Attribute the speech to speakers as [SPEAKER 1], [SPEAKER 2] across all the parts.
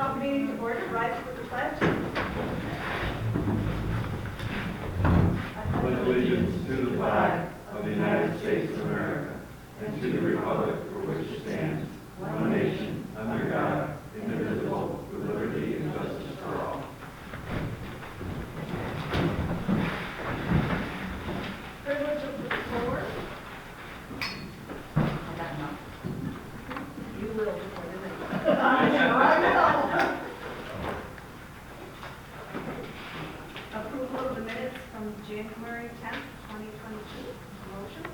[SPEAKER 1] Call meeting to order, rise for the pledge.
[SPEAKER 2] Pledge allegiance to the flag of the United States of America and to the republic for which it stands, one nation, under God, indivisible, with liberty and justice for all.
[SPEAKER 1] Privilege of the floor. I got enough. You will before the next. I know. Approval of the minutes from January 10th, 2022. Motion?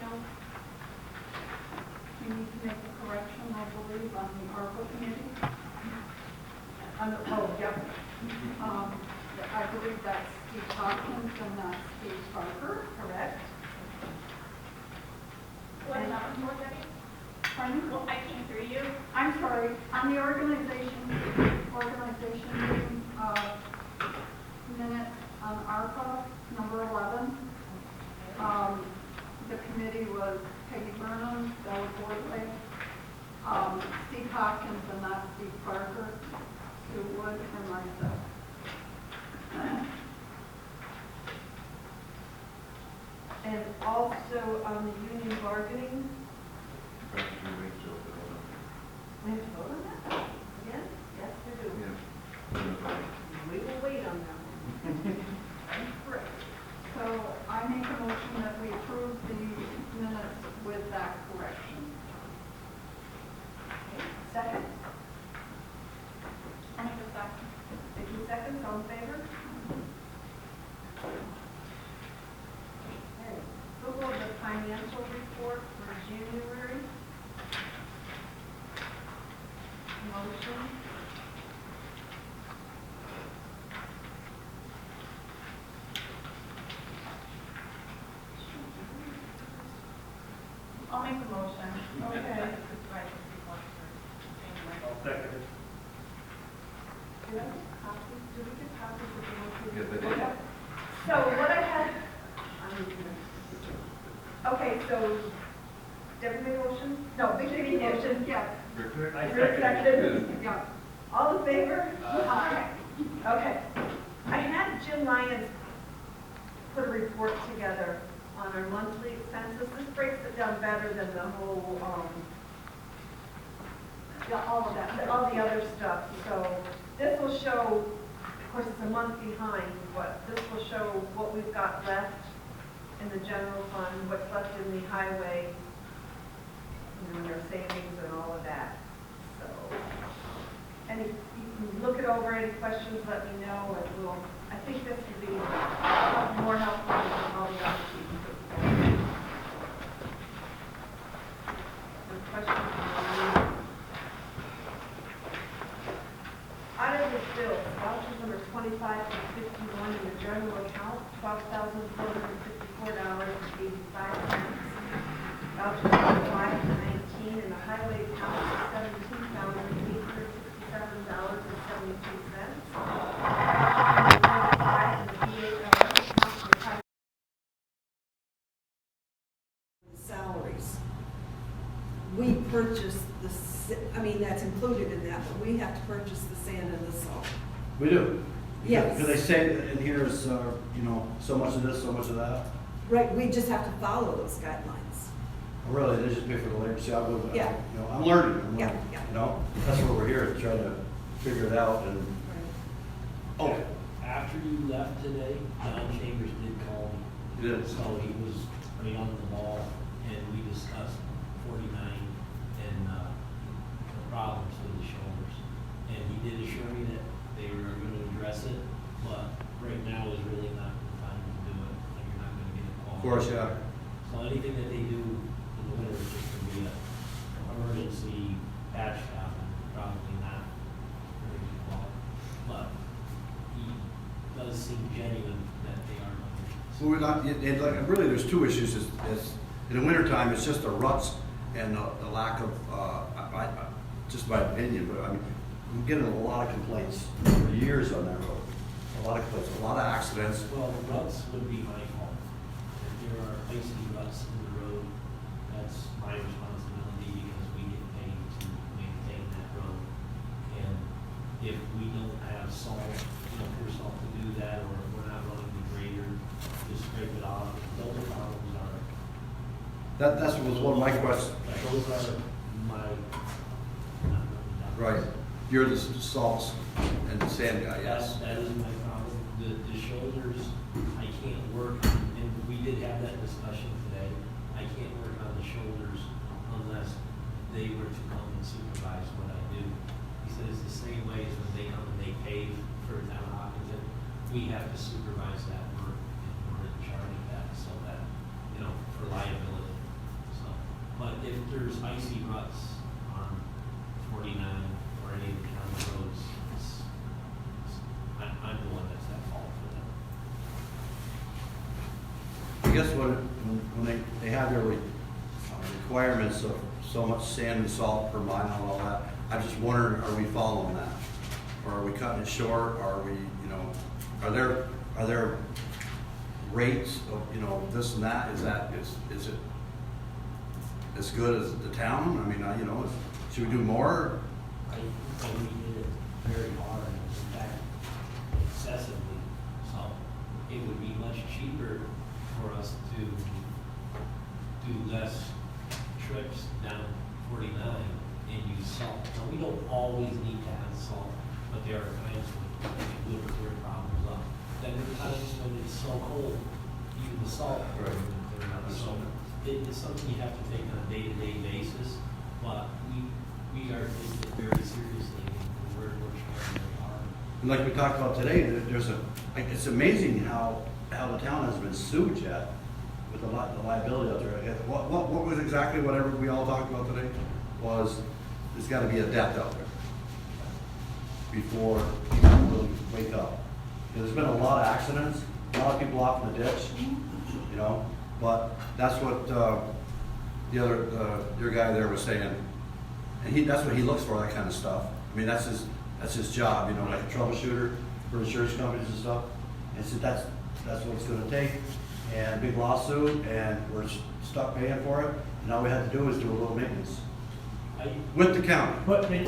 [SPEAKER 3] No. We need to make a correction, I believe, on the ARPA committee. Yep. I believe that's Steve Hopkins and not Steve Parker, correct?
[SPEAKER 4] What happened, more Debbie?
[SPEAKER 3] Pardon?
[SPEAKER 4] Well, I can't hear you.
[SPEAKER 3] I'm sorry, on the organization meeting, minutes on ARPA, number 11. The committee was Peggy Burnham, Bella Boydley, Steve Hopkins and not Steve Parker, Sue Wood, and myself.
[SPEAKER 1] And also on the union bargaining. We have to vote on that? Again? Yes, we do. We will wait on that one.
[SPEAKER 3] Correct. So I make a motion that we approve the minutes with that correction.
[SPEAKER 1] Okay, second?
[SPEAKER 4] I'll make a second.
[SPEAKER 1] 50 seconds, all in favor? Okay, approval of the financial report for January. Motion.
[SPEAKER 4] I'll make the motion.
[SPEAKER 1] Okay.
[SPEAKER 2] I'll second it.
[SPEAKER 1] Do I get copies? Do we get copies of the motion?
[SPEAKER 2] Yes, I did.
[SPEAKER 1] Okay. So what I had, okay, so Debbie made a motion? No, Vicki made a motion.
[SPEAKER 3] Yeah.
[SPEAKER 1] Rick seconded?
[SPEAKER 3] Yeah.
[SPEAKER 1] All in favor?
[SPEAKER 3] Aye.
[SPEAKER 1] Okay. I had Jim Lyons put a report together on our monthly expenses. This breaks it down better than the whole,
[SPEAKER 3] Yeah, all of that.
[SPEAKER 1] all the other stuff. So this will show, of course, it's a month behind, but this will show what we've got left in the general fund, what's left in the highway, and their savings and all of that. So, any, you can look it over, any questions, let me know, and we'll, I think this would be more helpful than all the other sheets. The questions? Audited bills, vouchers number 25 and 51 in the general account, $12,454.85. Vouchers number 5 and 19 in the highway account, $17,867.72.
[SPEAKER 5] Salaries. We purchase that's included in that, but we have to purchase the sand and the salt.
[SPEAKER 6] We do.
[SPEAKER 5] Yes.
[SPEAKER 6] Because they say in here is, so much of this, so much of that.
[SPEAKER 5] Right, we just have to follow those guidelines.
[SPEAKER 6] Really, they just pay for the labor. See,
[SPEAKER 5] Yeah.
[SPEAKER 6] I'm learning.
[SPEAKER 5] Yeah.
[SPEAKER 6] That's what we're here to try to figure it out. And oh,
[SPEAKER 7] After you left today, John Chambers did call me.
[SPEAKER 6] he did.
[SPEAKER 7] So he was pretty on the ball, and we discussed 49 and the problems with the shoulders. And he did assure me that they were going to address it, but right now is really not the time to do it. Like, you're not going to get a call.
[SPEAKER 6] Of course, yeah.
[SPEAKER 7] So anything that they do in the winter is just going to be an emergency patch job, and probably not very good quality. But he does seem genuine that they are looking.
[SPEAKER 6] So we're not, really, there's two issues. Is in the wintertime, it's just the ruts and the lack of, just my opinion, but I'm getting a lot of complaints for years on that road. A lot of complaints, a lot of accidents.
[SPEAKER 7] Well, the ruts would be my fault. If there are icy ruts in the road, that's my responsibility because we get paid to maintain that road. And if we don't have salt, pure salt to do that, or if we're not running the grader to scrape it off, those problems are,
[SPEAKER 6] That's was one of my questions.
[SPEAKER 7] those are my, not really.
[SPEAKER 6] Right, you're the salts and the sand guy, yes.
[SPEAKER 7] That is my problem. The shoulders, I can't work, and we did have that discussion today. I can't work on the shoulders unless they were to come and supervise what I do. He said it's the same way as when they come and they pave for town of Hopkinton. We have to supervise that work, and we're in charge of that, so that, for liability. So, but if there's icy ruts on 49 or any of the county roads, I'm the one that's at fault for that.
[SPEAKER 6] I guess when they have their requirements of so much sand and salt per mile and all that, I'm just wondering, are we following that? Or are we cutting it short? Are we, are there rates of, this and that? Is it as good as the town? I mean, should we do more?
[SPEAKER 7] I think we did it very hard, in fact, excessively. So it would be much cheaper for us to do less trips down 49 and use salt. Now, we don't always need to have salt, but there are times when it would clear problems up. Then there are times when it's so cold, even the salt.
[SPEAKER 6] Right.
[SPEAKER 7] So it's something you have to take on a day-to-day basis, but we are taking it very seriously, and we're trying very hard.
[SPEAKER 6] And like we talked about today, it's amazing how the town has been sued yet with the liability out there. What was exactly whatever we all talked about today was, there's gotta be a death out there before people really wake up. There's been a lot of accidents, a lot of people off in the ditch, but that's what, your guy there was saying. And that's what he looks for, that kind of stuff. I mean, that's his job, like a troubleshooter for insurance companies and stuff. And so that's what it's gonna take. And big lawsuit, and we're stuck paying for it. And all we have to do is do a little maintenance with the county.
[SPEAKER 8] But in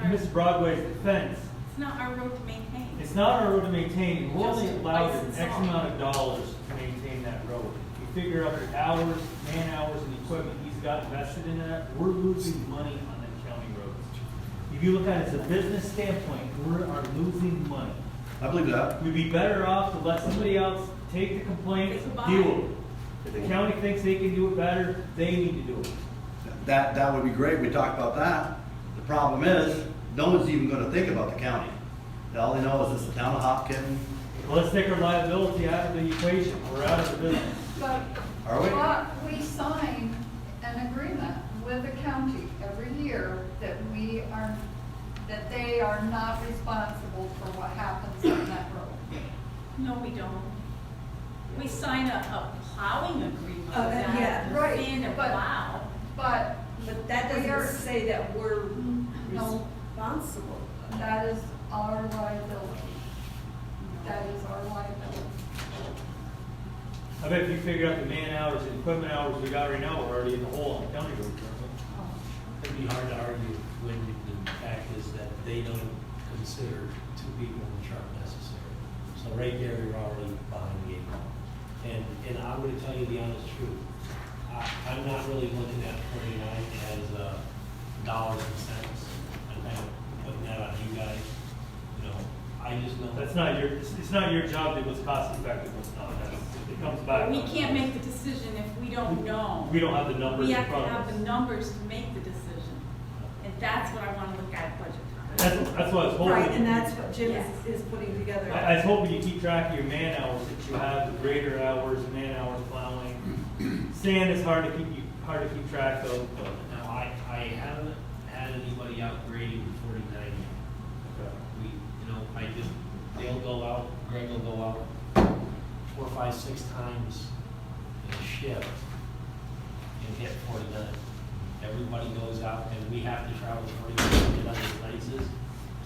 [SPEAKER 8] Ms. Broadway's defense,
[SPEAKER 4] It's not our road to maintain.
[SPEAKER 8] it's not our road to maintain. We're only
[SPEAKER 4] Just
[SPEAKER 8] allowed
[SPEAKER 4] license
[SPEAKER 8] X
[SPEAKER 4] all.
[SPEAKER 8] amount of dollars to maintain that road. You figure out the hours, man hours, and equipment he's got invested in that, we're losing money on the county roads. If you look at it as a business standpoint, we are losing money.
[SPEAKER 6] I believe that.
[SPEAKER 8] We'd be better off to let somebody else take the complaints, deal with it. If the county thinks they can do it better, they need to do it.
[SPEAKER 6] That would be great. We talked about that. The problem is, no one's even gonna think about the county. All they know is it's the town of Hopkinton.
[SPEAKER 8] Well, let's take our liability out of the equation. We're out of the business.
[SPEAKER 3] But
[SPEAKER 6] Are we?
[SPEAKER 3] we sign an agreement with the county every year that they are not responsible for what happens on that road.
[SPEAKER 4] No, we don't. We sign a plowing agreement with that.
[SPEAKER 5] Yeah,
[SPEAKER 3] right,
[SPEAKER 4] Sand and
[SPEAKER 3] but-
[SPEAKER 4] plow.
[SPEAKER 3] But
[SPEAKER 5] But that
[SPEAKER 3] We are-
[SPEAKER 5] doesn't say that we're
[SPEAKER 3] No.
[SPEAKER 5] responsible.
[SPEAKER 3] that is our liability. That is our liability.
[SPEAKER 8] I bet if you figure out the man hours and equipment hours we got right now, we're already in the hole on the county road.
[SPEAKER 7] It'd be hard to argue when the fact is that they don't consider two people in the truck necessary. So right there, you're already behind the eight ball. And I'm gonna tell you the honest truth. I'm not really looking at 49 as dollars and cents. I'm kind of putting that on you guys. I just know.
[SPEAKER 8] That's not it's not your job to what's cost effective, what's not. It comes back.
[SPEAKER 4] We can't make the decision if we don't know.
[SPEAKER 8] We don't have the numbers
[SPEAKER 4] We
[SPEAKER 8] in
[SPEAKER 4] have to
[SPEAKER 8] front of
[SPEAKER 4] have
[SPEAKER 8] us.
[SPEAKER 4] the numbers to make the decision. And that's what I want to look at budget time.
[SPEAKER 8] That's what I was hoping.
[SPEAKER 5] Right, and that's what Jim
[SPEAKER 4] Yes.
[SPEAKER 5] is putting together.
[SPEAKER 8] I was hoping you keep track of your man hours, that you have the grader hours, man hours plowing. Sand is hard to keep track of, but
[SPEAKER 7] Now, I haven't had anybody out grading 49 yet. They'll go out, Greg will go out 4, 5, 6 times in a shift and hit 49. Everybody goes out and we have to travel 49 to get other places.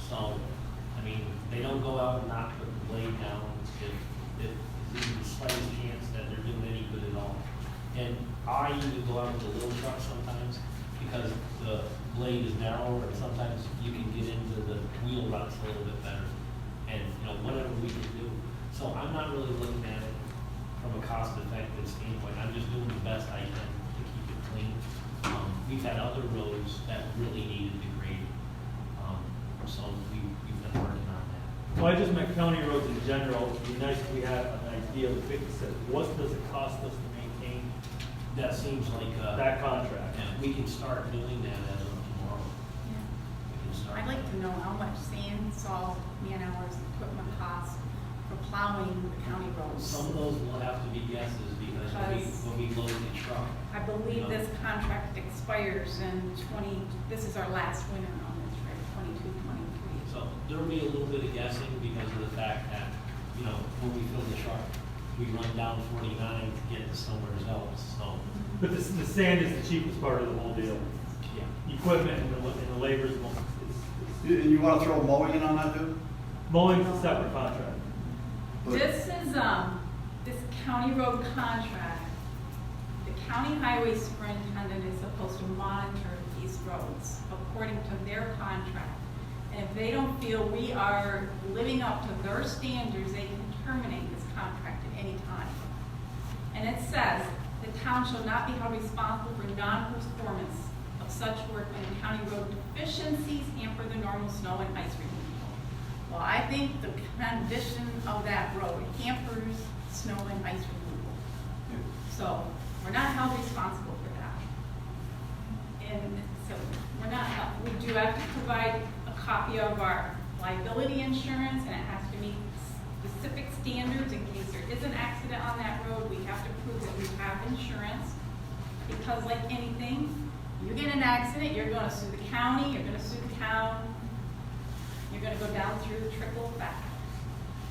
[SPEAKER 7] So, they don't go out and not put the blade down if there's even the slightest chance that they're doing any good at all. And I even go out with a little truck sometimes because the blade is narrower and sometimes you can get into the wheel ruts a little equipment standpoint, I'm just doing the best I can to keep it clean. We've had other roads that really needed to grade, so we've been working on that.
[SPEAKER 8] Well, I just meant county roads in general. It'd be nice if we had an idea of the said, what does it cost us to maintain
[SPEAKER 7] That seems like,
[SPEAKER 8] that contract?
[SPEAKER 7] yeah, we can start doing that as of tomorrow. We can start.
[SPEAKER 4] I'd like to know how much sand, salt, man-hours, equipment costs for plowing the county roads.
[SPEAKER 7] Some of those will have to be guesses because when we load the truck.
[SPEAKER 4] I believe this contract expires in this is our last winter on this, right, 22, 23.
[SPEAKER 7] So there'll be a little bit of guessing because of the fact that, when we fill the truck, we run down 49 to get to somewhere else, so,
[SPEAKER 8] But the sand is the cheapest part of the whole deal.
[SPEAKER 7] yeah.
[SPEAKER 8] Equipment and the labor is,
[SPEAKER 6] You want to throw mowing in on that too?
[SPEAKER 8] mowing's a separate contract.
[SPEAKER 4] This is, this county road contract, the county highway superintendent is supposed to monitor these roads according to their contract. And if they don't feel we are living up to their standards, they can terminate this contract at any time. And it says, the town shall not be held responsible for non-performance of such work when the county road deficiencies hamper the normal snow and ice removal. Well, I think the condition of that road hampers snow and ice removal. So, we're not held responsible for that. And so, we're not held, we do have to provide a copy of our liability insurance, and it has to meet specific standards in case there is an accident on that road. We have to prove that we have insurance, because like anything, you get an accident, you're gonna sue the county, you're gonna sue the town, you're gonna go down through the trickle effect.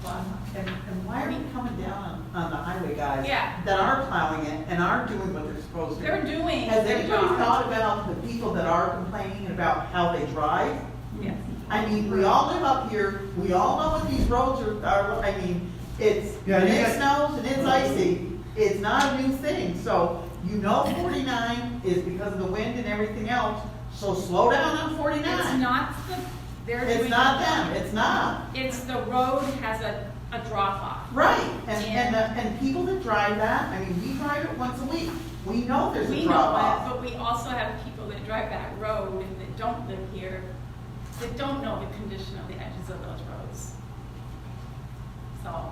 [SPEAKER 4] But
[SPEAKER 9] And why are you coming down on the highway guys?
[SPEAKER 4] Yeah.
[SPEAKER 9] That are plowing it and are doing what they're supposed to?
[SPEAKER 4] they're doing
[SPEAKER 9] Has
[SPEAKER 4] their
[SPEAKER 9] anybody
[SPEAKER 4] job.
[SPEAKER 9] thought about the people that are complaining about how they drive?
[SPEAKER 4] Yes.
[SPEAKER 9] I mean, we all live up here, we all know what these roads are, I mean, it's,
[SPEAKER 6] Yeah,
[SPEAKER 9] when
[SPEAKER 6] you
[SPEAKER 9] it
[SPEAKER 6] guys-
[SPEAKER 9] snows and it's icy, it's not a new thing. So, 49 is because of the wind and everything else, so slow down on 49.
[SPEAKER 4] It's not they're
[SPEAKER 9] It's
[SPEAKER 4] doing.
[SPEAKER 9] not them, it's not.
[SPEAKER 4] It's the road has a drop off.
[SPEAKER 9] Right, and people that drive that, I mean, we drive it once a week. We know there's
[SPEAKER 4] We
[SPEAKER 9] a
[SPEAKER 4] know
[SPEAKER 9] drop
[SPEAKER 4] it,
[SPEAKER 9] off.
[SPEAKER 4] but we also have people that drive that road and that don't live here, that don't know the condition of the edges of those roads. So,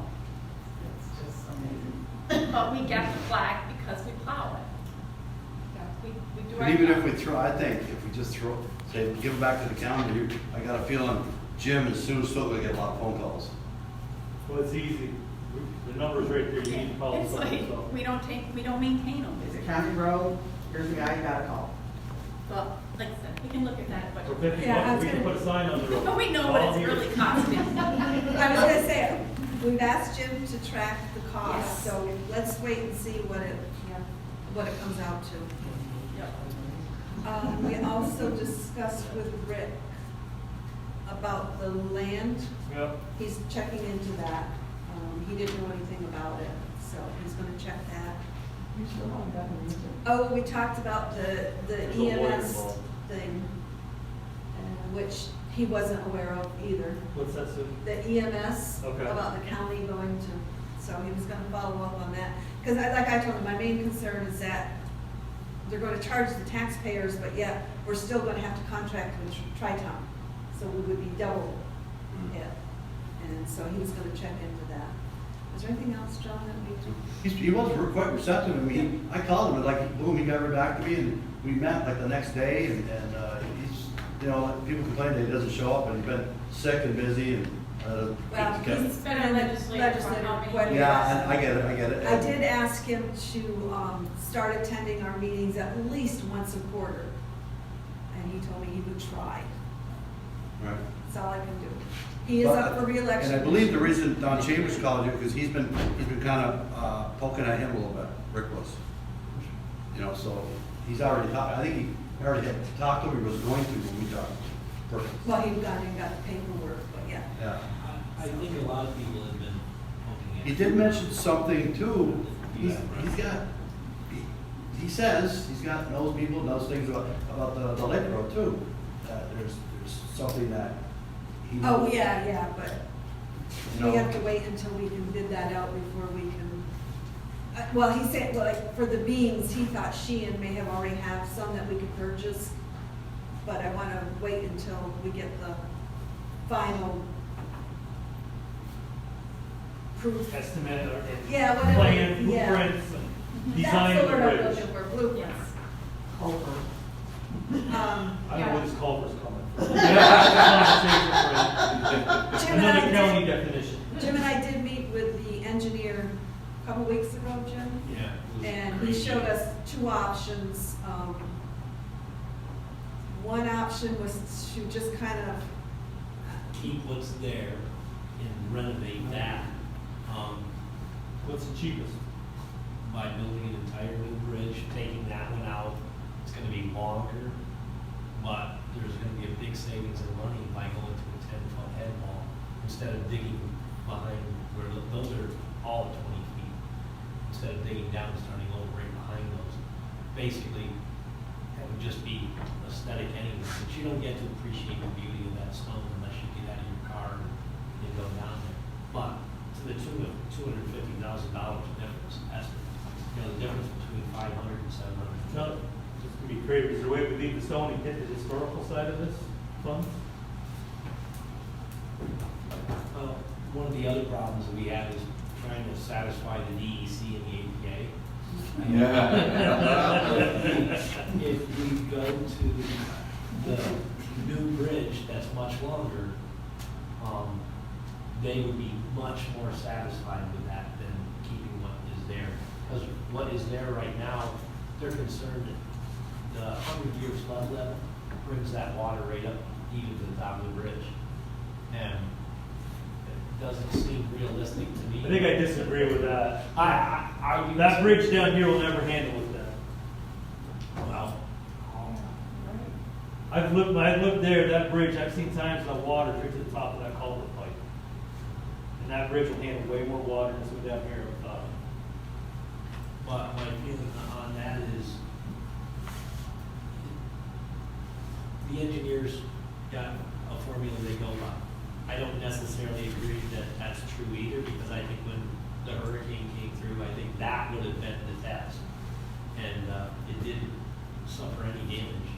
[SPEAKER 9] It's just amazing.
[SPEAKER 4] but we get the flag because we plow it. We do our
[SPEAKER 6] But even if
[SPEAKER 4] job.
[SPEAKER 6] we throw, I think if we just say, give it back to the county, I got a feeling Jim and Sue still gonna get a lot of phone calls.
[SPEAKER 8] Well, it's easy. The number's right there, you need to call
[SPEAKER 4] It's
[SPEAKER 8] someone,
[SPEAKER 4] like,
[SPEAKER 8] so.
[SPEAKER 4] we don't maintain them.
[SPEAKER 9] It's a county road, here's the guy you gotta call.
[SPEAKER 4] But, like I said, we can look at that,
[SPEAKER 8] For
[SPEAKER 4] but,
[SPEAKER 8] 50
[SPEAKER 5] Yeah, I
[SPEAKER 8] bucks,
[SPEAKER 5] was
[SPEAKER 8] we can
[SPEAKER 5] gonna-
[SPEAKER 8] put a sign on the road.
[SPEAKER 4] but we know what it's
[SPEAKER 8] All here.
[SPEAKER 4] really costing.
[SPEAKER 5] I was gonna say, we've asked Jim to track the cost,
[SPEAKER 4] Yes.
[SPEAKER 5] so let's wait and see what it comes out to.
[SPEAKER 4] Yep.
[SPEAKER 5] We also discussed with Rick about the land.
[SPEAKER 8] Yep.
[SPEAKER 5] He's checking into that. He didn't know anything about it, so he's gonna check that.
[SPEAKER 9] You still haven't gotten an answer.
[SPEAKER 5] Oh, we talked about the
[SPEAKER 8] There's a lawyer
[SPEAKER 5] EMS
[SPEAKER 8] involved.
[SPEAKER 5] thing, which he wasn't aware of either.
[SPEAKER 8] What's that, Sue?
[SPEAKER 5] The EMS,
[SPEAKER 8] Okay.
[SPEAKER 5] about the county going to, so he was gonna follow up on that. Because like I told him, my main concern is that they're gonna charge the taxpayers, but yet we're still gonna have to contract with Tri-Town. So we would be double it. And so he was gonna check into that. Is there anything else, John, that we?
[SPEAKER 6] He was quite receptive, I mean, I called him, and like, boom, he got right back to me, and we met like the next day, and he's, people complain that he doesn't show up, and he's been sick and busy, and,
[SPEAKER 5] Well,
[SPEAKER 4] He's been a legislator for how many
[SPEAKER 5] Legislator,
[SPEAKER 4] years?
[SPEAKER 6] yeah, I get it.
[SPEAKER 5] I did ask him to start attending our meetings at least once a quarter. And he told me he would try.
[SPEAKER 6] Right.
[SPEAKER 5] That's all I can do. He is up for reelection.
[SPEAKER 6] And I believe the reason Don Chambers called you, because he's been kind of poking at him a little bit, Rick was. So he's already talked, I think he already had talked to him, he was going to when we talked. Perfect.
[SPEAKER 5] Well, he got the paperwork, but yeah.
[SPEAKER 6] Yeah.
[SPEAKER 7] I think a lot of people have been poking at.
[SPEAKER 6] He did mention something too, he says, knows people, knows things about the lake road too. There's something that he.
[SPEAKER 5] Oh, yeah, but
[SPEAKER 6] No.
[SPEAKER 5] we have to wait until we can bid that out before we can Well, he said, well, like, for the beans, he thought Sheehan may have already have some that we could purchase, but I want to wait until we get the final proof.
[SPEAKER 8] Estimate or
[SPEAKER 5] Yeah, whatever,
[SPEAKER 8] plan,
[SPEAKER 5] yeah.
[SPEAKER 8] blueprints, and design
[SPEAKER 5] That's
[SPEAKER 8] of
[SPEAKER 5] the
[SPEAKER 8] the
[SPEAKER 5] word I'm
[SPEAKER 8] bridge.
[SPEAKER 5] looking for, blueprints.
[SPEAKER 9] Culver.
[SPEAKER 8] I don't know where this culvert's coming from.
[SPEAKER 5] Jim and I
[SPEAKER 8] Another
[SPEAKER 5] did-
[SPEAKER 8] county definition.
[SPEAKER 5] Jim and I did meet with the engineer a couple weeks ago, Jim.
[SPEAKER 7] Yeah. it was
[SPEAKER 5] And he
[SPEAKER 7] crazy.
[SPEAKER 5] showed us two options. One option was to just kind of,
[SPEAKER 7] Keep what's there and renovate that,
[SPEAKER 8] What's the cheapest?
[SPEAKER 7] by building an entire new bridge, taking that one out. It's gonna be longer, but there's gonna be a big savings in money by going to a 10-foot head wall instead of digging behind where those are all 20 feet. Instead of digging down and starting over right behind those. Basically, that would just be aesthetic anyway, but you don't get to appreciate the beauty of that stone unless you get out of your car and go down there. But to the tune of $250,000 difference, that's, the difference between 500 and 700.
[SPEAKER 8] No, just to be creative, is there a way we leave the stone and hit the historical side of this fund?
[SPEAKER 7] One of the other problems that we have is trying to satisfy the DEC and the APA. If we go to the new bridge that's much longer, they would be much more satisfied with that than keeping what is there. Because what is there right now, they're concerned that the 100-year flood level brings that water right up even to the top of the bridge. And it doesn't seem realistic to me.
[SPEAKER 8] I think I disagree with that.
[SPEAKER 7] I
[SPEAKER 8] That bridge down here will never handle it then.
[SPEAKER 7] Well,
[SPEAKER 8] I've lived there, that bridge, I've seen times the water drip to the top of that culvert pipe. And that bridge will handle way more water than this one down here.
[SPEAKER 7] but my feeling on that is the engineers got a formula they go by. I don't necessarily agree that that's true either, because I think when the hurricane came through, I think that would have been the test. And it didn't suffer any damage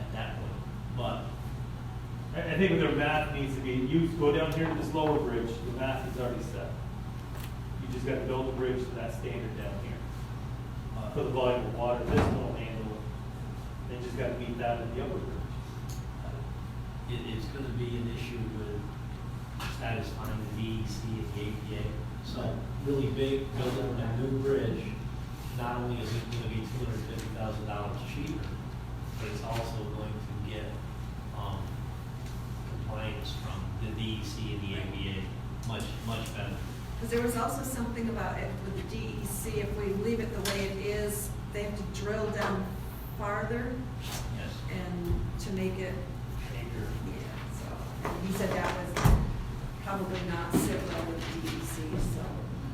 [SPEAKER 7] at that point. But
[SPEAKER 8] I think their math needs to be, you go down here to this lower bridge, the math is already set. You just got to build a bridge to that standard down here. For the volume of water, this one will handle it. They just got to meet that at the upper bridge.
[SPEAKER 7] it's gonna be an issue with satisfying the DEC and the APA. So really big, building a new bridge, not only is it gonna be $250,000 cheaper, but it's also going to get, compliance from the DEC and the APA much, much better.
[SPEAKER 5] because there was also something about it with the DEC, if we leave it the way it is, they have to drill down farther
[SPEAKER 7] Yes.
[SPEAKER 5] and to make it,
[SPEAKER 7] Acre.
[SPEAKER 5] yeah, so. And he said that was probably not sit well with the DEC, so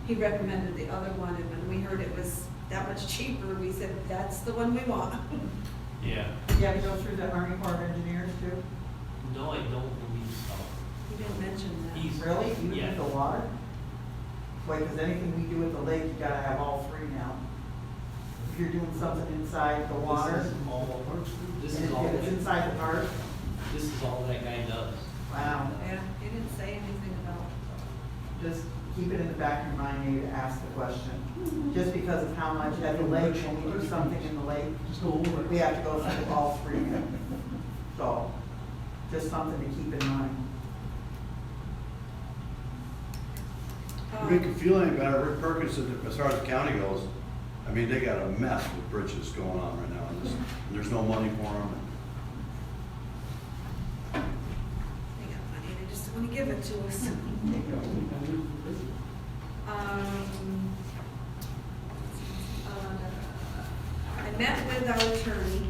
[SPEAKER 5] he recommended the other one, and when we heard it was that much cheaper, we said, that's the one we want.
[SPEAKER 7] Yeah.
[SPEAKER 9] You have to go through the Army Corps of Engineers too?
[SPEAKER 7] No, I don't believe so.
[SPEAKER 5] He didn't mention that.
[SPEAKER 7] He's
[SPEAKER 9] Really? Even
[SPEAKER 7] Yeah.
[SPEAKER 9] with the water? Wait, because anything we do with the lake, you gotta have all three now. If you're doing something inside the water,
[SPEAKER 7] This is all, this
[SPEAKER 9] and
[SPEAKER 7] is all,
[SPEAKER 9] if it's inside the park,
[SPEAKER 7] this is all that guy does.
[SPEAKER 9] wow.
[SPEAKER 5] Yeah, he didn't say anything about.
[SPEAKER 9] Just keep it in the back of your mind, maybe to ask the question. Just because of how much at the lake, when we do something in the lake, we have to go through all three. So, just something to keep in mind.
[SPEAKER 6] To make you feel any better, Rick Perkins, as far as the county goes, I mean, they got a mess with bridges going on right now, and there's no money for them.
[SPEAKER 5] They got money, they just want to give it to us. I met with our attorney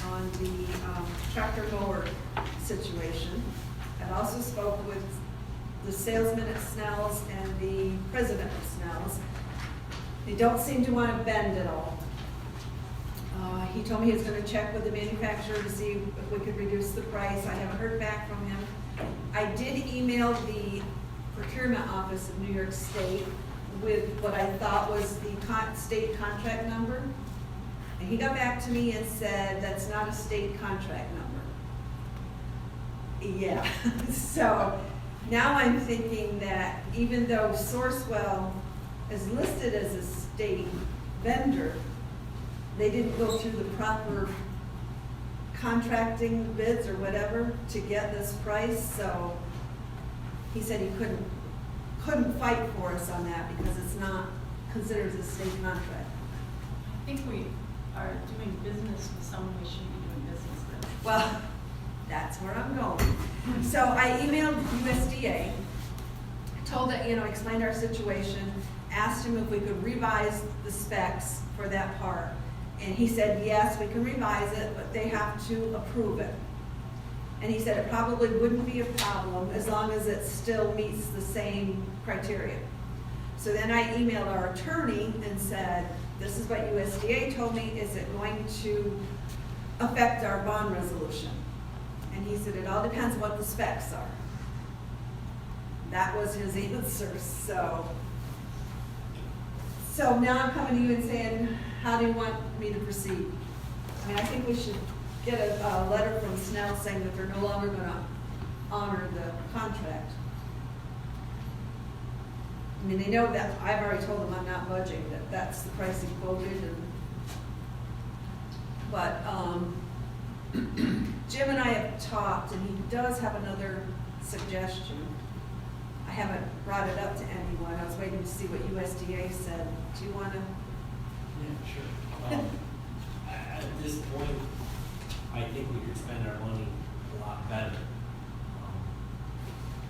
[SPEAKER 5] on the tractor mower situation. I've also spoke with the salesman at Snell's and the president of Snell's. They don't seem to want to bend at all. He told me he was going to check with the manufacturer to see if we could reduce the price. I haven't heard back from him. I did email the procurement office of New York State with what I thought was the state contract number. And he got back to me and said, that's not a state contract number. Yeah, so now I'm thinking that even though Sourcewell is listed as a state vendor, they didn't go through the proper contracting bids or whatever to get this price, so he said he couldn't fight for us on that because it's not considered a state contract.
[SPEAKER 4] I think we are doing business with someone we shouldn't be doing business with.
[SPEAKER 5] Well, that's where I'm going. So I emailed USDA, told that, explained our situation, asked him if we could revise the specs for that part. And he said, yes, we can revise it, but they have to approve it. And he said it probably wouldn't be a problem as long as it still meets the same criteria. So then I emailed our attorney and said, this is what USDA told me, is it going to affect our bond resolution? And he said, it all depends what the specs are. That was his answer, so now I'm coming to you and saying, how do you want me to proceed? I mean, I think we should get a letter from Snell saying that they're no longer gonna honor the contract. I mean, they know that, I've already told them I'm not budging, that that's the price he quoted, but Jim and I have talked, and he does have another suggestion. I haven't brought it up to anyone, I was waiting to see what USDA said. Do you wanna?
[SPEAKER 7] Yeah, sure. At this point, I think we could spend our money a lot better.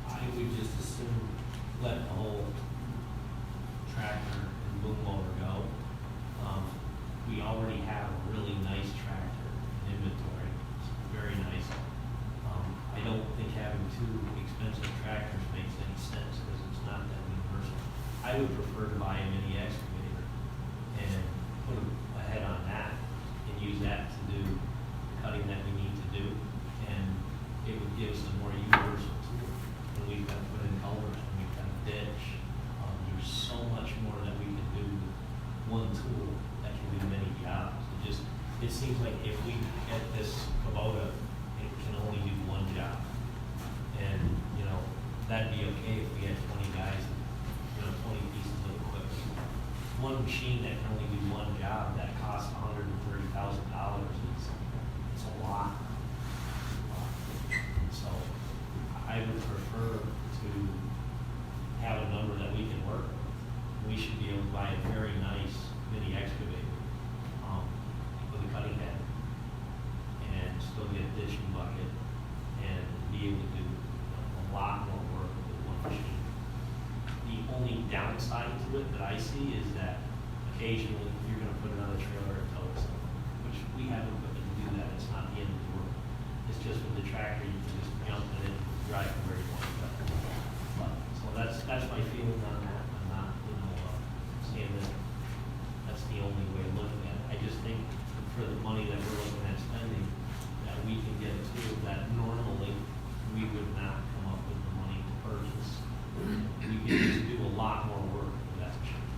[SPEAKER 7] I would just as soon let the whole tractor and boom mower go. We already have a really nice tractor in inventory. It's very nice. I don't think having two expensive tractors makes any sense because it's not that universal. I would prefer to buy a mini excavator and put a head on that and use that to do the cutting that we need to do. And it would give us a more universal tool. And we've got to put in culverts and we've got to ditch. There's so much more that we can do with one tool that can do many jobs. It seems like if we get this Kubota, it can only do one job. And, that'd be okay if we had 20 guys, 20 pieces of equipment. One machine that can only do one job that costs $130,000 it's a lot. So I would prefer to have a number that we can work. We should be able to buy a very nice mini excavator with a cutting head and still get a dishing bucket and be able to do a lot more work with one machine. The only downside to it that I see is that occasionally you're going to put it on a trailer and tow it somewhere, which we have equipment to do that. It's not the end of the world. It's just with the tractor, you can just jump in it and drive it where you want to go. So that's my feeling on that. I'm not, saying that that's the only way of looking at it. I just think for the money that we're looking at spending, that we can get a tool that normally we would not come up with the money to purchase. We can just do a lot more work with that machine.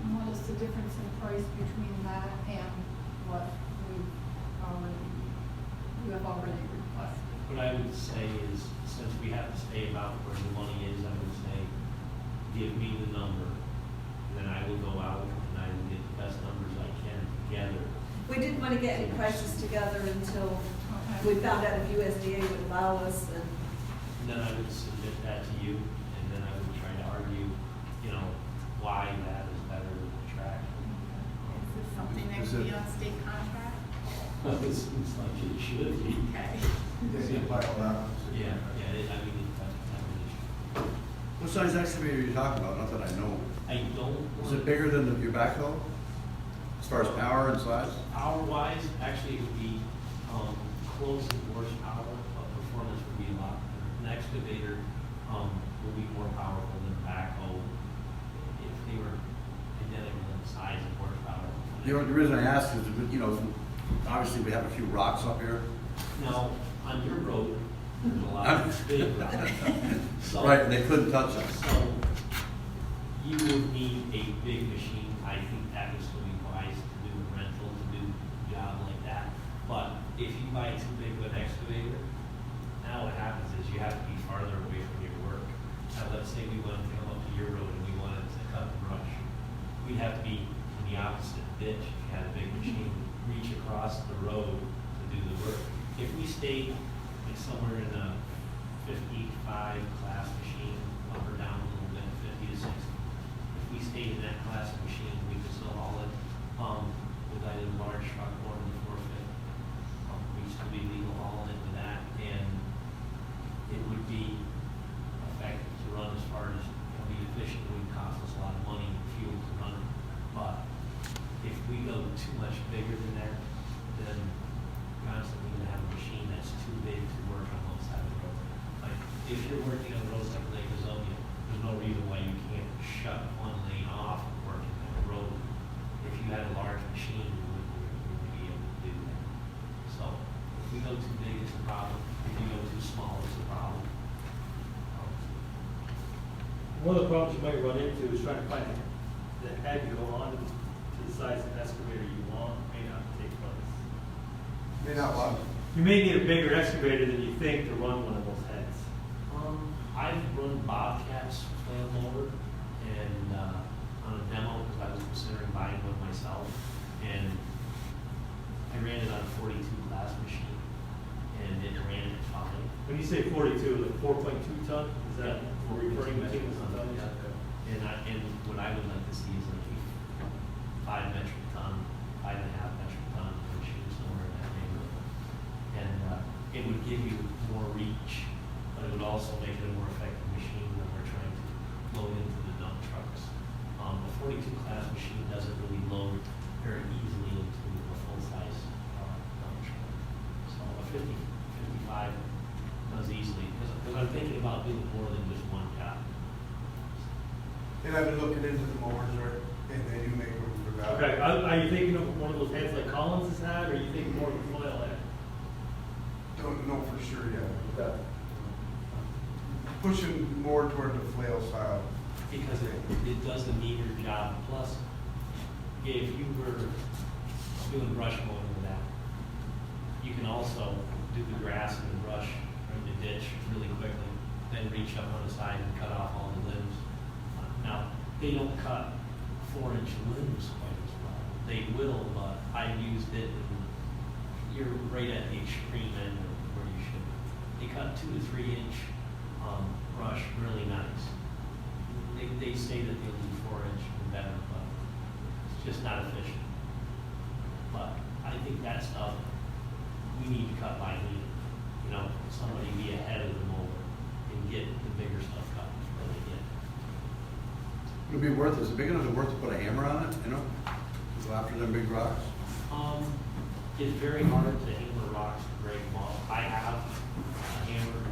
[SPEAKER 3] And what is the difference in price between that and what you have already requested?
[SPEAKER 7] What I would say is, since we have to stay about where the money is, I would say, give me the number, and then I will go out and I will get the best numbers I can together.
[SPEAKER 5] We didn't want to get any prices together until we found out if USDA would allow us, and
[SPEAKER 7] And then I would submit that to you, and then I would try to argue, why that is better than the tractor.
[SPEAKER 4] Is this something that could be on state contract?
[SPEAKER 7] It seems like it should be.
[SPEAKER 4] Okay.
[SPEAKER 7] Yeah, I mean, that's an issue.
[SPEAKER 6] What size excavator are you talking about? Not that I know.
[SPEAKER 7] I don't.
[SPEAKER 6] Is it bigger than your backhoe? As far as power and size?
[SPEAKER 7] Power-wise, actually, it would be close in horsepower, but performance would be a lot better. An excavator will be more powerful than a backhoe if they were identical in size and horsepower.
[SPEAKER 6] The reason I ask is, obviously we have a few rocks up here.
[SPEAKER 7] Now, on your road, there's a lot of big rocks. So-
[SPEAKER 6] Right, and they couldn't touch us.
[SPEAKER 7] So, you would need a big machine. I think that would still be wise to do a rental, to do a job like that. But if you buy too big of an excavator, now what happens is you have to be farther away from your work. Now, let's say we wanted to come up to your road and we wanted to cut the brush. We'd have to be in the opposite ditch if you had a big machine, reach across the road to do the work. If we stayed like somewhere in a 55 class machine, up or down a little bit, 50 to 60. If we stayed in that class of machine, we could still haul it, with either a large truck or the forfeit. We'd still be legal hauling it with that, and it would be effective to run as far as, be efficient, it would cost us a lot of money and fuel to run it. But if we go too much bigger than that, then we're constantly gonna have a machine that's too big to work on one side of the road. Like, if you're working on roads like Lake Azonia, there's no reason why you can't shut one lane off and work in that road. If you had a large machine, you wouldn't be able to do that. So, if we go too big, it's a problem. If you go too small, it's a problem.
[SPEAKER 8] One of the problems you might run into is trying to find the head to go on to the size of excavator you want, may not take place.
[SPEAKER 2] May not want.
[SPEAKER 8] You may need a bigger excavator than you think to run one of those heads.
[SPEAKER 7] I've run Bobcats flail mower and on a demo because I was considering buying one myself, and I ran it on a 42 class machine, and it ran it fine.
[SPEAKER 8] When you say 42, like 4.2 ton, is that
[SPEAKER 7] Yeah,
[SPEAKER 8] what we're referring to?
[SPEAKER 7] metric ton, yeah. And what I would like to see is like 5 metric ton, 5.5 metric ton machine somewhere in that neighborhood, and it would give you more reach. But it would also make it a more effective machine when we're trying to load into the dump trucks. A 42 class machine doesn't really load very easily into a full-size dump truck. So a 55 does easily, because I'm thinking about doing more than just one job.
[SPEAKER 2] And I've been looking into the mowers, right, and they do make room for that.
[SPEAKER 8] Okay, are you thinking of one of those heads like Collins has had, or are you thinking more of a flail head?
[SPEAKER 2] Don't know for sure yet. Pushing more toward the flail style.
[SPEAKER 7] Because it does the meter job. Plus, if you were doing brush mowing with that, you can also do the grass and the brush in the ditch really quickly, then reach up on the side and cut off all the limbs. Now, they don't cut 4-inch limbs quite as well. They will, but I've used it, and you're right at the extreme end of where you should. They cut 2 to 3 inch brush really nice. They say that they'll do 4-inch and better, but it's just not efficient. But I think that stuff we need to cut by hand. You know, somebody be ahead of the mower and get the bigger stuff cut before they get.
[SPEAKER 6] It'll be worth, is it big enough to worth to put a hammer on it, you know? Go after them big rocks?
[SPEAKER 7] It's very hard to hammer rocks to break them off. I have a hammer,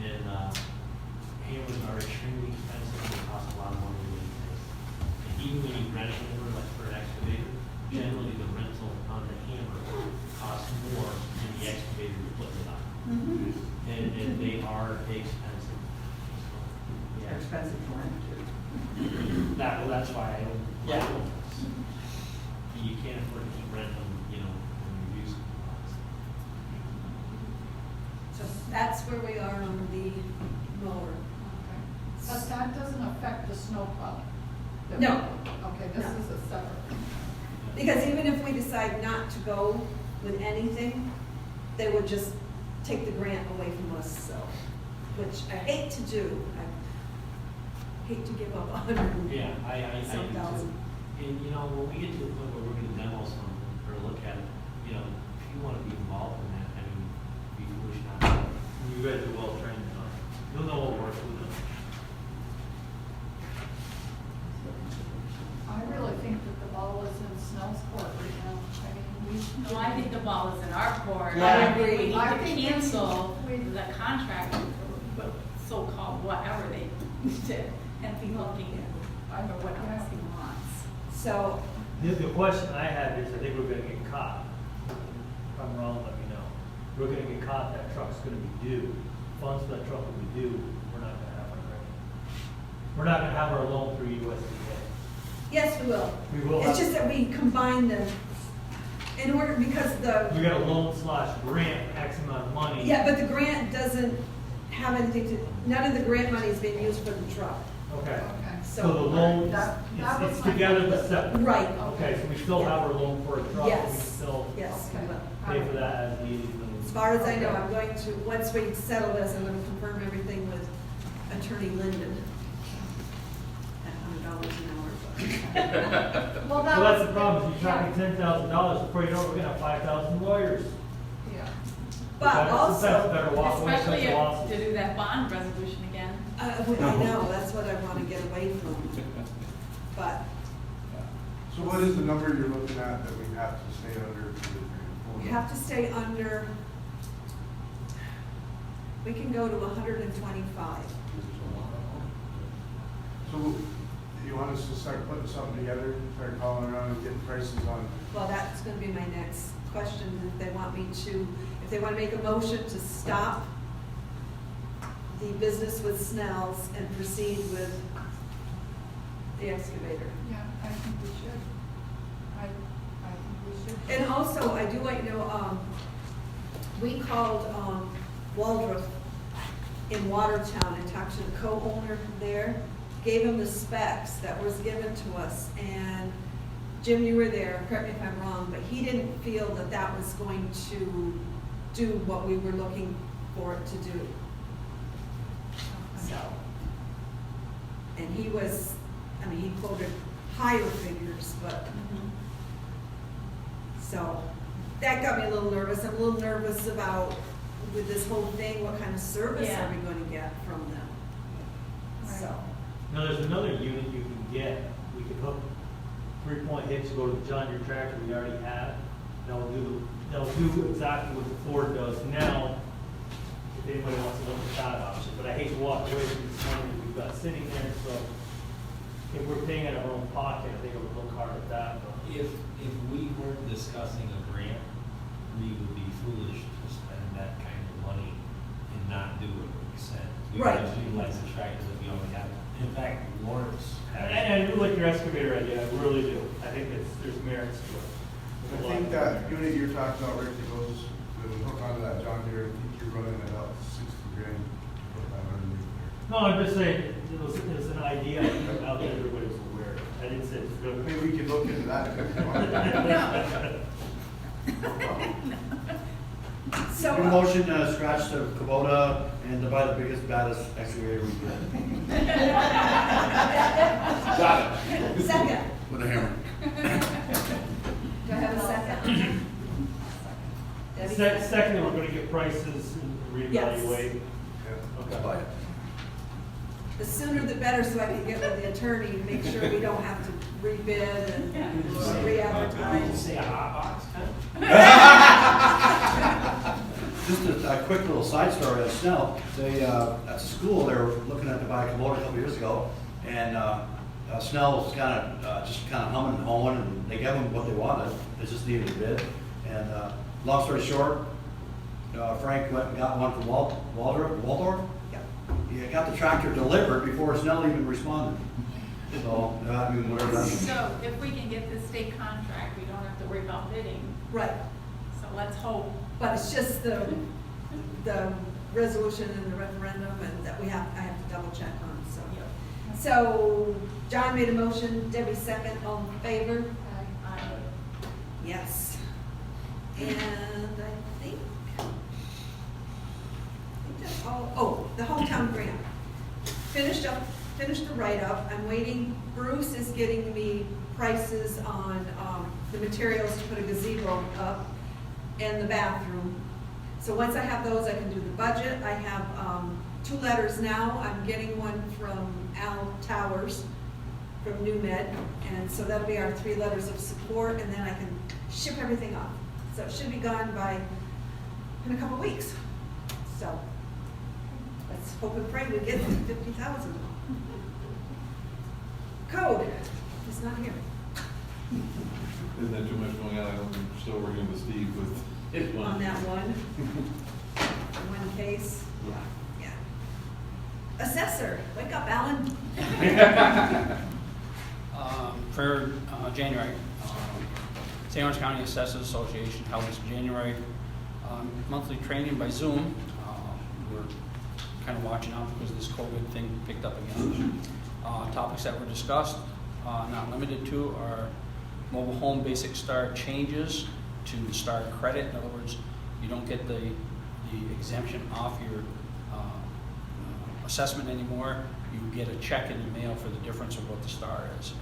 [SPEAKER 7] and hammers are extremely expensive and they cost a lot of money to maintain. And even when you rent a hammer, like for an excavator, generally the rental on the hammer costs more than the excavator you're putting it on. And they are expensive. So,
[SPEAKER 9] They're
[SPEAKER 7] yeah.
[SPEAKER 9] expensive to rent too.
[SPEAKER 7] That's why I don't.
[SPEAKER 9] Yeah.
[SPEAKER 7] You can't afford to keep renting them, you know, when you're using them.
[SPEAKER 5] So that's where we are on the mower.
[SPEAKER 3] Okay. But that doesn't affect the snow plow? that
[SPEAKER 5] No.
[SPEAKER 3] we- Okay, this
[SPEAKER 5] No.
[SPEAKER 3] is a separate.
[SPEAKER 5] Because even if we decide not to go with anything, they would just take the grant away from us, so, which I hate to do. I hate to give up 100.
[SPEAKER 7] Yeah, I do
[SPEAKER 5] Some
[SPEAKER 7] too.
[SPEAKER 5] thousand.
[SPEAKER 7] And, you know, when we get to the point where we're gonna demo something or look at it, you know, if you wanna be involved in that, I mean, be foolish not to.
[SPEAKER 8] You guys are well trained enough. You'll know what works with them.
[SPEAKER 3] I really think that the ball is in Snell's court right now. I mean, we.
[SPEAKER 4] No, I think the ball is in our court.
[SPEAKER 5] Yeah, I
[SPEAKER 4] think
[SPEAKER 5] agree.
[SPEAKER 4] We need
[SPEAKER 3] I
[SPEAKER 4] to
[SPEAKER 3] think
[SPEAKER 4] cancel
[SPEAKER 3] we-
[SPEAKER 4] the contract, so-called whatever they did, and be looking at, I don't know what else he wants.
[SPEAKER 5] So,
[SPEAKER 8] The question I have is, I think we're gonna get caught. If I'm wrong, let me know. We're gonna get caught, that truck's gonna be due. Funds for that truck will be due, we're not gonna have one ready. We're not gonna have our loan through USDA.
[SPEAKER 5] Yes, we will.
[SPEAKER 8] We will
[SPEAKER 5] It's
[SPEAKER 8] have-
[SPEAKER 5] just that we combine them in order, because
[SPEAKER 8] We got a loan/grant, X amount of money.
[SPEAKER 5] yeah, but the grant doesn't have anything to, none of the grant money is being used for the truck.
[SPEAKER 8] Okay.
[SPEAKER 3] Okay.
[SPEAKER 8] So the loan,
[SPEAKER 1] That was
[SPEAKER 8] it's
[SPEAKER 1] my-
[SPEAKER 8] together but separate.
[SPEAKER 5] Right,
[SPEAKER 8] Okay, so we still have our loan for a truck, and we can
[SPEAKER 5] Yes.
[SPEAKER 8] still
[SPEAKER 5] yes, we will.
[SPEAKER 8] pay for that as needed.
[SPEAKER 5] As far as I know, I'm going to, once we settle this, I'm gonna confirm everything with Attorney Linden. At $100 an hour, but.
[SPEAKER 3] Well,
[SPEAKER 8] So that's the problem, is you're
[SPEAKER 3] yeah.
[SPEAKER 8] talking $10,000, before you know it, we're gonna have 5,000 lawyers.
[SPEAKER 3] Yeah.
[SPEAKER 5] But
[SPEAKER 8] Sometimes
[SPEAKER 5] also,
[SPEAKER 8] better walk away from
[SPEAKER 4] Especially
[SPEAKER 8] the
[SPEAKER 4] if,
[SPEAKER 8] lawsuit.
[SPEAKER 4] to do that bond resolution again.
[SPEAKER 5] I know, that's what I wanna get away from. But,
[SPEAKER 2] So what is the number you're looking at that we have to stay under?
[SPEAKER 5] we have to stay under, we can go to 125.
[SPEAKER 2] So you want us to start putting something together, start calling around and getting prices on?
[SPEAKER 5] Well, that's gonna be my next question, if they want me to, if they wanna make a motion to stop the business with Snell's and proceed with the excavator.
[SPEAKER 3] Yeah, I think we should. I think we should.
[SPEAKER 5] And also, I do want you to know, we called, Waldrop in Watertown and talked to the co-owner there, gave him the specs that was given to us, and Jim, you were there, correct me if I'm wrong, but he didn't feel that that was going to do what we were looking for it to do. So, and he was, I mean, he quoted higher figures, but, so, that got me a little nervous. I'm a little nervous about, with this whole thing, what kind of service
[SPEAKER 4] Yeah.
[SPEAKER 5] are we gonna get from them? So,
[SPEAKER 8] Now, there's another unit you can get, we could hook 3-point hitch, go to the John Deere tractor we already have. They'll do exactly what the Ford does now, if anybody wants to look at that option. But I hate to walk away from this money that we've got sitting there, so if we're paying out of our own pocket, I think I would look hard at that. But
[SPEAKER 7] If we weren't discussing a grant, we would be foolish to spend that kind of money and not do what we said. We
[SPEAKER 5] Right.
[SPEAKER 7] would just utilize the tractor that we already have. In fact, Lawrence has.
[SPEAKER 8] And I do like your excavator idea, I really do. I think there's merits to it.
[SPEAKER 2] I think that unit you're talking about, Rick, that goes, that would hook onto that John Deere, I think you're running it up 60 grand. Put that underneath there.
[SPEAKER 8] No, I'm just saying, it was an idea I put out there, everybody was aware of. I didn't say it's good.
[SPEAKER 2] Maybe we could look into that if you want.
[SPEAKER 5] so,
[SPEAKER 6] Make a motion to scratch the Kubota and to buy the biggest, baddest excavator we can. Got it.
[SPEAKER 5] second,
[SPEAKER 6] With a hammer.
[SPEAKER 5] do I have a second? Debbie,
[SPEAKER 8] Secondly, we're gonna get prices and reevaluate.
[SPEAKER 2] Yeah.
[SPEAKER 8] Okay.
[SPEAKER 6] Buy it.
[SPEAKER 5] The sooner the better, so I can get with the attorney and make sure we don't have to rebid and re-advertise.
[SPEAKER 7] Say a hot box,
[SPEAKER 6] Just a quick little side story on Snell. They, at school, they were looking at to buy a Kubota a couple years ago, and Snell was kind of humming and hawing, and they gave them what they wanted. They just needed a bid. And long story short, Frank went and got one from Waldorf.
[SPEAKER 5] Yep.
[SPEAKER 6] He got the tractor delivered before Snell even responded. So, I mean, whatever that means.
[SPEAKER 4] So if we can get the state contract, we don't have to worry about bidding.
[SPEAKER 5] Right,
[SPEAKER 4] So let's hope.
[SPEAKER 5] but it's just the resolution and the referendum and that I have to double check on, so. So, John made a motion, Debbie second, all in favor? Yes. And I think that's all, the hometown grant. Finished the write-up, I'm waiting, Bruce is getting me prices on, the materials to put a gazebo up and the bathroom. So once I have those, I can do the budget. I have, 2 letters now. I'm getting one from Al Towers from New Med, and so that'll be our 3 letters of support, and then I can ship everything off. So it should be gone in a couple weeks. So let's hope and pray we get the 50,000. Code is not here.
[SPEAKER 10] Isn't that too much going on? I'm still working with Steve with his one.
[SPEAKER 5] On that one case. Yeah. Assessor, wake up, Alan.
[SPEAKER 11] For January, St. Lawrence County Assessors Association held this January monthly training by Zoom. We're kind of watching out because this COVID thing picked up again. Topics that were discussed, not limited to, are mobile home basic star changes to star credit. In other words, you don't get the exemption off your assessment anymore. You get a check in the mail for the difference of what the star is.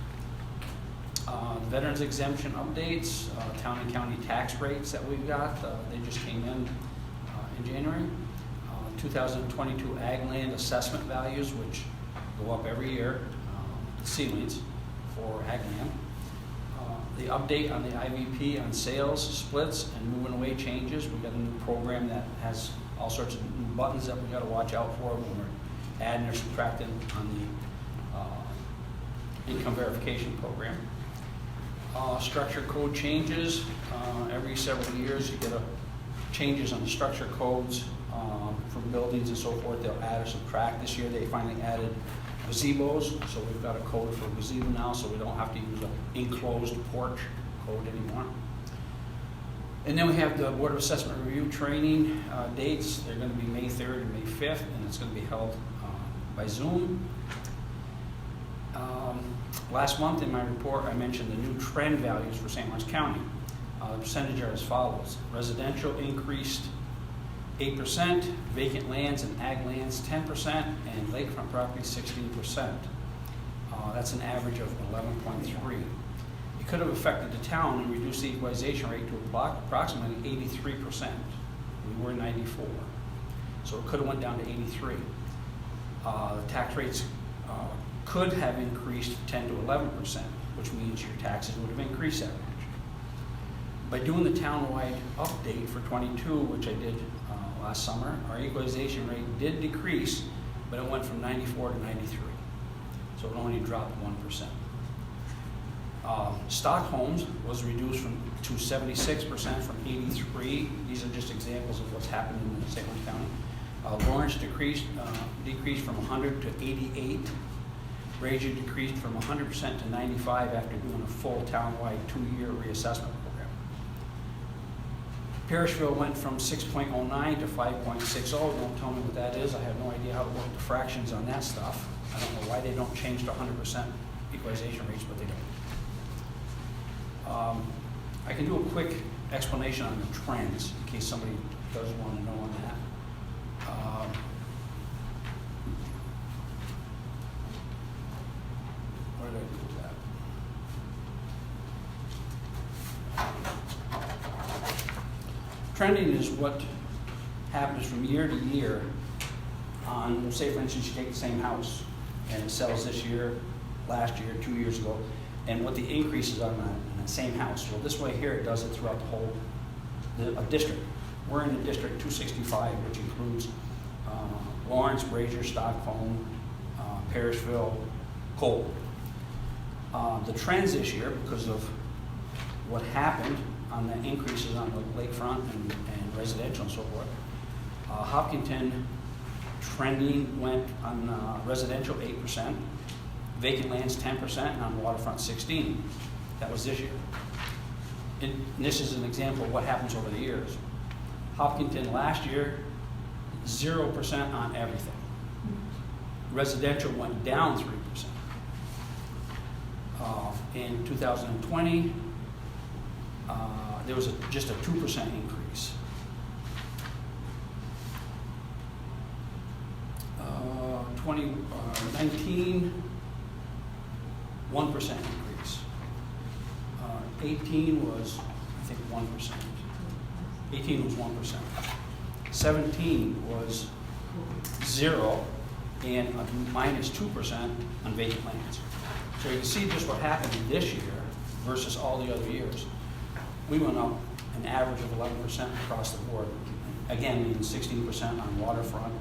[SPEAKER 11] Veterans exemption updates, town and county tax rates that we've got, they just came in January. 2022 ag land assessment values, which go up every year, ceilings for ag land. The update on the IVP on sales splits and moving away changes. We've got a new program that has all sorts of new buttons that we got to watch out for when we're adding or subtracting on the income verification program. Structure code changes. Every several years you get changes on the structure codes for buildings and so forth. They'll add or subtract. This year they finally added gazebos, so we've got a code for gazebo now, so we don't have to use an enclosed porch code anymore. And then we have the Board of Assessment Review training dates. They're going to be May 3rd and May 5th, and it's going to be held by Zoom. Last month in my report, I mentioned the new trend values for St. Lawrence County. The percentage are as follows. Residential increased 8%, vacant lands and ag lands 10%, and lakefront property 16%. That's an average of 11.3. It could have affected the town and reduced the equalization rate to approximately 83%. We were 94. So it could have went down to 83. The tax rates could have increased 10 to 11%, which means your taxes would have increased that much. By doing the townwide update for 22, which I did last summer, our equalization rate did decrease, but it went from 94 to 93. So it only dropped 1%. Stock homes was reduced to 76% from 83. These are just examples of what's happened in St. Lawrence County. Lawrence decreased from 100 to 88. Brazier decreased from 100% to 95 after doing a full townwide 2-year reassessment program. Parrishville went from 6.09 to 5.60. Don't tell me what that is. I have no idea how to work the fractions on that stuff. I don't know why they don't change to 100% equalization rates, but they don't. I can do a quick explanation on the trends in case somebody does want to know on that. Where did I do that? Trending is what happens from year to year on, say for instance, you take the same house and it sells this year, last year, 2 years ago, and what the increases are on the same house. Well, this way here, it does it throughout the whole district. We're in the District 265, which includes Lawrence, Brazier, Stockholm, Parrishville, Cole. The trends this year, because of what happened on the increases on the lakefront and residential and so forth, Hopkinton trending went on residential 8%, vacant lands 10%, and on waterfront 16%. That was this year. And this is an example of what happens over the years. Hopkinton last year, 0% on everything. Residential went down 3%. In 2020, there was just a 2% increase. 2019, 1% increase. 18 was, I think, 1%. 18 was 1%. 17 was 0 and a minus 2% on vacant lands. So you can see just what happened this year versus all the other years. We went up an average of 11% across the board. Again, meaning 16% on waterfront.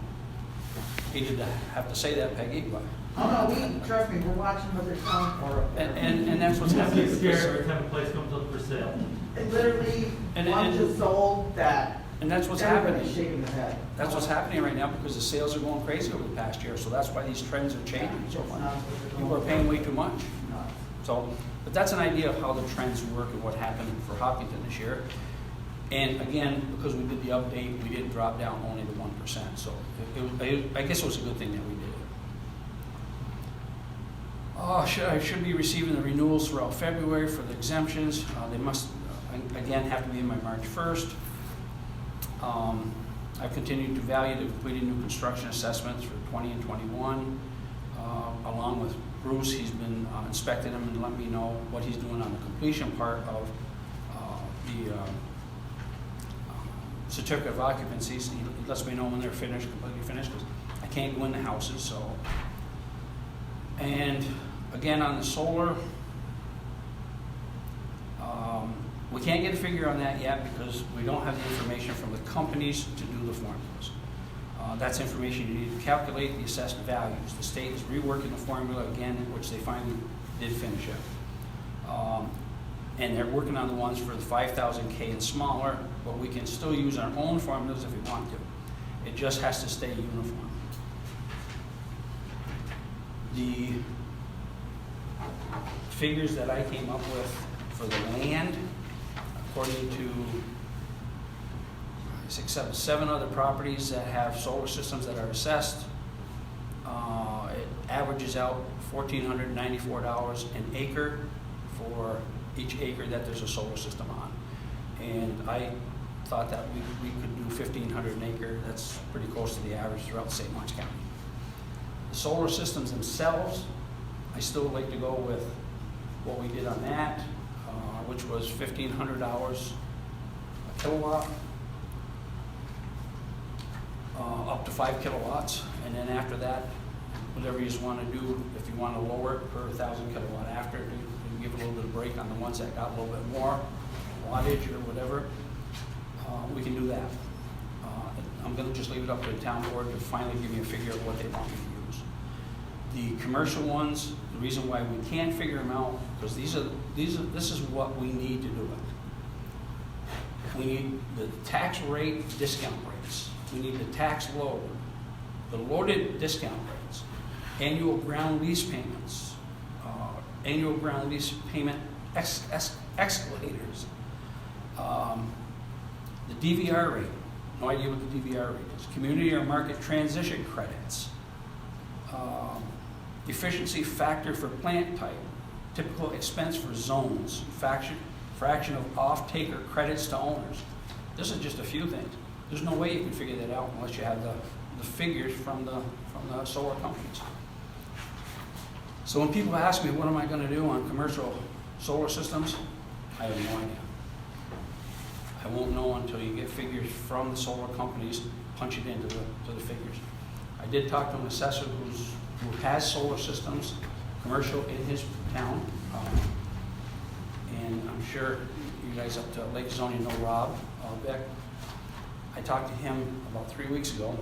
[SPEAKER 11] Hated to have to say that, Peggy, but.
[SPEAKER 9] Oh, no, trust me, we're watching what they're selling for.
[SPEAKER 11] And that's what's
[SPEAKER 8] I
[SPEAKER 11] happening.
[SPEAKER 8] get scared every time a place comes up for sale.
[SPEAKER 9] It literally,
[SPEAKER 11] And-
[SPEAKER 9] one
[SPEAKER 11] and-
[SPEAKER 9] just sold that
[SPEAKER 11] And that's what's
[SPEAKER 9] Everybody's
[SPEAKER 11] happening.
[SPEAKER 9] shaking their head.
[SPEAKER 11] That's what's happening right now because the sales are going crazy over the past year, so that's why these trends are changing so
[SPEAKER 9] It's
[SPEAKER 11] much.
[SPEAKER 9] not what they're
[SPEAKER 11] People
[SPEAKER 9] going
[SPEAKER 11] are paying
[SPEAKER 9] for.
[SPEAKER 11] way too much.
[SPEAKER 9] No.
[SPEAKER 11] So, but that's an idea of how the trends work and what happened for Hopkinton this year. And again, because we did the update, we didn't drop down only to 1%. So I guess it was a good thing that we did it. Oh, I should be receiving the renewals throughout February for the exemptions. They must, again, have to be in by March 1st. I've continued to value the completed new construction assessments for 20 and 21. Along with Bruce, he's been inspecting them and letting me know what he's doing on the completion part of the certificate of occupancies. He lets me know when they're finished, completely finished, because I can't go in the houses, so. And again, on the solar, we can't get a figure on that yet because we don't have the information from the companies to do the formulas. That's information you need to calculate the assessed values. The state is reworking the formula again, which they finally did finish up. And they're working on the ones for the 5,000 K and smaller, but we can still use our own formulas if we want to. It just has to stay uniform. The figures that I came up with for the land, according to 7 other properties that have solar systems that are assessed, it averages out $1,494 an acre for each acre that there's a solar system on. And I thought that we could do $1,500 an acre. That's pretty close to the average throughout St. Lawrence County. The solar systems themselves, I still like to go with what we did on that, which was $1,500 a kilowatt, up to 5 kilowatts. And then after that, whatever you just want to do, if you want to lower it per 1,000 kilowatt after, you give a little bit of break on the ones that got a little bit more wattage or whatever, we can do that. I'm going to just leave it up to the town board to finally give me a figure of what they want me to use. The commercial ones, the reason why we can't figure them out, because this is what we need to do it. We need the tax rate discount rates. We need the tax load, the loaded discount rates, annual ground lease payments, annual ground lease payment escalators, the DVR rate. No idea what the DVR rate is. Community or market transition credits. Efficiency factor for plant type. Typical expense for zones. Fraction of off-taker credits to owners. This is just a few things. There's no way you can figure that out unless you have the figures from the solar companies. So when people ask me what am I going to do on commercial solar systems, I have no idea. I won't know until you get figures from the solar companies, punch it into the figures. I did talk to an assessor who has solar systems, commercial in his town, and I'm sure you guys up to Lake Zonia know Rob Beck. I talked to him about 3 weeks ago.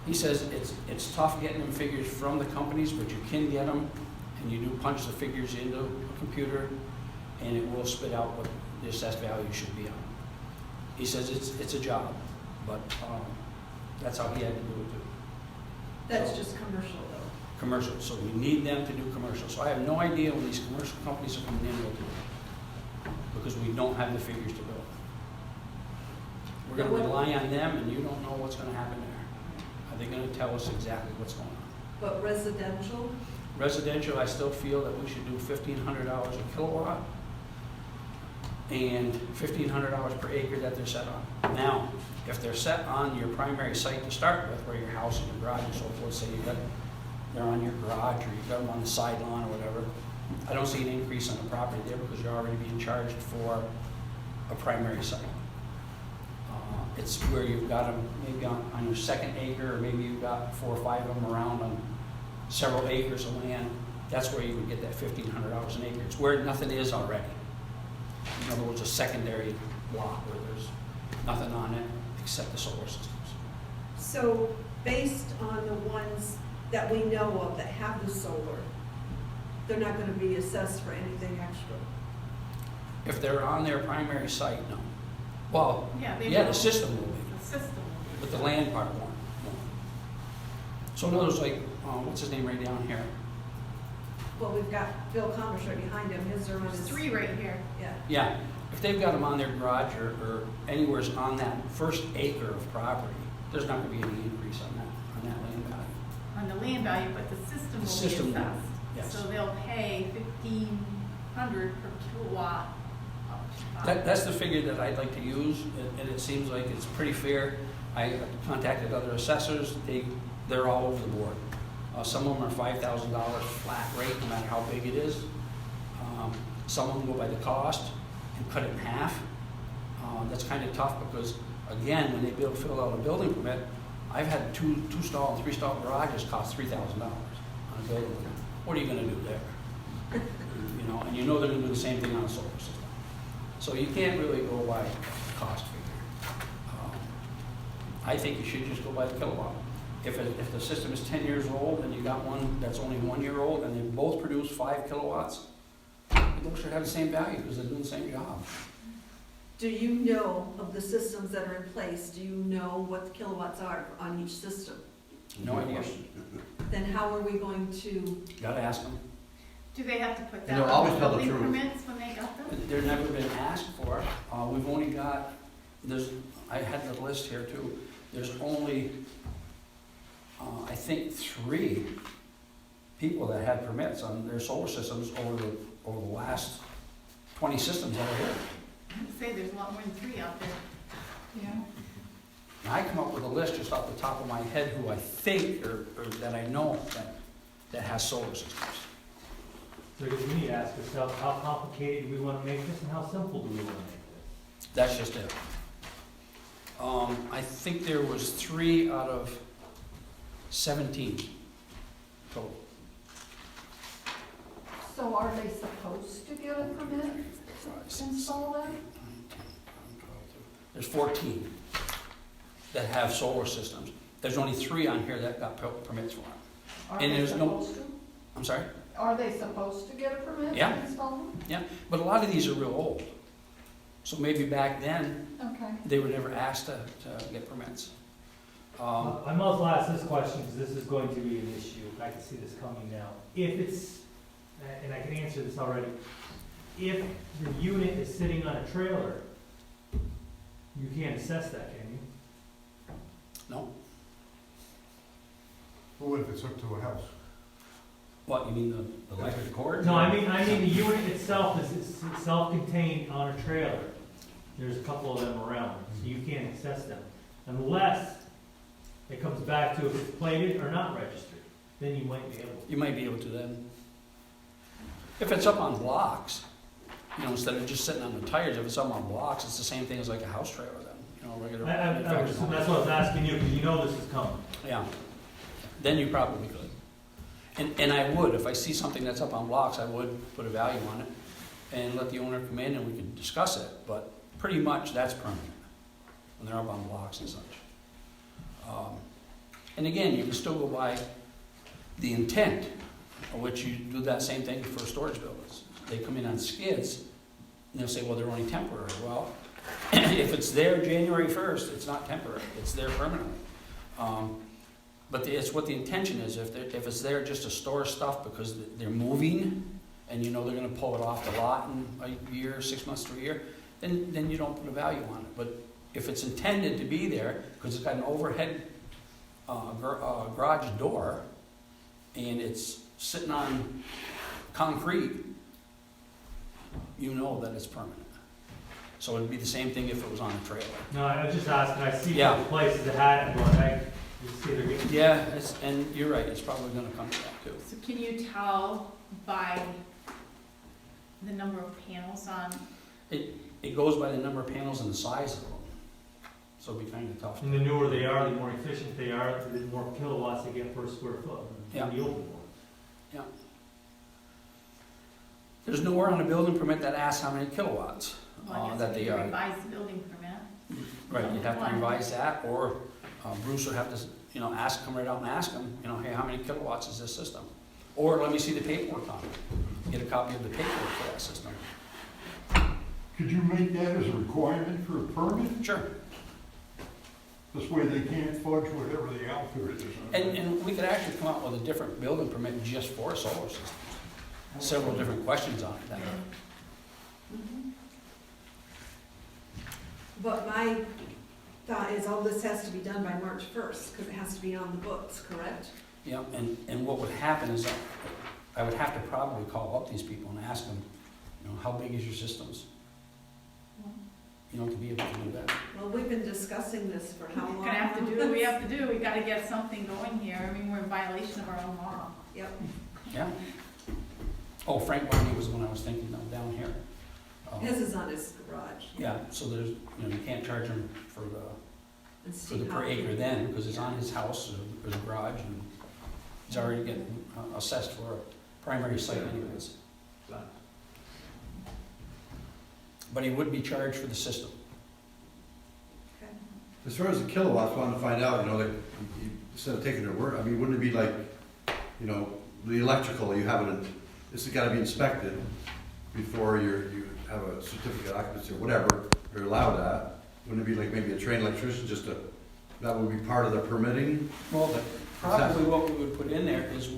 [SPEAKER 11] He says it's tough getting them figures from the companies, but you can get them, and you do punch the figures into a computer, and it will spit out what the assessed value should be on. He says it's a job, but that's how he had to do it too.
[SPEAKER 5] That's
[SPEAKER 11] So-
[SPEAKER 5] just commercial though.
[SPEAKER 11] Commercial, so we need them to do commercial. So I have no idea when these commercial companies are coming in what to do, because we don't have the figures to build. We're gonna rely on them, and you don't know what's gonna happen there. Are they gonna tell us exactly what's going on?
[SPEAKER 5] But residential,
[SPEAKER 11] Residential, I still feel that we should do $1,500 a kilowatt and $1,500 per acre that they're set on. Now, if they're set on your primary site to start with, where your house and your garage and so forth, say they're on your garage or you've got them on the side lawn or whatever, I don't see an increase on the property there because you're already being charged for a primary site. It's where you've got them maybe on your second acre, or maybe you've got 4 or 5 of them around on several acres of land. That's where you would get that $1,500 an acre. It's where nothing is already. In other words, a secondary lot where there's nothing on it except the solar systems.
[SPEAKER 5] so based on the ones that we know of that have the solar, they're not gonna be assessed for anything extra.
[SPEAKER 11] If they're on their primary site, no.
[SPEAKER 4] Yeah,
[SPEAKER 11] Yeah, the system will be,
[SPEAKER 4] The system will
[SPEAKER 11] but the land part won't. So in other words, like, what's his name right down here?
[SPEAKER 5] Well, we've got Bill Commerce right behind him, his are on
[SPEAKER 4] be.
[SPEAKER 5] his.
[SPEAKER 4] There's 3 right here.
[SPEAKER 5] Yeah.
[SPEAKER 11] Yeah, if they've got them on their garage or anywhere on that first acre of property, there's not gonna be any increase on that land value.
[SPEAKER 4] On the land value, but the system
[SPEAKER 11] The
[SPEAKER 4] will
[SPEAKER 11] system
[SPEAKER 4] be
[SPEAKER 11] will,
[SPEAKER 4] assessed.
[SPEAKER 11] yes.
[SPEAKER 4] So they'll pay 1,500 per kilowatt.
[SPEAKER 11] That's the figure that I'd like to use, and it seems like it's pretty fair. I contacted other assessors, they're all over the board. Some of them are $5,000 flat rate, no matter how big it is. Some of them go by the cost and cut it in half. That's kind of tough because, again, when they fill out a building permit, I've had 2-stall and 3-stall garages cost $3,000 on a building permit. What are you gonna do there? You know, and you know they're gonna do the same thing on a solar system. So you can't really go by cost figure. I think you should just go by the kilowatt. If the system is 10 years old and you got one that's only 1 year old and they both produce 5 kilowatts, they both should have the same value because they're doing the same job.
[SPEAKER 5] Do you know of the systems that are in place? Do you know what the kilowatts are on each system?
[SPEAKER 11] No idea.
[SPEAKER 5] Then how are we going to,
[SPEAKER 11] Gotta ask them.
[SPEAKER 4] Do they have to put
[SPEAKER 6] And
[SPEAKER 4] that
[SPEAKER 6] they'll
[SPEAKER 4] on
[SPEAKER 6] always
[SPEAKER 4] the
[SPEAKER 6] tell the
[SPEAKER 4] building
[SPEAKER 6] truth.
[SPEAKER 4] permits when they got them?
[SPEAKER 11] They're never been asked for. We've only got, I had the list here too. There's only, I think 3 people that had permits on their solar systems over the last 20 systems that are here.
[SPEAKER 4] I'd say there's a lot more than 3 out there.
[SPEAKER 3] Yeah.
[SPEAKER 11] And I come up with a list just off the top of my head who I think or that I know that has solar systems.
[SPEAKER 8] So I guess we need to ask ourselves, how complicated do we want to make this and how simple do we want to make this?
[SPEAKER 11] That's just it. I think there was 3 out of 17 total.
[SPEAKER 3] So are they supposed to get a permit to install that?
[SPEAKER 11] There's 14 that have solar systems. There's only 3 on here that got permits for it.
[SPEAKER 3] Are
[SPEAKER 11] And
[SPEAKER 3] they
[SPEAKER 11] there's no-
[SPEAKER 3] supposed to?
[SPEAKER 11] I'm sorry?
[SPEAKER 3] Are they supposed to get a permit
[SPEAKER 11] Yeah.
[SPEAKER 3] to install them?
[SPEAKER 11] Yeah, but a lot of these are real old. So maybe back then,
[SPEAKER 3] Okay.
[SPEAKER 11] they were never asked to get permits.
[SPEAKER 8] I might as well ask this question because this is going to be an issue. I can see this coming now. If it's, and I can answer this already, if the unit is sitting on a trailer, you can't assess that, can you?
[SPEAKER 11] No?
[SPEAKER 12] Well, what if it's hooked to a house?
[SPEAKER 11] What, you mean the electric cord?
[SPEAKER 8] No, I mean the unit itself is self-contained on a trailer. There's a couple of them around, so you can't assess them. Unless it comes back to if it's plated or not registered, then you might be able to.
[SPEAKER 11] You might be able to then. If it's up on blocks, you know, instead of just sitting on the tires, if it's up on blocks, it's the same thing as like a house trailer then, you know, regular.
[SPEAKER 8] So that's what I was asking you, because you know this is coming.
[SPEAKER 11] Yeah, then you probably could. And I would, if I see something that's up on blocks, I would put a value on it and let the owner come in and we could discuss it, but pretty much that's permanent when they're up on blocks and such. And again, you can still go by the intent, which you do that same thing for storage buildings. They come in on skids and they'll say, well, they're only temporary. Well, if it's there January 1st, it's not temporary, it's there permanently. But it's what the intention is. If it's there just to store stuff because they're moving and you know they're going to pull it off the lot in a year, 6 months to a year, then you don't put a value on it. But if it's intended to be there because it's got an overhead garage door and it's sitting on concrete, you know that it's permanent. So it'd be the same thing if it was on a trailer.
[SPEAKER 8] No, I was just asking, I see
[SPEAKER 11] Yeah.
[SPEAKER 8] other places that had it, but you see they're getting.
[SPEAKER 11] Yeah, and you're right, it's probably going to come to that too.
[SPEAKER 4] So can you tell by the number of panels on?
[SPEAKER 11] It goes by the number of panels and the size of them. So it'd be kind of tough.
[SPEAKER 8] And the newer they are, the more efficient they are, the more kilowatts they get per square foot.
[SPEAKER 11] Yeah.
[SPEAKER 8] The older ones.
[SPEAKER 11] Yeah. There's nowhere on a building permit that asks how many kilowatts
[SPEAKER 4] Well, I guess
[SPEAKER 11] that
[SPEAKER 4] if
[SPEAKER 11] they
[SPEAKER 4] you
[SPEAKER 11] are.
[SPEAKER 4] revise the building permit.
[SPEAKER 11] Right, you'd have to revise that, or Bruce would have to, come right out and ask them, hey, how many kilowatts is this system? Or let me see the paperwork on it. Get a copy of the paperwork for that system.
[SPEAKER 12] Could you make that as a requirement for a permit?
[SPEAKER 11] Sure.
[SPEAKER 12] This way they can't fudge whatever the outfit is.
[SPEAKER 11] And we could actually come out with a different building permit just for solar systems. Several different questions on it. that are-
[SPEAKER 5] But my thought is all this has to be done by March 1st, because it has to be on the books, correct?
[SPEAKER 11] Yeah, and what would happen is that I would have to probably call up these people and ask them, you know, how big is your systems? You know, to be able to do that.
[SPEAKER 5] Well, we've been discussing this for how long?
[SPEAKER 4] We're gonna have to do what we have to do, we gotta get something going here, I mean, we're in violation of our own law.
[SPEAKER 5] Yep.
[SPEAKER 11] Yeah. Oh, Frank Barney was the one I was thinking of down here.
[SPEAKER 5] His is on his garage.
[SPEAKER 11] Yeah, so there's, you know, you can't charge him for
[SPEAKER 5] And
[SPEAKER 11] the
[SPEAKER 5] Steve
[SPEAKER 11] per
[SPEAKER 5] Hopkins.
[SPEAKER 11] acre then, because it's on his house or his garage, and he's already getting assessed for a primary site anyways. But he would be charged for the system.
[SPEAKER 5] Okay.
[SPEAKER 6] As far as the kilowatts, I wanted to find out, you know, that instead of taking their word, I mean, wouldn't it be like, you know, the electrical, you have it, this has gotta be inspected before you have a certificate of occupancy or whatever, or allow that? Wouldn't it be like maybe a trained electrician, just to, that would be part of the permitting?
[SPEAKER 11] Well, probably what we would put in there is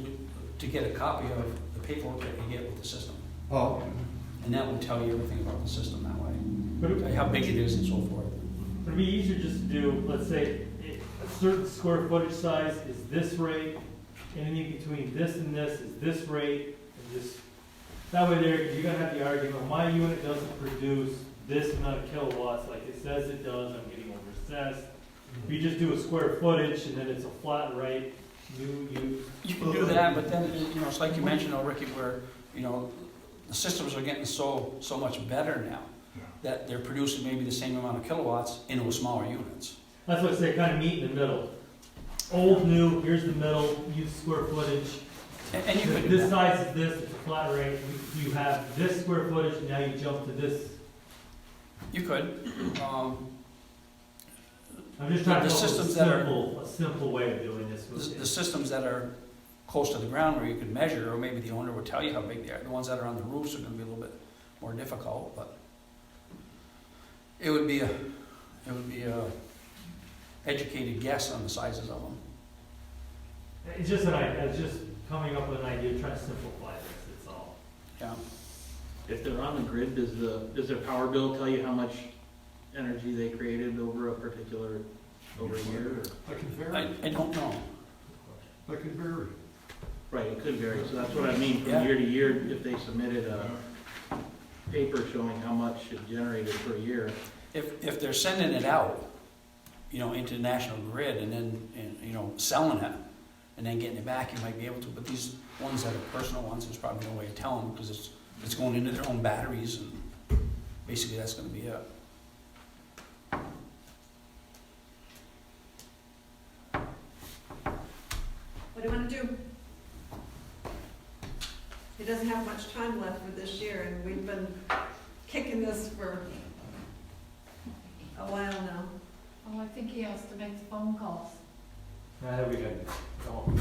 [SPEAKER 11] to get a copy of the paperwork that you get with the system.
[SPEAKER 6] Oh,
[SPEAKER 11] And that would tell you everything about the system that way.
[SPEAKER 8] But
[SPEAKER 11] Tell you how big it is and so forth.
[SPEAKER 8] it'd be easier just to do, let's say, a certain square footage size is this rate, anything between this and this is this rate, and just, that way there, you're gonna have the argument, well, my unit doesn't produce this amount of kilowatts like it says it does, I'm getting over-assessed. If you just do a square footage and then it's a flat rate, you
[SPEAKER 11] You can do that, but then, you know, it's like you mentioned, Ricky, where, you know, the systems are getting so much better now that they're producing maybe the same amount of kilowatts into smaller units.
[SPEAKER 8] that's what I say, kind of meet in the middle. Old, new, here's the middle, use square footage.
[SPEAKER 11] And you could do
[SPEAKER 8] This
[SPEAKER 11] that.
[SPEAKER 8] size is this, it's a flat rate, you have this square footage, now you jump to this.
[SPEAKER 11] You could.
[SPEAKER 8] I'm just trying to
[SPEAKER 11] The
[SPEAKER 8] come up
[SPEAKER 11] systems
[SPEAKER 8] with
[SPEAKER 11] that are-
[SPEAKER 8] a simple way of doing this.
[SPEAKER 11] The systems that are close to the ground where you could measure, or maybe the owner would tell you how big they are. The ones that are on the roofs are gonna be a little bit more difficult, but it would be a educated guess on the sizes of them.
[SPEAKER 8] It's just an idea, it's just coming up with an idea, trying to simplify this, that's all.
[SPEAKER 11] Yeah.
[SPEAKER 13] If they're on the grid, does their power bill tell you how much energy they created over a particular, over a year? Or?
[SPEAKER 12] That can vary.
[SPEAKER 11] I don't know.
[SPEAKER 12] That can vary.
[SPEAKER 13] Right, it could vary, so that's what I mean, from
[SPEAKER 11] Yeah.
[SPEAKER 13] year to year, if they submitted a paper showing how much it generated per year.
[SPEAKER 11] If they're sending it out, you know, into the national grid and then, you know, selling it and then getting it back, you might be able to. But these ones that are personal ones, there's probably no way of telling because it's going into their own batteries and basically that's gonna be it.
[SPEAKER 5] What do you want to do? He doesn't have much time left for this year, and we've been kicking this for a while now.
[SPEAKER 3] Well, I think he has to make the phone calls.
[SPEAKER 8] Now, we got something.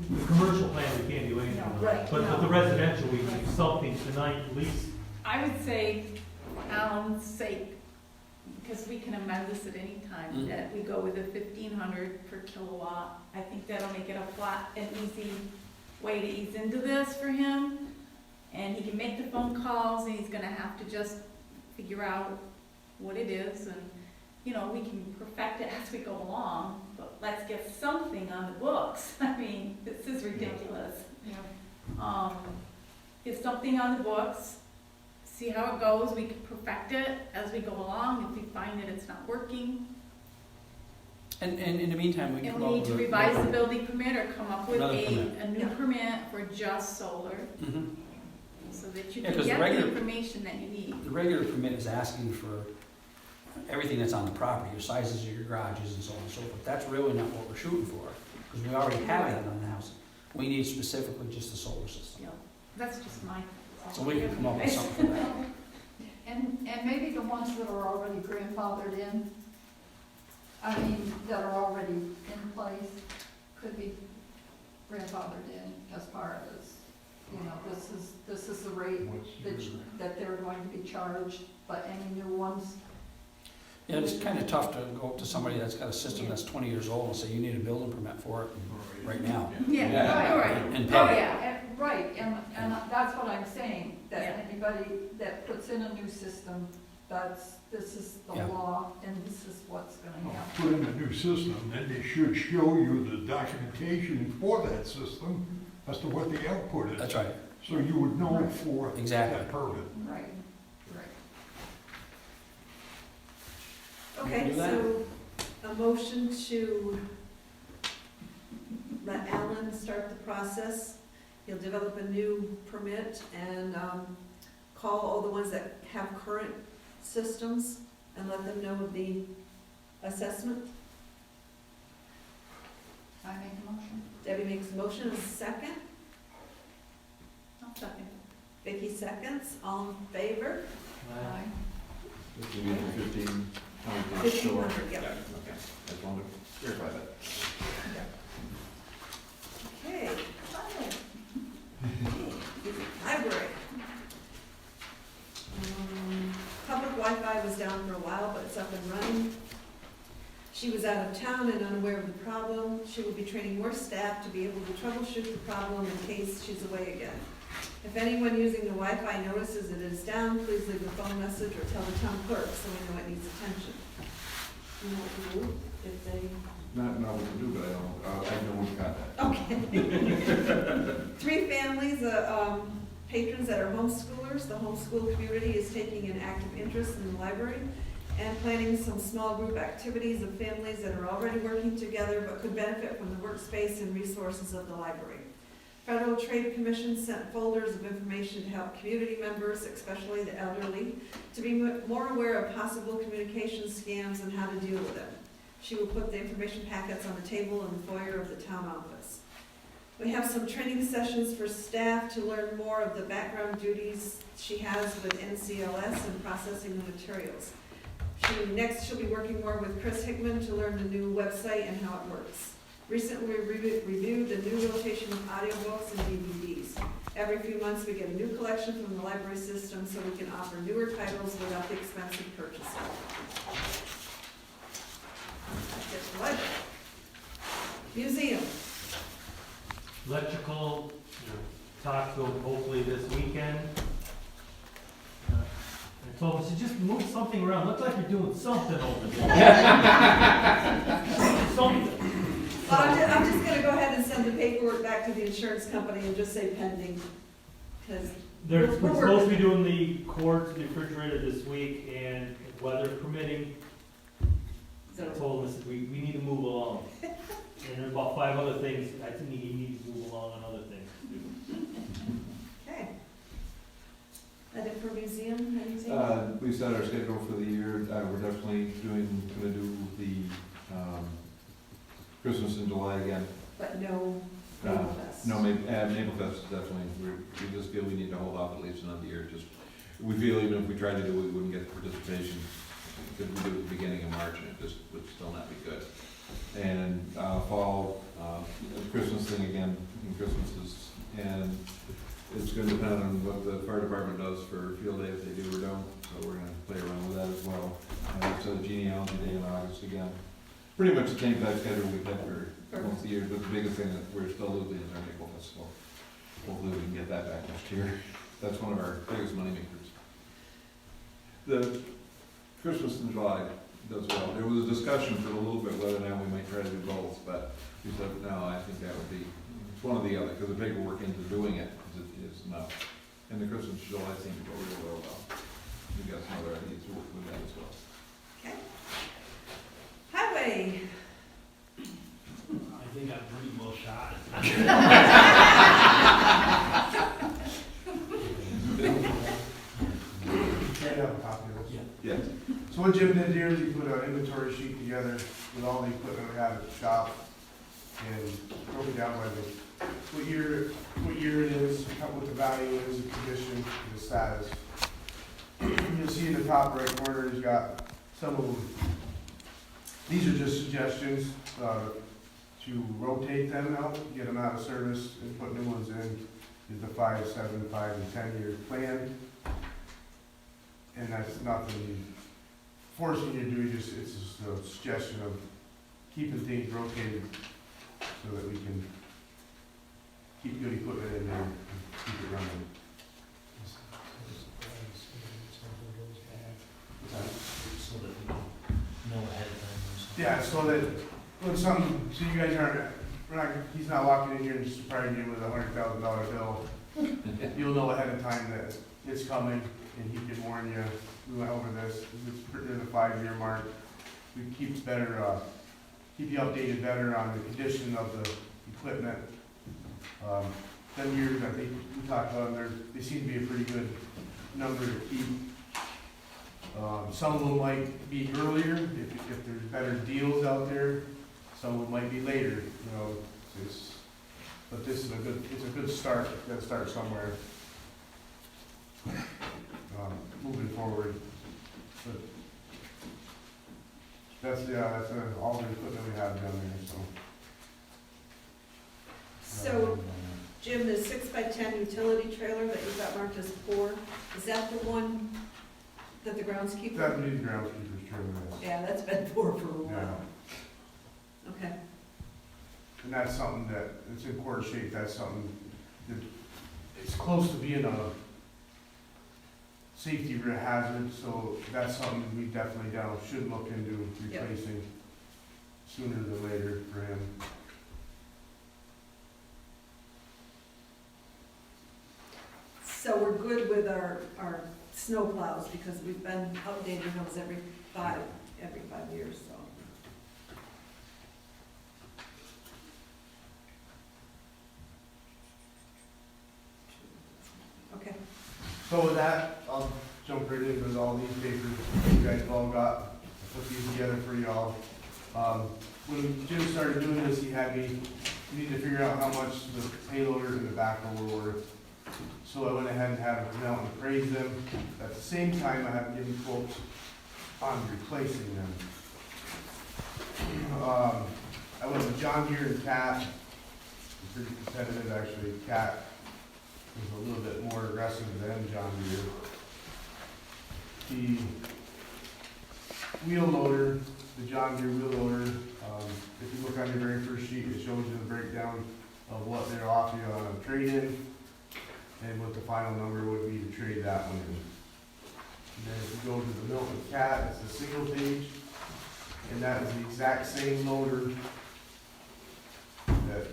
[SPEAKER 8] The commercial plan, we can't do anything
[SPEAKER 3] No,
[SPEAKER 8] on.
[SPEAKER 3] right,
[SPEAKER 8] But
[SPEAKER 3] no.
[SPEAKER 8] the residential, we can do something tonight, at least.
[SPEAKER 4] I would say, Alan's sake, because we can amend this at any time,
[SPEAKER 11] Mhm.
[SPEAKER 4] that we go with the 1,500 per kilowatt. I think that'll make it a flat and easy way to ease into this for him. And he can make the phone calls, and he's gonna have to just figure out what it is, and, you know, we can perfect it as we go along, but let's get something on the books. I mean, this is ridiculous.
[SPEAKER 3] Yeah.
[SPEAKER 4] Get something on the books, see how it goes, we can perfect it as we go along, if we find that it's not working.
[SPEAKER 11] And in the meantime, we can
[SPEAKER 4] And
[SPEAKER 11] come
[SPEAKER 4] we
[SPEAKER 11] up
[SPEAKER 4] need
[SPEAKER 11] with
[SPEAKER 4] to
[SPEAKER 11] a-
[SPEAKER 4] revise the building permit or come up with
[SPEAKER 11] Another
[SPEAKER 4] a
[SPEAKER 11] permit.
[SPEAKER 4] new
[SPEAKER 5] Yeah.
[SPEAKER 4] permit for just solar,
[SPEAKER 11] Mhm.
[SPEAKER 4] so that you
[SPEAKER 11] Yeah,
[SPEAKER 4] can
[SPEAKER 11] 'cause the
[SPEAKER 4] get the
[SPEAKER 11] regular-
[SPEAKER 4] information that you need.
[SPEAKER 11] The regular permit is asking for everything that's on the property, your sizes of your garages and so on and so forth. That's really not what we're shooting for, because we already have that on the house. We need specifically just the solar system.
[SPEAKER 4] Yeah, that's just my.
[SPEAKER 11] So we can come up with something for that.
[SPEAKER 3] And maybe the ones that are already grandfathered in, I mean, that are already in place, could be grandfathered in as far as you know, this is the rate that they're going to be charged, but any new ones,
[SPEAKER 11] Yeah, it's kind of tough to go up to somebody that's got a system that's 20 years old and say, you need a building permit for it right now.
[SPEAKER 4] Yeah, right.
[SPEAKER 11] And
[SPEAKER 3] oh,
[SPEAKER 11] pay.
[SPEAKER 3] yeah, right, and that's what I'm saying, that anybody that puts in a new system, this is the
[SPEAKER 11] Yeah.
[SPEAKER 3] law, and this is what's gonna happen.
[SPEAKER 12] Put in a new system, then they should show you the documentation for that system as to what the output is.
[SPEAKER 11] That's right.
[SPEAKER 12] So you would know for
[SPEAKER 11] Exactly.
[SPEAKER 12] that permit.
[SPEAKER 3] Right, right.
[SPEAKER 5] Okay,
[SPEAKER 11] Do that.
[SPEAKER 5] so a motion to let Alan start the process. He'll develop a new permit and call all the ones that have current systems and let them know of the assessment.
[SPEAKER 3] I make a motion.
[SPEAKER 5] Debbie makes a motion, a second.
[SPEAKER 3] I'll second.
[SPEAKER 5] Vicky seconds, all in favor?
[SPEAKER 3] Aye.
[SPEAKER 10] This will be for 15, 20,
[SPEAKER 5] 1,500, yep.
[SPEAKER 10] Okay, I just wanted to clarify that.
[SPEAKER 5] Okay. Library. Public Wi-Fi was down for a while, but it's up and running. She was out of town and unaware of the problem. She will be training more staff to be able to troubleshoot the problem in case she's away again. If anyone using the Wi-Fi notices it is down, please leave a phone message or tell the town clerk so we know it needs attention. You know what to do if they...
[SPEAKER 10] Not what to do, but I know we've got that.
[SPEAKER 5] Okay. 3 families, patrons that are homeschoolers. The homeschool community is taking an active interest in the library and planning some small group activities of families that are already working together but could benefit from the workspace and resources of the library. Federal Trade Commission sent folders of information to help community members, especially the elderly, to be more aware of possible communication scams and how to deal with them. She will put the information packets on the table in the foyer of the town office. We have some training sessions for staff to learn more of the background duties she has with NCLS and processing the materials. Next, she'll be working more with Chris Hickman to learn the new website and how it works. Recently, we reviewed the new rotation of audiobooks and DVDs. Every few months, we get a new collection from the library system so we can offer newer titles without the expense of purchasing. That's the library. Museum.
[SPEAKER 8] Electrical, talked to them hopefully this weekend. I told them, just move something around, look like you're doing something over there. Something.
[SPEAKER 5] Well, I'm just gonna go ahead and send the paperwork back to the insurance company and just say pending, because
[SPEAKER 8] They're
[SPEAKER 5] We're
[SPEAKER 8] we're supposed to be
[SPEAKER 5] working.
[SPEAKER 8] doing the court, the refrigerator this week, and weather permitting, I told them, I said, we need to move along. And there's about 5 other things, I think he needs to move along on other things too.
[SPEAKER 5] okay. That it for museum, anything?
[SPEAKER 10] We set our schedule for the year. We're definitely gonna do the Christmas in July again.
[SPEAKER 5] But no Maple Fest?
[SPEAKER 10] No, Maple Fest, definitely. We just feel we need to hold off at least another year. We feel even if we tried to do it, we wouldn't get the participation. Because we do it at the beginning of March and it just would still not be good. And fall, Christmas thing again, and Christmas is, and it's gonna depend on what the fire department does for field day, if they do or don't. So we're gonna play around with that as well. And so the genealogy day in August again. Pretty much the same type schedule we've had for most of the years, but the biggest thing that we're still losing is our Maple Festival. Hopefully we can get that back next year. That's one of our biggest moneymakers. The Christmas in July does well. There was a discussion for a little bit whether or not we might try to do both, but we said, no, I think that would be, it's one or the other, because the paperwork into doing it is enough. And the Christmas in July seemed to go really well. We got some other ideas to work with that as well.
[SPEAKER 5] Okay. Highway.
[SPEAKER 7] I think I'm pretty well shot.
[SPEAKER 10] Yes.
[SPEAKER 14] So what Jim did here is he put an inventory sheet together with all the equipment we have at the shop and broke it down by what year it is, what the value is, the condition, and the status. You'll see in the top right corner, he's got some of them. These are just suggestions to rotate them out, get them out of service and put new ones in. is the 5, 7, 5, and 10-year plan. And that's nothing forcing you to do, it's just a suggestion of keeping things rotated so that we can keep good equipment in there and keep it running.
[SPEAKER 7] So that we know ahead of time or something.
[SPEAKER 14] Yeah, so that when something, so you guys aren't, he's not walking in here and just surprising you with a $100,000 bill. You'll know ahead of time that it's coming and he can warn you, we went over this, it's near the 5-year mark. We keep better, keep you updated better on the condition of the equipment. Them years, I think we talked about them, they seem to be a pretty good number to keep. Some of them might be earlier, if there's better deals out there. Some of them might be later, you know, but this is it's a good start, you gotta start somewhere. Moving forward. But that's all the equipment we have down there, so.
[SPEAKER 5] So, Jim, the 6x10 utility trailer that you've got marked as 4, is that the one that the groundskeeper?
[SPEAKER 14] That would be the groundskeeper's trailer, yes.
[SPEAKER 5] Yeah, that's been 4 for a
[SPEAKER 14] Yeah.
[SPEAKER 5] while. Okay.
[SPEAKER 14] And that's something that, it's in poor shape, that's something that, it's close to being a safety hazard, so that's something we definitely should look into replacing sooner than later for him.
[SPEAKER 5] So we're good with our snow plows because we've been updating those every 5 years, so. Okay.
[SPEAKER 14] So with that, I'll jump right in with all these papers you guys have all got. I put these together for y'all. When Jim started doing this, he had me, we need to figure out how much the payloader and the backhoe were worth. So I went ahead and had him come out and appraise them. At the same time, I had to give him quotes on replacing them. I went with John Deere and Cat. Pretty competitive, actually. Cat was a little bit more aggressive than John Deere. The wheel loader, the John Deere wheel loader, if you look on your very first sheet, it shows you the breakdown of what they're offering you on a trade-in and what the final number would be to trade that one in. And then if you go to the Milton Cat, it's a single page, and that is the exact same loader that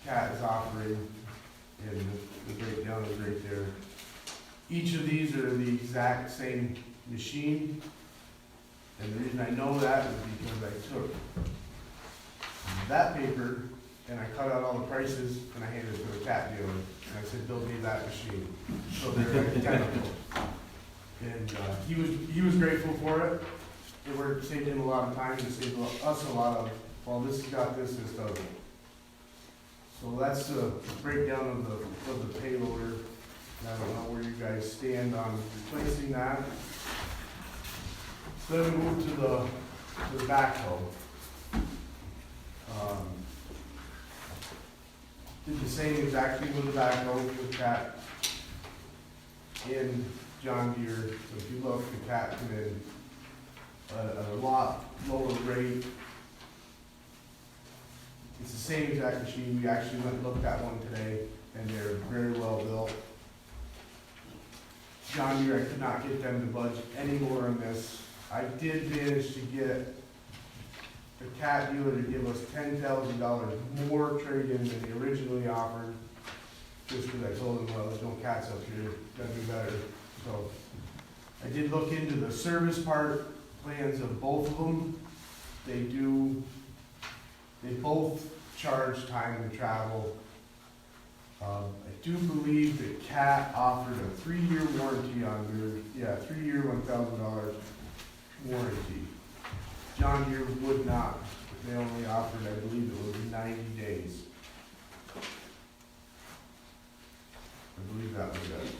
[SPEAKER 14] Cat is offering, and the breakdown is right there. Each of these are the exact same machine, and the reason I know that is because I took that paper and I cut out all the prices and I handed it to the Cat dealer, and I said, build me that machine. So they're identical. And he was grateful for it. It saved him a lot of time and saved us a lot of, well, this has got this doesn't. So that's the breakdown of the payloader. I don't know where you guys stand on replacing that. So then we move to the backhoe. Did the same exact thing with the backhoe, with Cat and John Deere. So if you look, the Cat come in a lot lower rate. It's the same exact machine. We actually went and looked at one today, and they're very well built. John Deere, I could not get them to budge any more on this. I did manage to get the Cat dealer to give us $10,000 more trade-in than they originally offered, just because I told them, well, there's no Cats up here, gotta do better. So I did look into the service part plans of both of them. They both charge time and travel. I do believe that Cat offered a 3-year warranty on their, 3-year $1,000 warranty. John Deere would not. They only offered, I believe it was 90 days. I believe that was it.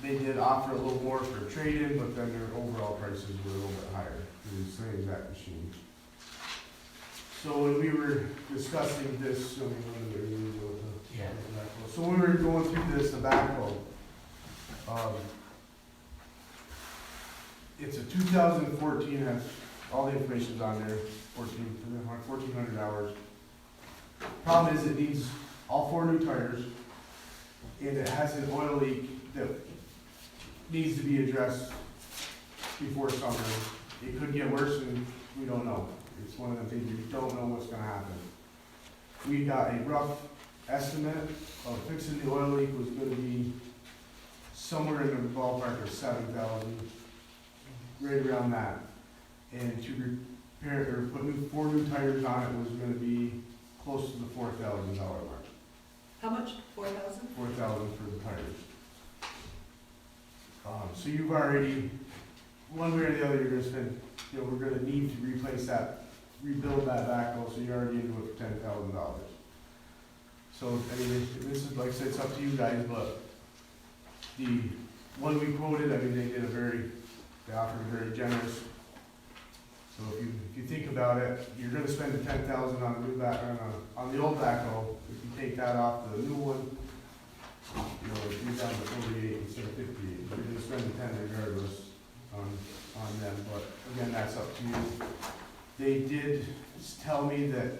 [SPEAKER 14] They did offer a little more for a trade-in, but then their overall prices were a little bit higher for the same exact machine. So when we were discussing this,
[SPEAKER 7] Yeah.
[SPEAKER 14] So when we were going through this, the backhoe, it's a 2014, has all the information's on there, 1,400 hours. Problem is, it needs all 4 new tires, and it has an oil leak that needs to be addressed before summer. It could get worse, and we don't know. It's one of the things, we don't know what's gonna happen. We got a rough estimate of fixing the oil leak was gonna be somewhere in the ballpark of 7,000, right around that. And to repair, or put 4 new tires on it was gonna be close to the $4,000 mark.
[SPEAKER 5] How much? 4,000?
[SPEAKER 14] 4,000 for the tires. So you've already, one way or the other, you're gonna spend, you know, we're gonna need to replace that, rebuild that backhoe, so you're already into it for $10,000. So, I mean, this is, like I said, it's up to you guys, but the one we quoted, I mean, they offered a very generous. So if you think about it, you're gonna spend the 10,000 on the new on the old backhoe. If you take that off the new one, you know, you're down to 48 instead of 58. You're gonna spend the 10 regardless on them, but again, that's up to you. They did tell me that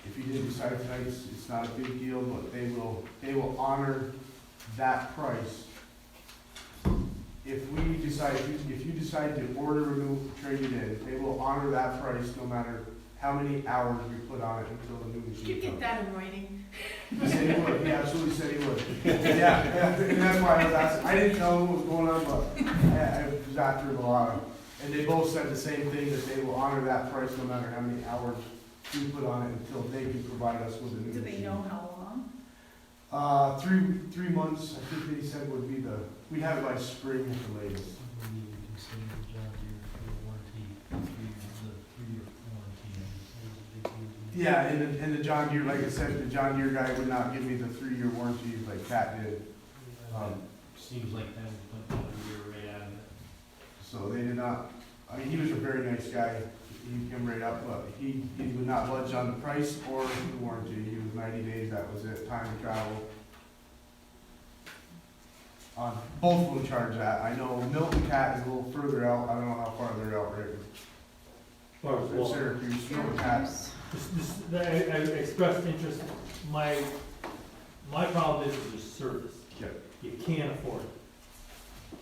[SPEAKER 14] if you didn't decide tonight, it's not a big deal, but they will honor that price. If you decide to order a new, trade it in, they will honor that price no matter how many hours we put on it until the new machine comes.
[SPEAKER 4] Did you get that in writing?
[SPEAKER 14] He said he would, he absolutely said he would. Yeah, and that's why I was asking, I didn't know what was going on, but I was after him a lot. And they both said the same thing, that they will honor that price no matter how many hours we put on it until they can provide us with a new
[SPEAKER 4] Do
[SPEAKER 14] machine.
[SPEAKER 4] they know how long?
[SPEAKER 14] 3 months, I think they said would be we'd have it by spring at the latest. Yeah, and the John Deere, like I said, the John Deere guy would not give me the 3-year warranty like Cat did.
[SPEAKER 7] Seems like that would put a year right out of it.
[SPEAKER 14] So they did not, I mean, he was a very nice guy. He came right up, but he would not budge on the price or the warranty. He was 90 days, that was it, time to travel. Both will charge that. I know Milton Cat is a little further out. I don't know how far they're out right
[SPEAKER 8] As far as
[SPEAKER 14] now.
[SPEAKER 8] what?
[SPEAKER 14] Syracuse, Milton Cat.
[SPEAKER 8] I expressed interest, my problem is the service.
[SPEAKER 14] Yep.
[SPEAKER 8] You can't afford it.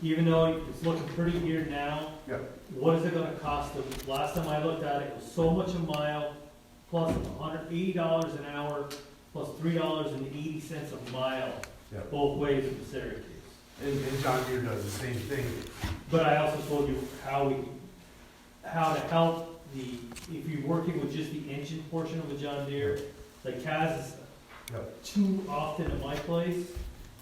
[SPEAKER 8] Even though it's looking pretty here now.
[SPEAKER 14] Yep.
[SPEAKER 8] What is it gonna cost them? Last time I looked at it, it was so much a mile, plus $180 an hour, plus $3.80 a mile,
[SPEAKER 14] Yep.
[SPEAKER 8] both ways to Syracuse.
[SPEAKER 14] And John Deere does the same thing.
[SPEAKER 8] But I also told you how to help if you're working with just the engine portion of a John Deere, like Kaz is
[SPEAKER 14] Yep.
[SPEAKER 8] too often at my place,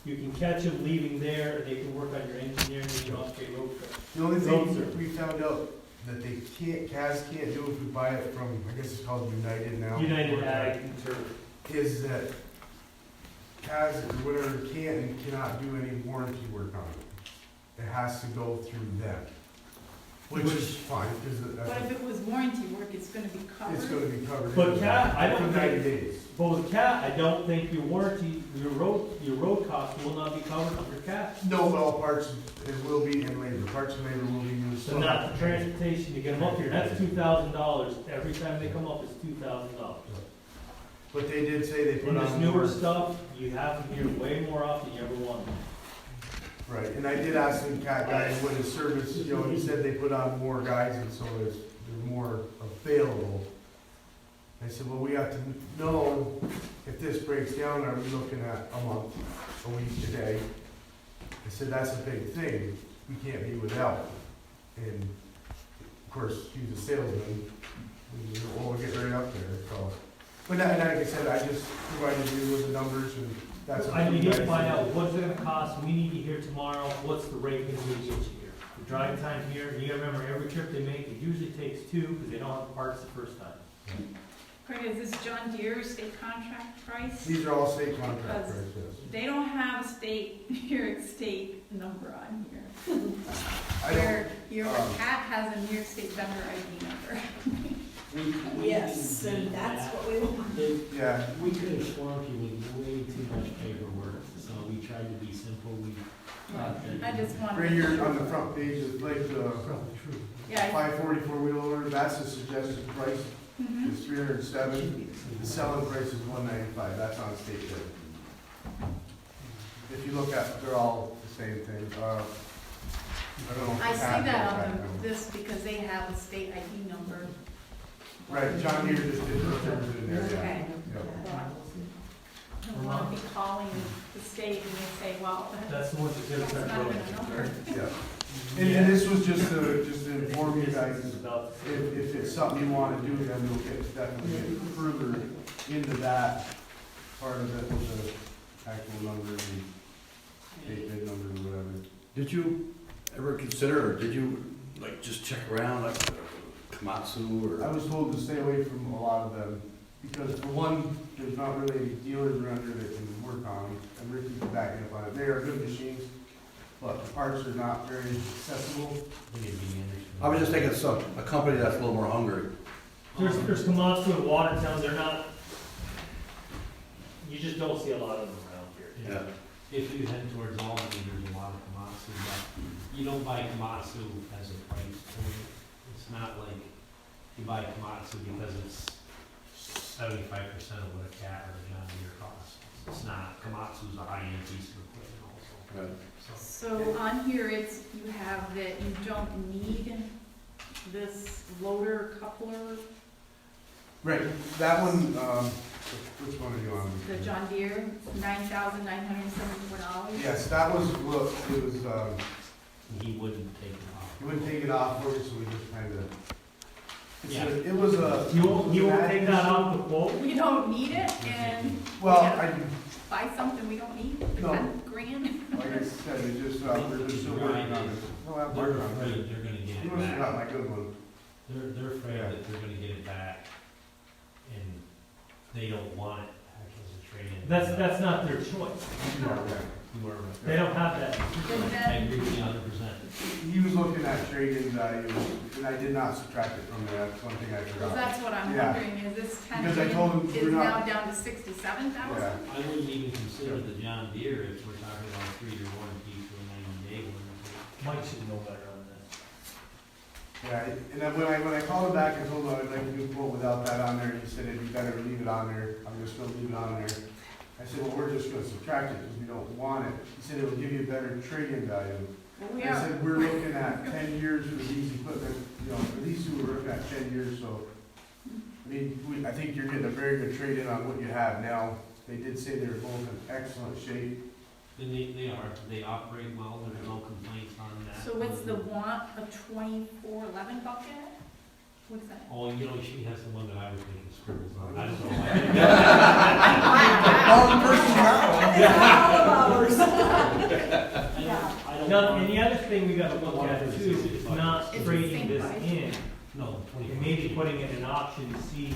[SPEAKER 8] you can catch them leaving there, and they can work on your engineering, and you don't pay road trip.
[SPEAKER 14] The only
[SPEAKER 8] Road
[SPEAKER 14] thing
[SPEAKER 8] service.
[SPEAKER 14] we found out that Kaz can't do if we buy it from, I guess it's called United now.
[SPEAKER 8] United Ag and Turf.
[SPEAKER 14] Is that Kaz or whatever can't and cannot do any warranty work on it. It has to go through them, which is fine, because
[SPEAKER 4] But if it was warranty work, it's gonna be covered?
[SPEAKER 14] it's gonna be covered.
[SPEAKER 8] But Cat, I don't
[SPEAKER 14] For 90
[SPEAKER 8] think,
[SPEAKER 14] days.
[SPEAKER 8] but with Cat, I don't think your warranty, your road cost will not be covered under Cat.
[SPEAKER 14] No, well, parts, it will be in labor, parts and labor will be used.
[SPEAKER 8] So not the transportation to get them up here, that's $2,000, every time they come up, it's $2,000.
[SPEAKER 14] But they did say they put
[SPEAKER 8] And this
[SPEAKER 14] on
[SPEAKER 8] newer
[SPEAKER 14] more.
[SPEAKER 8] stuff, you have them here way more often than you ever want.
[SPEAKER 14] Right, and I did ask the Cat guy what his service, you know, he said they put on more guys and so they're more available. I said, well, we have to know if this breaks down, are we looking at a month, a week today? I said, that's a big thing, we can't be without. And of course, he's a salesman, we'll get right up there, so. But like I said, I just provided you with the numbers and that's. up
[SPEAKER 8] I
[SPEAKER 14] to
[SPEAKER 8] need
[SPEAKER 14] you
[SPEAKER 8] to
[SPEAKER 14] guys.
[SPEAKER 8] find out what's it gonna cost, we need to hear tomorrow, what's the rate gonna be to get you here? The drive time here, and you gotta remember, every trip they make, it usually takes 2, because they don't have parts the first time.
[SPEAKER 4] Craig, is this John Deere state contract price?
[SPEAKER 14] These are all state contract
[SPEAKER 4] Because
[SPEAKER 14] prices.
[SPEAKER 4] They don't have a state, New York State number on here.
[SPEAKER 14] I don't,
[SPEAKER 4] Your Cat has a New York State vendor ID number.
[SPEAKER 5] Yes, and that's what we want.
[SPEAKER 14] Yeah,
[SPEAKER 7] We could have swamped you with way too much paperwork, so we tried to be simple. We thought that.
[SPEAKER 4] I just wanted.
[SPEAKER 14] right here on the front page is like the
[SPEAKER 4] Yeah.
[SPEAKER 14] 544 wheel order, that's the suggested price,
[SPEAKER 4] Mhm.
[SPEAKER 14] is 307. The selling price is 195, that's on state bid. If you look at, they're all the same thing. I don't know. if
[SPEAKER 4] I see
[SPEAKER 14] Pat
[SPEAKER 4] that
[SPEAKER 14] knows
[SPEAKER 4] on
[SPEAKER 14] number.
[SPEAKER 4] this because they have a state ID number.
[SPEAKER 14] Right, John Deere just did the terms in there, yeah.
[SPEAKER 4] Okay.
[SPEAKER 14] Yep.
[SPEAKER 4] I don't want to be calling the state and they say, well,
[SPEAKER 8] That's the ones that
[SPEAKER 4] that's
[SPEAKER 8] get
[SPEAKER 4] not even a number.
[SPEAKER 14] Yeah. And this was just to inform you guys,
[SPEAKER 8] It's about.
[SPEAKER 14] if it's something you wanna do, then we'll definitely get further into that part of it with the actual numbers and state bid numbers or whatever.
[SPEAKER 6] Did you ever consider, or did you, like, just check around, like, Komatsu,
[SPEAKER 14] I
[SPEAKER 6] or?
[SPEAKER 14] was told to stay away from a lot of them, because for one, there's not really any dealers around here that can work on them, and Ricky's backing up on it. They are good machines, but the parts are not very accessible.
[SPEAKER 6] I was just thinking of a company that's a little more hungry.
[SPEAKER 8] There's Komatsu and Watertown, they're not, you just don't see a lot of them around here.
[SPEAKER 6] Yeah.
[SPEAKER 7] If you head towards Albany, there's a lot of Komatsu, but you don't buy Komatsu as a price point. It's not like you buy Komatsu because it's 75% of what a Cat or a John Deere costs. It's not. Komatsu's a high-end piece of equipment also.
[SPEAKER 6] Right.
[SPEAKER 4] So on here, it's, you have that you don't need this loader coupler,
[SPEAKER 14] Right, that one, which one are you on?
[SPEAKER 4] the John Deere, $9,974.
[SPEAKER 14] Yes, that was, look, it was,
[SPEAKER 7] He wouldn't take it off.
[SPEAKER 14] you wouldn't take it off for us, so we just kinda.
[SPEAKER 7] Yeah.
[SPEAKER 14] It was a.
[SPEAKER 8] You won't take that off the quote?
[SPEAKER 4] We don't need it and
[SPEAKER 14] Well,
[SPEAKER 4] Yeah. buy something we don't need,
[SPEAKER 14] No.
[SPEAKER 4] 10 grand.
[SPEAKER 14] like I said, it just, we're just still working on it. Well, I'm
[SPEAKER 7] They're
[SPEAKER 14] working on
[SPEAKER 7] afraid
[SPEAKER 14] it.
[SPEAKER 7] they're gonna get
[SPEAKER 14] You
[SPEAKER 7] it
[SPEAKER 14] must have got
[SPEAKER 7] back.
[SPEAKER 14] my good one.
[SPEAKER 7] They're afraid
[SPEAKER 14] Yeah.
[SPEAKER 7] that they're gonna get it back, and they don't want it back as a trade-in.
[SPEAKER 8] That's not their choice.
[SPEAKER 14] You are right.
[SPEAKER 7] You are right.
[SPEAKER 8] They don't have that.
[SPEAKER 7] I agree with you 100%.
[SPEAKER 14] He was looking at trade-in value, and I did not subtract it from there, that's one thing I
[SPEAKER 4] Because
[SPEAKER 14] forgot.
[SPEAKER 4] that's what I'm
[SPEAKER 14] Yeah.
[SPEAKER 4] wondering, is this 10
[SPEAKER 14] Because I told him
[SPEAKER 4] is
[SPEAKER 14] we're
[SPEAKER 4] now
[SPEAKER 14] not-
[SPEAKER 4] down to 67,000?
[SPEAKER 14] Yeah,
[SPEAKER 7] I wouldn't even consider the John Deere if we're talking about a 3-year warranty to a 90-day warranty.
[SPEAKER 8] Mike should know better on that.
[SPEAKER 14] yeah, and then when I called him back and told him I'd like to do a quote without that on there, he said it'd be better to leave it on there, I'm just gonna leave it on there. I said, well, we're just gonna subtract it, because we don't want it. He said it will give you a better trade-in value.
[SPEAKER 4] Well, we
[SPEAKER 14] I
[SPEAKER 4] are,
[SPEAKER 14] said, we're looking at 10 years for these equipment, you know, for these two, we're looking at 10 years, so. I mean, I think you're getting a very good trade-in on what you have now. They did say they were both in excellent shape.
[SPEAKER 7] And they operate well, there's no complaints on that.
[SPEAKER 4] so what's the want, a 2411 bucket? What's that?
[SPEAKER 7] Oh, you know, she has the one that I was making scribbles on, I don't know. I don't
[SPEAKER 8] Now,
[SPEAKER 7] want-
[SPEAKER 8] and the other thing we gotta look at too is it's not
[SPEAKER 4] It's the
[SPEAKER 8] trading
[SPEAKER 4] same
[SPEAKER 8] this
[SPEAKER 4] price.
[SPEAKER 8] in,
[SPEAKER 7] No,
[SPEAKER 8] and maybe putting it in an auction to see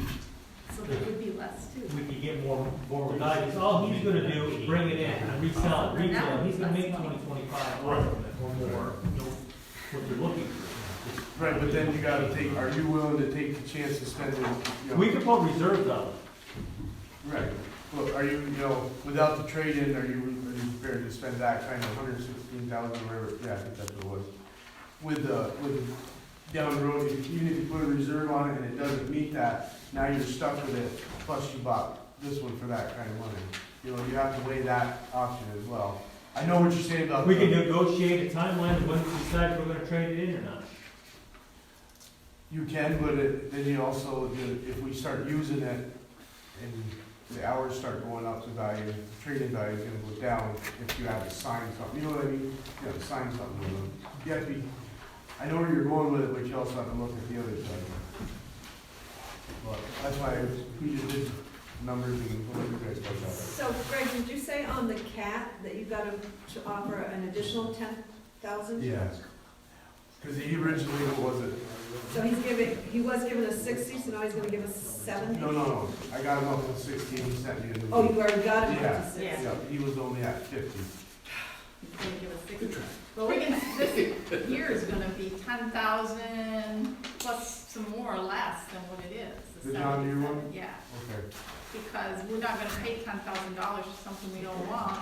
[SPEAKER 4] So there would be less too.
[SPEAKER 8] if we could get more value. 'Cause all he's gonna do is bring it in and resell it retail, and he's gonna make 20-25 off of it or more, you know, what they're looking for.
[SPEAKER 14] Right, but then you gotta take, are you willing to take the chance to spend it, you know?
[SPEAKER 8] We could put reserves on it.
[SPEAKER 14] Right. Well, are you, you know, without the trade-in, are you prepared to spend that kind of 116,000 or whatever? Yeah, I think that's what it was. With down the road, even if you put a reserve on it and it doesn't meet that, now you're stuck with it, plus you bought this one for that kind of money. You know, you have to weigh that option as well. I know what you're saying about.
[SPEAKER 8] We can negotiate a timeline of when we decide if we're gonna trade it in or not.
[SPEAKER 14] You can, but then you also, if we start using it and the hours start going up to value, the trade-in value is gonna go down if you have to sign something, you know what I mean? You have to sign something with them. You have to be, I know where you're going with it, but you also have to look at the other side. But that's why we just did numbers and what you guys talked about.
[SPEAKER 5] So Greg, did you say on the cat that you've got to offer an additional 10,000?
[SPEAKER 14] Yeah. Because he originally, what was it?
[SPEAKER 5] So he was giving us 60, so now he's gonna give us 70?
[SPEAKER 14] No, I got him up to 16, he sent me a new.
[SPEAKER 5] Oh, you already got him up
[SPEAKER 14] Yeah.
[SPEAKER 5] to 60?
[SPEAKER 4] Yeah.
[SPEAKER 14] Yeah, he was only at 50.
[SPEAKER 4] He's gonna give us 60. Well, we're gonna, this year is gonna be 10,000 plus some more or less than what it is.
[SPEAKER 14] The John Deere one?
[SPEAKER 4] 77, Yeah.
[SPEAKER 14] Okay.
[SPEAKER 4] because we're not gonna pay $10,000 for something we don't want.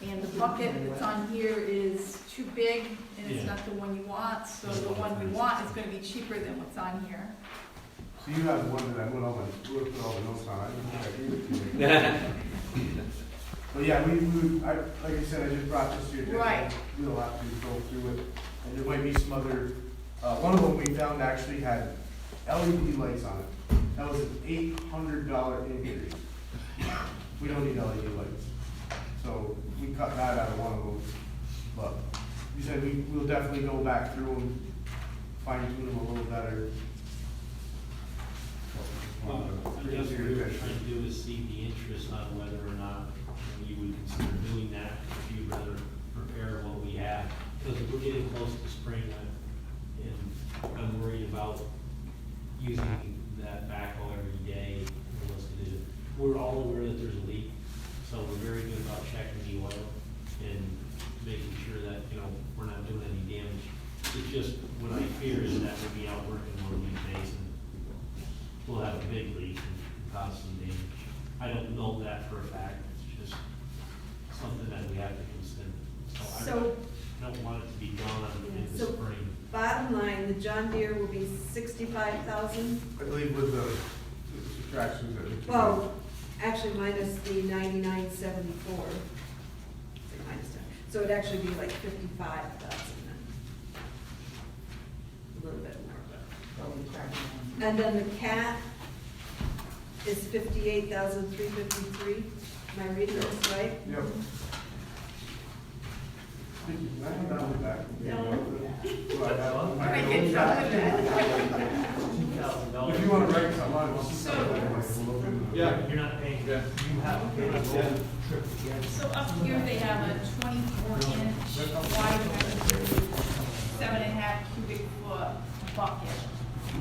[SPEAKER 4] And the bucket that's on here is too big, and it's
[SPEAKER 8] Yeah.
[SPEAKER 4] not the one you want, so the one we want is gonna be cheaper than what's on here.
[SPEAKER 14] So you have one that I went all put all the notes on, I didn't think I gave it to you. But yeah, like I said, I just brought this to your attention.
[SPEAKER 4] Right.
[SPEAKER 14] We'll have to go through it, and there might be some other, one of them we found actually had LED lights on it. That was an $800 increase. We don't need LED lights. So we cut that out of one of them. But you said we'll definitely go back through and fine tune them a little better.
[SPEAKER 7] I guess what we were trying to do is see the interest on whether or not you would consider doing that, if you'd rather prepare what we have. Because we're getting close to spring, and I'm worried about using that backhoe every day. We're all aware that there's a leak, so we're very good about checking the oil and making sure that, we're not doing any damage. It's just, what I fear is that we'll be out working one of these days and we'll have a big leak and cause some damage. I don't know that for a fact, it's just something that we have to consider.
[SPEAKER 5] So-
[SPEAKER 7] I don't want it to be gone in the
[SPEAKER 5] So-
[SPEAKER 7] spring.
[SPEAKER 5] Bottom line, the John Deere will be 65,000.
[SPEAKER 14] I believe with the subtractions that we.
[SPEAKER 5] Well, actually minus the 9974. Say minus 10. So it'd actually be like 55,000 then. A little bit more. And then the cat is 58,353. Am I reading this right?
[SPEAKER 14] Yep. Thank you. Can I have that one back?
[SPEAKER 4] I get trouble with that.
[SPEAKER 7] $2,000.
[SPEAKER 14] If you wanna write something on it, we'll see
[SPEAKER 4] So-
[SPEAKER 14] something.
[SPEAKER 10] Yeah.
[SPEAKER 7] You're not paying,
[SPEAKER 10] Yeah.
[SPEAKER 7] you have to pay the road trip again.
[SPEAKER 4] So up here, they have a 24-inch wide, 7.5 cubic foot bucket.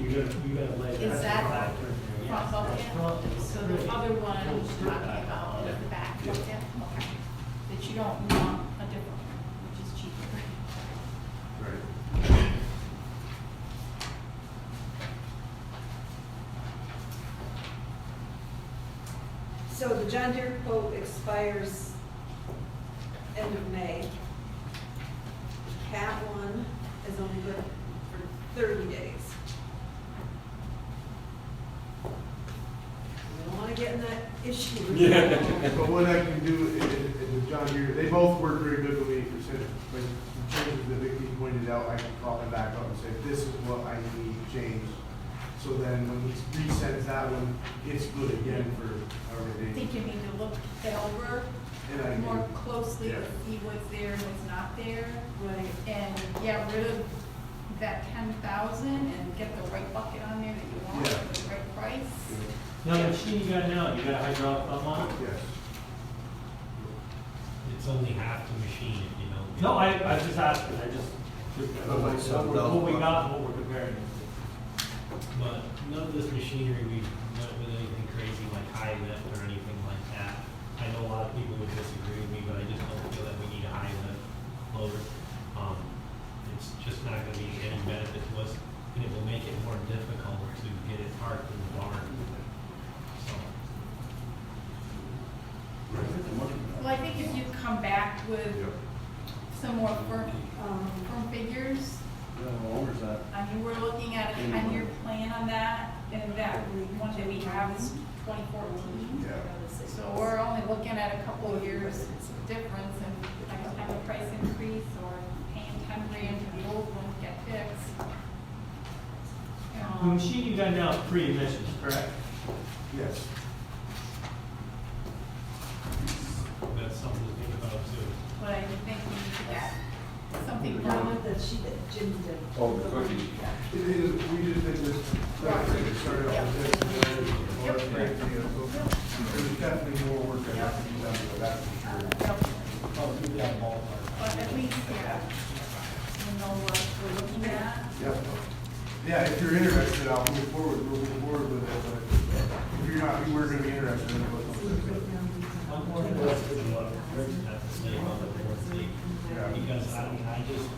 [SPEAKER 7] You gotta lay.
[SPEAKER 4] Is that front
[SPEAKER 7] Yes,
[SPEAKER 4] bucket?
[SPEAKER 7] that's front.
[SPEAKER 4] So the other one you're talking about is the back bucket? Okay. That you don't want a different one, which is cheaper.
[SPEAKER 14] Right.
[SPEAKER 5] So the John Deere quote expires end of May. Cat one is only good for 30 days. We don't want to get in that issue.
[SPEAKER 14] But what I can do is with John Deere, they both work very good with me, like the changes that Vicki pointed out, I can call them back up and say, this is what I need changed. So then when he resends that one, it's good again for
[SPEAKER 4] I
[SPEAKER 14] everything.
[SPEAKER 4] think you need to look it over
[SPEAKER 14] And I
[SPEAKER 4] more
[SPEAKER 14] can-
[SPEAKER 4] closely to
[SPEAKER 14] yeah.
[SPEAKER 4] see what's there and what's not there.
[SPEAKER 5] Right.
[SPEAKER 4] And get rid of that 10,000 and get the right bucket on there that you want,
[SPEAKER 14] Yeah.
[SPEAKER 4] for the right price.
[SPEAKER 7] Now, the machine you got now, you got a hydraulic pump on it?
[SPEAKER 14] Yes.
[SPEAKER 7] It's only half the machine, you know.
[SPEAKER 8] No, I just asked, I just,
[SPEAKER 6] Like
[SPEAKER 8] what we got and what we're comparing.
[SPEAKER 7] But none of this machinery, we went with anything crazy like high lift or anything like that. I know a lot of people would disagree with me, but I just don't feel that we need a high lift loader. It's just not gonna be any benefit to us, and it will make it more difficult to get it parked in the barn. So,
[SPEAKER 4] Well, I think if you come back with some more firm figures, I mean, we're looking at a 10-year plan on that, and that one that we have is 2014.
[SPEAKER 14] Yeah.
[SPEAKER 4] So we're only looking at a couple of years difference, and I don't have a price increase or paying 10 grand to the old one to get fixed.
[SPEAKER 8] The machine you got now is pre-emissions, correct?
[SPEAKER 14] Yes.
[SPEAKER 7] that's something to think about too.
[SPEAKER 4] But I think we need to get something
[SPEAKER 5] I
[SPEAKER 4] done.
[SPEAKER 5] want the sheet that Jim did.
[SPEAKER 10] Oh, the cookies.
[SPEAKER 14] It is, we just did this, like I said, it started off with this, and then it was great, there's definitely more work that has to be done, but that's for sure.
[SPEAKER 7] Probably do that ballpark.
[SPEAKER 4] But at least, yeah, we know what we're looking at.
[SPEAKER 14] Yep. Yeah, if you're interested, I'll move forward with it, but if you're not, you were gonna be interested in it, but.
[SPEAKER 7] I'm more interested in what Rick's got to say about the fourth league,
[SPEAKER 14] Yeah.
[SPEAKER 7] because I just,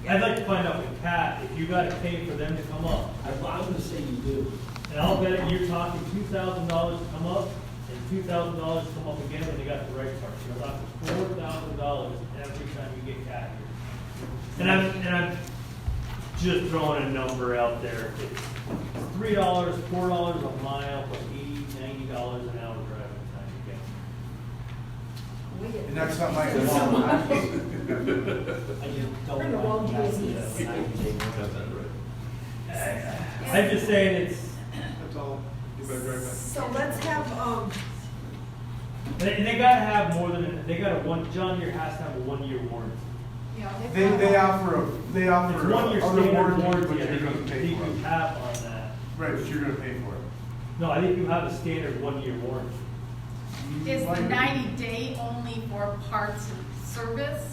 [SPEAKER 8] I'd like to find out with Cat, if you gotta pay for them to come up.
[SPEAKER 7] I'm gonna say you do.
[SPEAKER 8] And I'll bet you're talking $2,000 to come up, and $2,000 come up again when they got the right part. You're left with $4,000 every time you get cat here. And I'm just throwing a number out there. It's $3, $4 a mile, plus $80, $90 an hour driving time you get.
[SPEAKER 14] And that's not my fault.
[SPEAKER 7] I just don't want the idea of an 90-day
[SPEAKER 8] I'm just saying it's,
[SPEAKER 14] That's all. You better drive back.
[SPEAKER 5] So let's have,
[SPEAKER 8] and they gotta have more than, they got a one, John Deere has to have a 1-year warranty.
[SPEAKER 3] You know,
[SPEAKER 14] They offer
[SPEAKER 8] It's 1 year
[SPEAKER 14] other
[SPEAKER 8] standard
[SPEAKER 14] warranties,
[SPEAKER 8] warranty,
[SPEAKER 14] but
[SPEAKER 8] I
[SPEAKER 14] you're
[SPEAKER 8] think
[SPEAKER 14] gonna pay
[SPEAKER 8] you
[SPEAKER 14] for it.
[SPEAKER 8] have on that.
[SPEAKER 14] Right, but you're gonna pay for it.
[SPEAKER 8] No, I think you have a standard 1-year warranty.
[SPEAKER 4] Is the 90-day only for parts and service,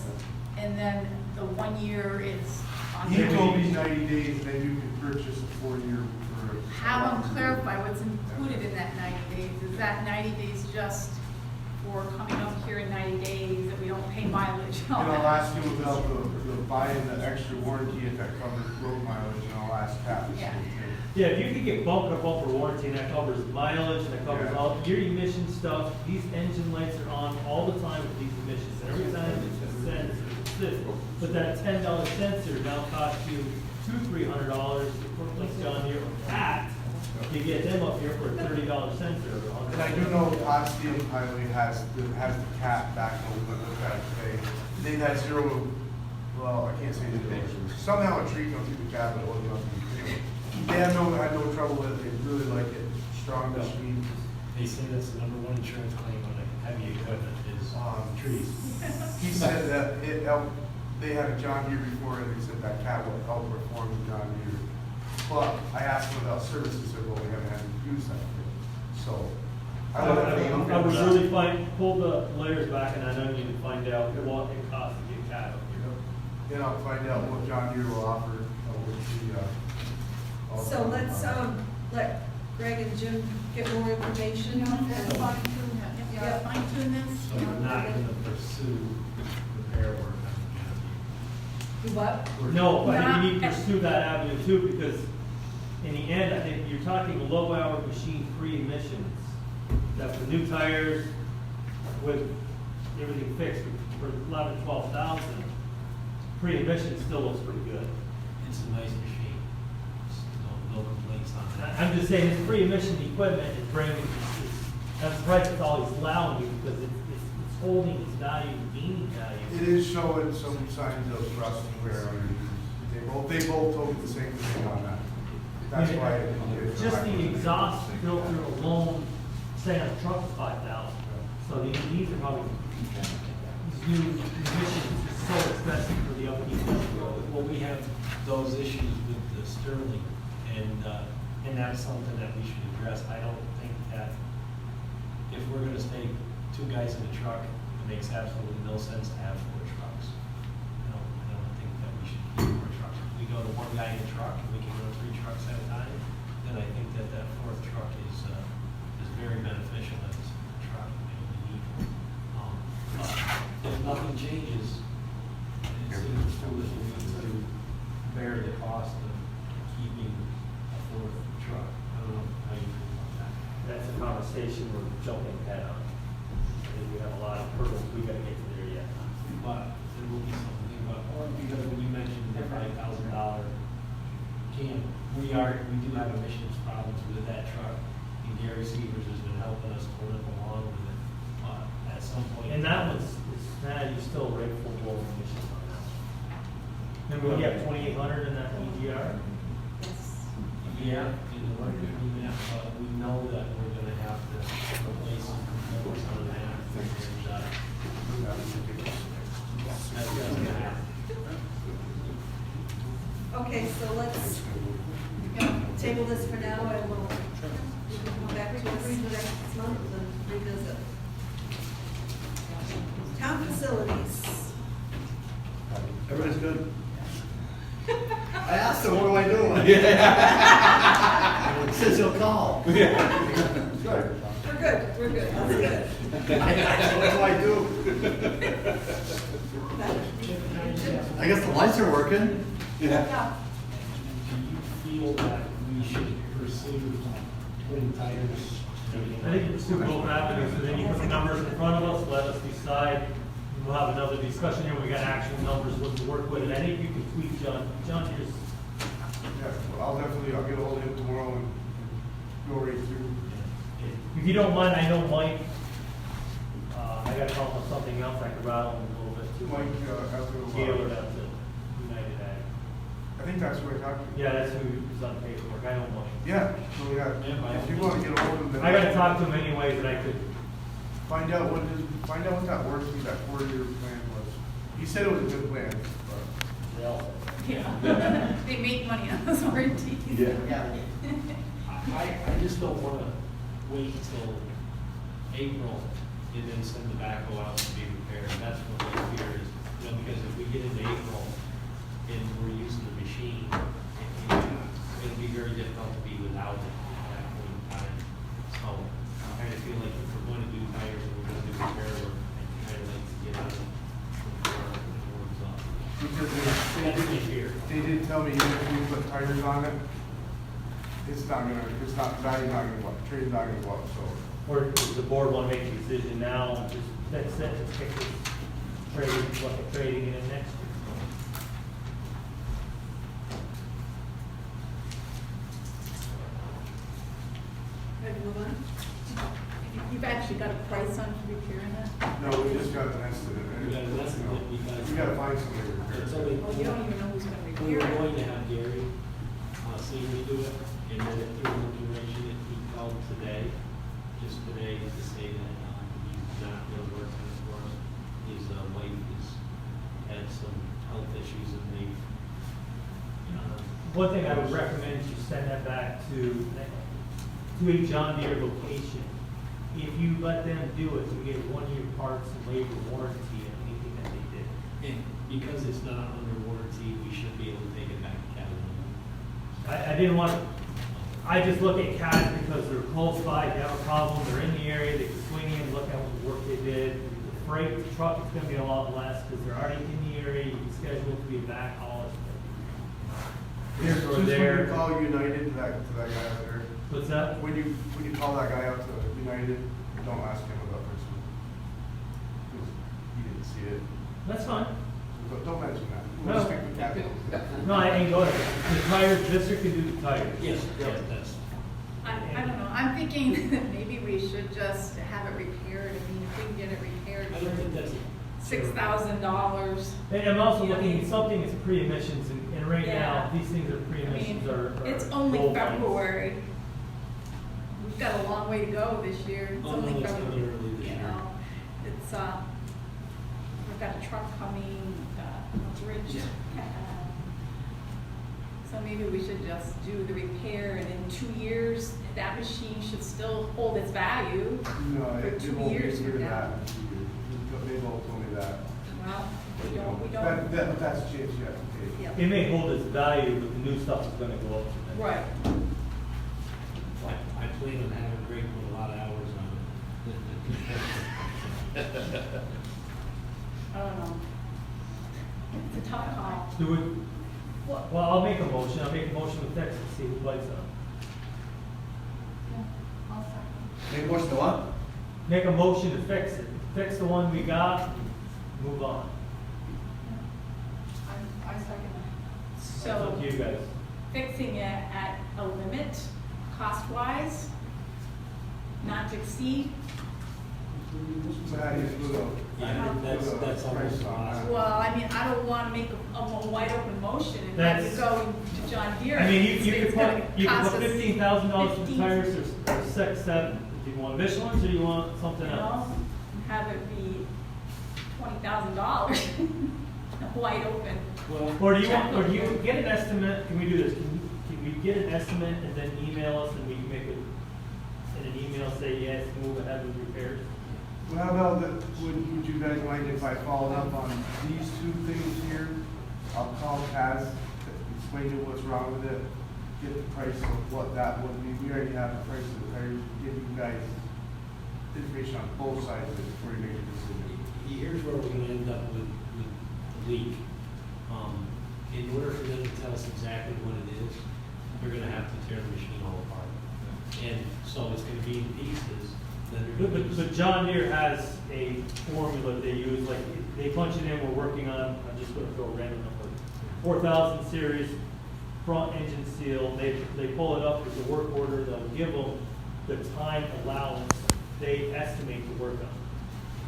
[SPEAKER 4] and then the 1 year is on?
[SPEAKER 14] He told me 90 days, then you can purchase a 4-year for.
[SPEAKER 4] Have them clarify what's included in that 90 days. Is that 90 days just for coming up here in 90 days that we don't pay mileage
[SPEAKER 14] And
[SPEAKER 4] on?
[SPEAKER 14] I'll ask you about the buying the extra warranty if that covers road mileage, and I'll ask Pat.
[SPEAKER 4] Yeah.
[SPEAKER 8] Yeah, if you could get bumper to bumper warranty, and that covers mileage, and that covers
[SPEAKER 14] Yeah.
[SPEAKER 8] all your emission stuff, these engine lights are on all the time with these emissions, and every time it says this, but that $10 sensor now costs you $200-300 for like John Deere or Pat, to get them up here for a $30 sensor. or
[SPEAKER 14] And I do know Hot Steel Highway has the cat backhoe that look at today. They've had zero, well, I can't say that they, somehow a tree come through the cab, but it wasn't nothing. They had no trouble with it, they really like it, strong machine.
[SPEAKER 7] They say that's the #1 insurance claim on a heavy equipment is trees.
[SPEAKER 14] He said that it helped, they had a John Deere before, and they said that cat would help perform the John Deere. But I asked him about services, he said, well, we haven't had to use that. So, I don't know.
[SPEAKER 8] I would really pull the layers back in that onion and find out what it costs to get cat up here.
[SPEAKER 14] Then I'll find out what John Deere will offer with the,
[SPEAKER 5] so let's, let Greg and Jim get more information.
[SPEAKER 4] You know, that's fine tune that. Yeah, fine tune this.
[SPEAKER 7] So we're not gonna pursue repair work on
[SPEAKER 5] Do what?
[SPEAKER 8] No, but I think we need to
[SPEAKER 4] Not-
[SPEAKER 8] pursue that avenue too, because in the end, I think you're talking low-hour machine free emissions. That for new tires, with everything fixed for 11,000-12,000, pre-emission still looks pretty good.
[SPEAKER 7] It's a nice machine. No complaints on that.
[SPEAKER 8] I'm just saying, his pre-emission equipment is bringing, that's the price it's always allowing you, because it's holding its value, gaining value.
[SPEAKER 14] It is showing some signs of rust and wear underneath. They both told me the same thing on that. That's why it didn't get.
[SPEAKER 8] Just the exhaust filter alone, say on a truck is 5,000. So these are probably, these new emissions are so expensive for the upkeep.
[SPEAKER 7] Well, we have those issues with the Sterling, and that's something that we should address. I don't think that if we're gonna stay 2 guys in a truck, it makes absolutely no sense to have 4 trucks. I don't think that we should keep 4 trucks. If we go to 1 guy in a truck and we can go 3 trucks at a time, then I think that 4th truck is very beneficial as a truck, we need. But if nothing changes, it seems foolish to me to bear the cost of keeping a 4th truck. I don't know how you feel about that.
[SPEAKER 8] That's a conversation we're jumping ahead on. I think we have a lot of hurdles we gotta get to there yet.
[SPEAKER 7] But there will be something about, or because when you mentioned the $5,000 can, we do have emissions problems with that truck. And Gary Severs has been helping us pull it along with it. At some point.
[SPEAKER 8] And that one's, you still rate full blown emissions on that. Remember we have 2,800 in that EGR?
[SPEAKER 7] Yeah, in the work agreement, but we know that we're gonna have to replace some components on that. And, that's gonna happen.
[SPEAKER 5] Okay, so let's table this for now, and we'll come back to us next month and revisit. Town facilities.
[SPEAKER 6] Everybody's good? I asked him, what do I do? He says he'll call. Good.
[SPEAKER 5] We're good, that's good.
[SPEAKER 6] What do I do? I guess the lights are working.
[SPEAKER 5] Yeah.
[SPEAKER 7] Do you feel that we should pursue putting tires
[SPEAKER 8] I think it's two both avenues, and then you put the numbers in front of us, let us decide. We'll have another discussion here, we got actual numbers to work with, and I think you can tweak John, you just,
[SPEAKER 14] Yeah, well, I'll get ahold of him tomorrow and go right through.
[SPEAKER 8] if you don't mind, I know Mike, I gotta call him on something else, I could rattle him a little bit too.
[SPEAKER 14] Mike, after a
[SPEAKER 8] Gaylor,
[SPEAKER 14] while.
[SPEAKER 8] that's it, United Ag.
[SPEAKER 14] I think that's who I talked to.
[SPEAKER 8] Yeah, that's who is on paperwork, I know Mike.
[SPEAKER 14] Yeah, so yeah, if you want to get ahold of him. then-
[SPEAKER 8] I gotta talk to him anyways, and I could,
[SPEAKER 14] Find out what that work through that 4-year plan was. He said it was a good plan, but.
[SPEAKER 4] Yeah. They make money on those warranties.
[SPEAKER 7] I just don't wanna wait till April and then send the backhoe out to be repaired. That's what my fear is, because if we get into April and we're using the machine, it'll be very difficult to be without it at that point in time. So I kinda feel like if we're going to do tires and we're gonna do repair work, I kinda like to get out of it before it warms up.
[SPEAKER 14] Because
[SPEAKER 7] That's my fear.
[SPEAKER 14] they did tell me even if we put tires on it, it's not, value's not gonna go up, trade's not gonna go up, so.
[SPEAKER 8] or does the board wanna make a decision now, just, let's set, let's pick this trade, look at trading it in next year.
[SPEAKER 5] Ready to move on?
[SPEAKER 4] You've actually got a price on repairing it?
[SPEAKER 14] No, we just got an estimate.
[SPEAKER 7] We got an estimate because-
[SPEAKER 14] We gotta find somebody to repair
[SPEAKER 7] It's
[SPEAKER 14] it.
[SPEAKER 7] only,
[SPEAKER 4] Well, you don't even know who's gonna
[SPEAKER 7] we were
[SPEAKER 4] repair it.
[SPEAKER 7] going to have Gary, see me do it, and then it threw him direction, and he called today, just today, to say that, he's not gonna work on it for us. His, wife has had some health issues and they've,
[SPEAKER 8] One thing I would recommend is you send that back to a John Deere location. If you let them do it, you get 1-year parts and labor warranty on anything that they did.
[SPEAKER 7] and because it's not under warranty, we should be able to take it back to Catalina.
[SPEAKER 8] I didn't want to, I just look at CAD because they're close by, if you have a problem, they're in the area, they can swing in, look at what the work they did. The freight, the truck is gonna be a lot less because they're already in the area, you can schedule it to be a backhaul. Here
[SPEAKER 14] Just
[SPEAKER 8] or
[SPEAKER 14] when
[SPEAKER 8] there.
[SPEAKER 14] you call United to that guy out there,
[SPEAKER 8] What's that?
[SPEAKER 14] when you call that guy out to United, don't ask him about Christmas. Because he didn't see it.
[SPEAKER 8] That's fine.
[SPEAKER 14] But don't mention that.
[SPEAKER 8] No.
[SPEAKER 14] We'll stick with capital.
[SPEAKER 8] No, I ain't going there. The tires, Visser can do the tires.
[SPEAKER 7] Yes, that's.
[SPEAKER 4] I don't know, I'm thinking that maybe we should just have it repaired. I mean, if we can get it repaired
[SPEAKER 7] I don't think that's.
[SPEAKER 4] $6,000.
[SPEAKER 8] And I'm also
[SPEAKER 4] Yeah.
[SPEAKER 8] looking at something that's pre-emissions, and right now,
[SPEAKER 4] Yeah.
[SPEAKER 8] these things are
[SPEAKER 4] I
[SPEAKER 8] pre-emissions
[SPEAKER 4] mean,
[SPEAKER 8] are.
[SPEAKER 4] it's only
[SPEAKER 8] gold mines.
[SPEAKER 4] February. We've got a long way to go this year. It's
[SPEAKER 7] Oh, no,
[SPEAKER 4] only
[SPEAKER 7] it's
[SPEAKER 4] February.
[SPEAKER 7] coming early this
[SPEAKER 4] You
[SPEAKER 7] year.
[SPEAKER 4] know, it's, we've got a truck coming, a bridge. So maybe we should just do the repair, and in 2 years, that machine should still hold its value.
[SPEAKER 14] No,
[SPEAKER 4] For
[SPEAKER 14] it
[SPEAKER 4] 2
[SPEAKER 14] won't be
[SPEAKER 4] years
[SPEAKER 14] near
[SPEAKER 4] from now.
[SPEAKER 14] that in 2 years. They both told me that.
[SPEAKER 4] Well, we don't.
[SPEAKER 14] That's a chance you have to take.
[SPEAKER 4] Yeah.
[SPEAKER 8] It may hold its value, but the new stuff is gonna go up.
[SPEAKER 4] Right.
[SPEAKER 7] I plan on having Greg put a lot of hours on it.
[SPEAKER 4] I don't know. It's a tough call.
[SPEAKER 8] Do it, well, I'll make a motion to fix it, see who likes it.
[SPEAKER 4] Yeah, I'll second.
[SPEAKER 6] Make a motion to what?
[SPEAKER 8] Make a motion to fix it, fix the one we got, move on.
[SPEAKER 4] I second it.
[SPEAKER 8] It's up to
[SPEAKER 4] So,
[SPEAKER 8] you guys.
[SPEAKER 4] fixing it at a limit, cost-wise, not to exceed.
[SPEAKER 14] That is good.
[SPEAKER 7] Yeah, that's almost impossible.
[SPEAKER 4] Well, I mean, I don't wanna make a wide open motion and have you
[SPEAKER 8] That's-
[SPEAKER 4] go to John Deere.
[SPEAKER 8] I mean, you
[SPEAKER 4] and
[SPEAKER 8] could
[SPEAKER 4] it's gonna
[SPEAKER 8] put, you could
[SPEAKER 4] cost
[SPEAKER 8] put
[SPEAKER 4] us
[SPEAKER 8] $15,000 for
[SPEAKER 4] 15.
[SPEAKER 8] tires or 6, 7. Do you want Michelin's or do you want something
[SPEAKER 4] You know,
[SPEAKER 8] else?
[SPEAKER 4] have it be $20,000, wide open.
[SPEAKER 7] Well,
[SPEAKER 8] Or do you get an estimate, can we do this, can we get an estimate and then email us and we can make it, in an email say, yes, move ahead with repairs?
[SPEAKER 14] Well, how about that, would you guys mind if I followed up on these 2 things here? I'll call Kaz, explain to him what's wrong with it, get the price of what that would be. We already have the price of the tires, give you guys information on both sides of it before you make a decision.
[SPEAKER 7] Here's where we're gonna end up with the leak. In order for them to tell us exactly what it is, they're gonna have to tear the machine all apart. And so it's gonna be in pieces, then they're gonna be.
[SPEAKER 8] But John Deere has a formula they use, like, they punch it in, we're working on, I'm just gonna throw a random number, 4,000 series, front engine seal, they pull it up with the work order, they'll give them the time allowance they estimate to work on.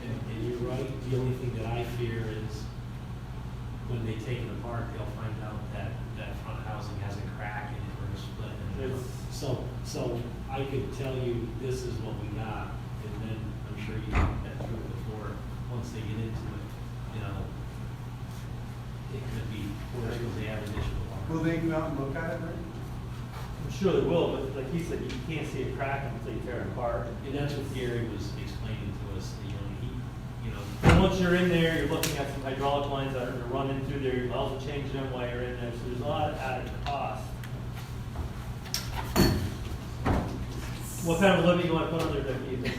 [SPEAKER 7] And you're right, the only thing that I fear is when they take it apart, they'll find out that that front housing has a crack in it or a split in it.
[SPEAKER 8] It's-
[SPEAKER 7] So I could tell you, this is what we got, and then I'm sure you've been through it before, once they get into it, you know, it could be worse because they have additional.
[SPEAKER 14] Will they come out and look at it, Rick?
[SPEAKER 8] I'm sure they will, but like he said, you can't see a crack until you tear it apart.
[SPEAKER 7] And that's what Gary was explaining to us, you know,
[SPEAKER 8] And once you're in there, you're looking at some hydraulic lines that are running through there, you might also change them while you're in there, so there's a lot of added cost. What kind of living you want to put on there, Vicki?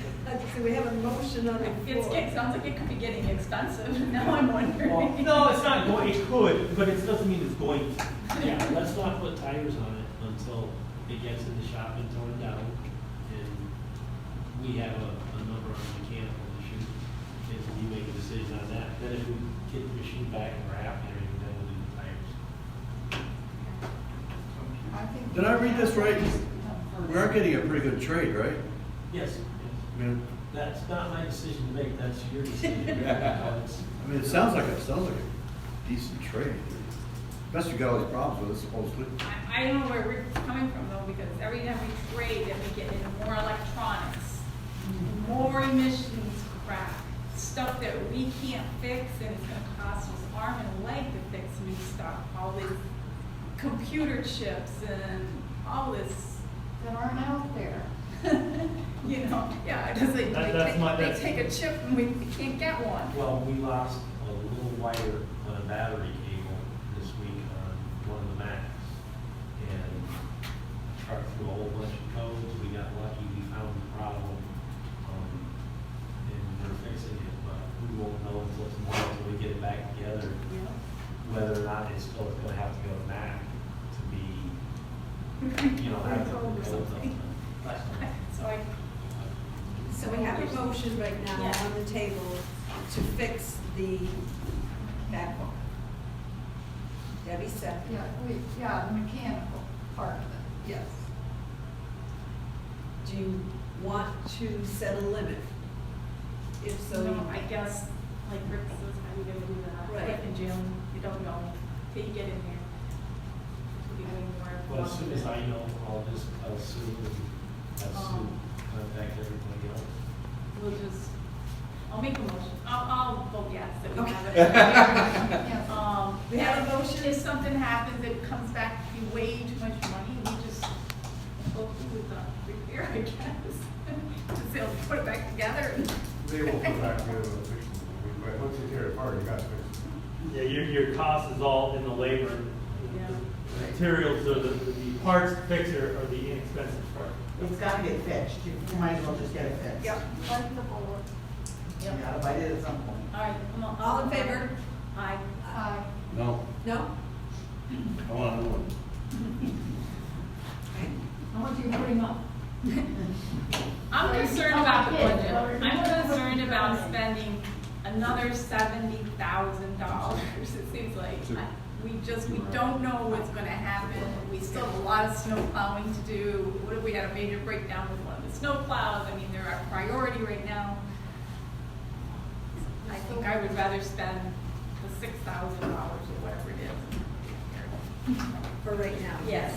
[SPEAKER 5] So we have a motion on the floor.
[SPEAKER 4] It sounds like it could be getting expensive, now I'm wondering.
[SPEAKER 8] No, it's not going, it could, but it doesn't mean it's going to.
[SPEAKER 7] Yeah, let's not put tires on it until it gets in the shop and torn down, and we have a number on mechanical issue, and we make a decision on that. Then if we get the machine back and we're happy and everything, then we'll do the tires.
[SPEAKER 3] I think.
[SPEAKER 6] Did I read this right? We are getting a pretty good trade, right?
[SPEAKER 7] Yes,
[SPEAKER 6] I mean,
[SPEAKER 7] that's not my decision to make, that's your decision.
[SPEAKER 6] I mean, it sounds like a decent trade. Best you got all these problems with it, supposedly.
[SPEAKER 4] I don't know where Rick's coming from though, because every time we trade, that we get into more electronics, more emissions crap, stuff that we can't fix, and it's gonna cost us arm and a leg to fix new stuff, all these computer chips and all this,
[SPEAKER 3] That aren't out there.
[SPEAKER 4] you know, yeah, it doesn't, they take a chip and we can't get one.
[SPEAKER 7] Well, we lost a little wire on a battery cable this week on one of the Macs. And trucked through a whole bunch of codes, we got lucky, we found the problem, and we're fixing it, but we won't know until tomorrow, until we get it back together, whether or not it's still gonna have to go to Mac to be, you know, have to
[SPEAKER 4] Code or
[SPEAKER 7] code
[SPEAKER 4] something.
[SPEAKER 5] So we have a motion right now
[SPEAKER 4] Yeah.
[SPEAKER 5] on the table to fix the backhoe. Debbie said.
[SPEAKER 3] Yeah, the mechanical part of it.
[SPEAKER 5] Yes. Do you want to set a limit? If so.
[SPEAKER 4] No, I guess, like Rick says, how you gonna do that?
[SPEAKER 5] Right.
[SPEAKER 4] Like in jail, you don't know till you get in there. It'll be way more.
[SPEAKER 7] Well, as soon as I know, I'll sue contact everybody else.
[SPEAKER 4] We'll just, I'll make a motion. I'll vote yes that we
[SPEAKER 5] Okay.
[SPEAKER 4] have it.
[SPEAKER 3] Yes.
[SPEAKER 5] We have a motion?
[SPEAKER 4] If something happens, it comes back to be way too much money, we just go through with the repair, I guess. Just they'll put it back together and.
[SPEAKER 14] They will put it back together and fix it. But once you tear it apart, you got to fix it.
[SPEAKER 8] Yeah, your cost is all in the labor.
[SPEAKER 4] Yeah.
[SPEAKER 8] The materials or the parts to fix it are the inexpensive part.
[SPEAKER 9] It's gotta get fixed, you might as well just get it fixed.
[SPEAKER 5] Yep.
[SPEAKER 3] Like the bullet.
[SPEAKER 9] You gotta bite it at some point.
[SPEAKER 4] All right, come on.
[SPEAKER 5] All in favor?
[SPEAKER 4] Aye.
[SPEAKER 6] No,
[SPEAKER 5] No?
[SPEAKER 6] I want another one.
[SPEAKER 5] Okay.
[SPEAKER 3] How much are you putting up?
[SPEAKER 4] I'm concerned about the budget. I'm concerned about spending another $70,000. It seems like we don't know what's gonna happen. We still have a lot of snow plowing to do. What if we had a major breakdown with one of the snow plows? I mean, they're our priority right now. I think I would rather spend the $6,000 or whatever it is.
[SPEAKER 5] For right now?
[SPEAKER 4] Yes.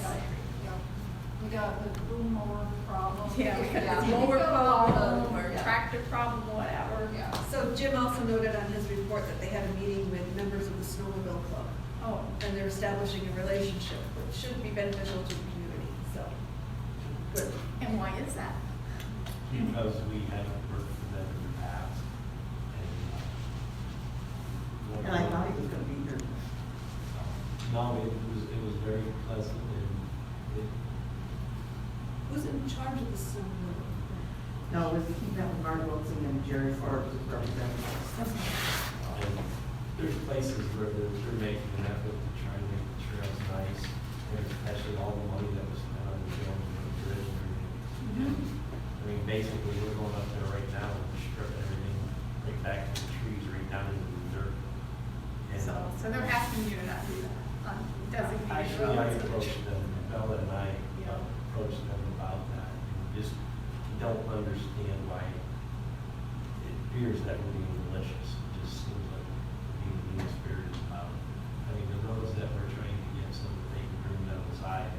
[SPEAKER 3] We got the boom mower problem.
[SPEAKER 4] Yeah, we got
[SPEAKER 3] Yeah.
[SPEAKER 4] this mower
[SPEAKER 3] We got a lot of-
[SPEAKER 4] problem or
[SPEAKER 3] yeah.
[SPEAKER 4] tractor problem, whatever.
[SPEAKER 3] Yeah.
[SPEAKER 5] So Jim also noted on his report that they had a meeting with members of the Snowmobile Club,
[SPEAKER 4] Oh,
[SPEAKER 5] and they're establishing a relationship, which should be beneficial to the community, so. Good.
[SPEAKER 4] and why is that?
[SPEAKER 7] Because we haven't worked for them in the past.
[SPEAKER 9] And I thought he was gonna be here.
[SPEAKER 7] No, it was very pleasant and it,
[SPEAKER 5] Who's in charge of the Snowmobile?
[SPEAKER 9] No, it was Keith and Mark Wilson and Jerry Forbes as representatives.
[SPEAKER 7] and there's places where they're making an effort to try to make the trails nice, and especially all the money that was spent on the trails and the bridge and everything. I mean, basically, we're going up there right now and stripping everything right back to the trees, right down into the dirt. And,
[SPEAKER 4] So they're asking you to not do that on designated
[SPEAKER 7] actually, I
[SPEAKER 4] roads.
[SPEAKER 7] approached them, Bella and I approached them about that, and just don't understand why it appears that we're being malicious. It just seems like we're being mean-spirited about it. I mean, the roads that we're trying to get so that they can bring them aside,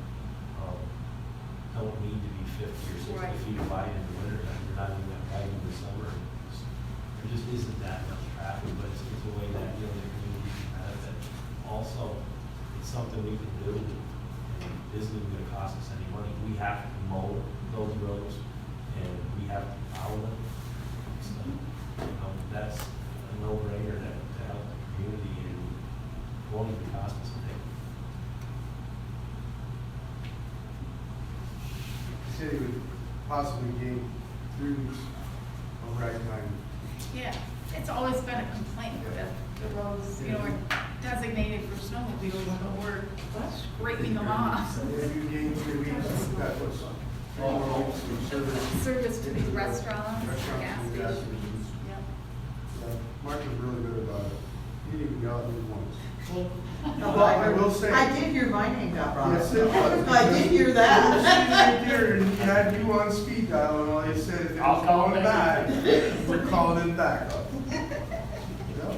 [SPEAKER 7] don't need to be 50 or 60
[SPEAKER 4] Right.
[SPEAKER 7] feet wide in the winter time. They're not even that wide in the summer. There just isn't that much traffic, but it's a way that, the community can benefit. Also, it's something we can do, and it isn't even gonna cost us any money. We have to mow those roads, and we have to follow them. So, that's a no-brainer to help the community, and it won't even cost us a thing.
[SPEAKER 14] The city would possibly gain 3 weeks of ride time.
[SPEAKER 4] Yeah, it's always been a complaint that the roads, are designated for snowmobiles, but we're scraping them off.
[SPEAKER 14] So if you gain 3 weeks, that was 3 more weeks of service.
[SPEAKER 4] Service to these restaurants,
[SPEAKER 14] Restaurants
[SPEAKER 4] gas
[SPEAKER 14] and gas
[SPEAKER 4] stations.
[SPEAKER 14] stations.
[SPEAKER 4] Yep.
[SPEAKER 14] Mark was really good about it. He didn't even yell at me once.
[SPEAKER 9] No,
[SPEAKER 14] Well, I will say.
[SPEAKER 9] I did hear my name got brought up.
[SPEAKER 14] Yes, it was.
[SPEAKER 9] I did hear
[SPEAKER 14] I was
[SPEAKER 9] that.
[SPEAKER 14] sitting right there, and he had you on speed dial, and all he said, if it
[SPEAKER 13] I'll
[SPEAKER 14] was
[SPEAKER 13] call
[SPEAKER 14] going
[SPEAKER 13] him
[SPEAKER 14] back,
[SPEAKER 13] back.
[SPEAKER 14] we're calling it back up. Yeah.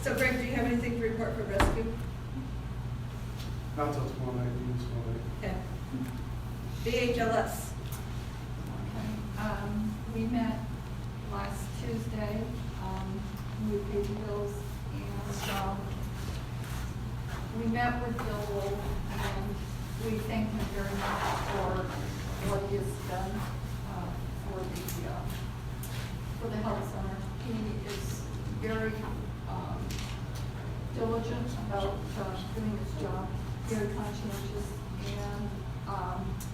[SPEAKER 5] So Greg, do you have anything to report for rescue?
[SPEAKER 14] Not till tomorrow night, meeting's tomorrow night.
[SPEAKER 5] Okay. VHLS.
[SPEAKER 3] We met last Tuesday, we paid the bills, and, we met with Bill Wolf, and we thank him very much for what he has done, for the health center. He is very, diligent about, doing his job, very conscientious, and,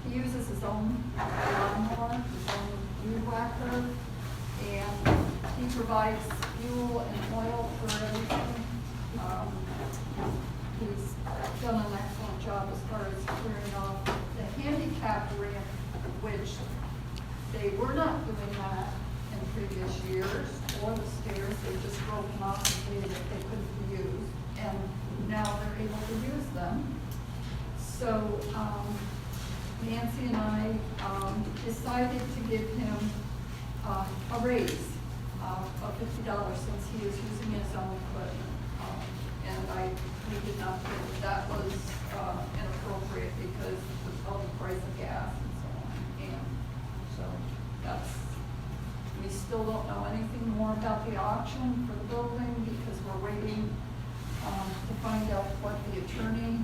[SPEAKER 3] he uses his own lawnmower, his own weed whacker, and he provides fuel and oil for everything. He's done an excellent job as far as clearing off the handicap ramp, which they were not doing that in previous years, or the stairs, they just broke them off and stated that they couldn't be used, and now they're able to use them. So, Nancy and I, decided to give him, a raise of $50 since he is using his own equipment. And we did not think that was, inappropriate because of the price of gas and so on. And so we still don't know anything more about the auction for the building because we're waiting, to find out what the attorney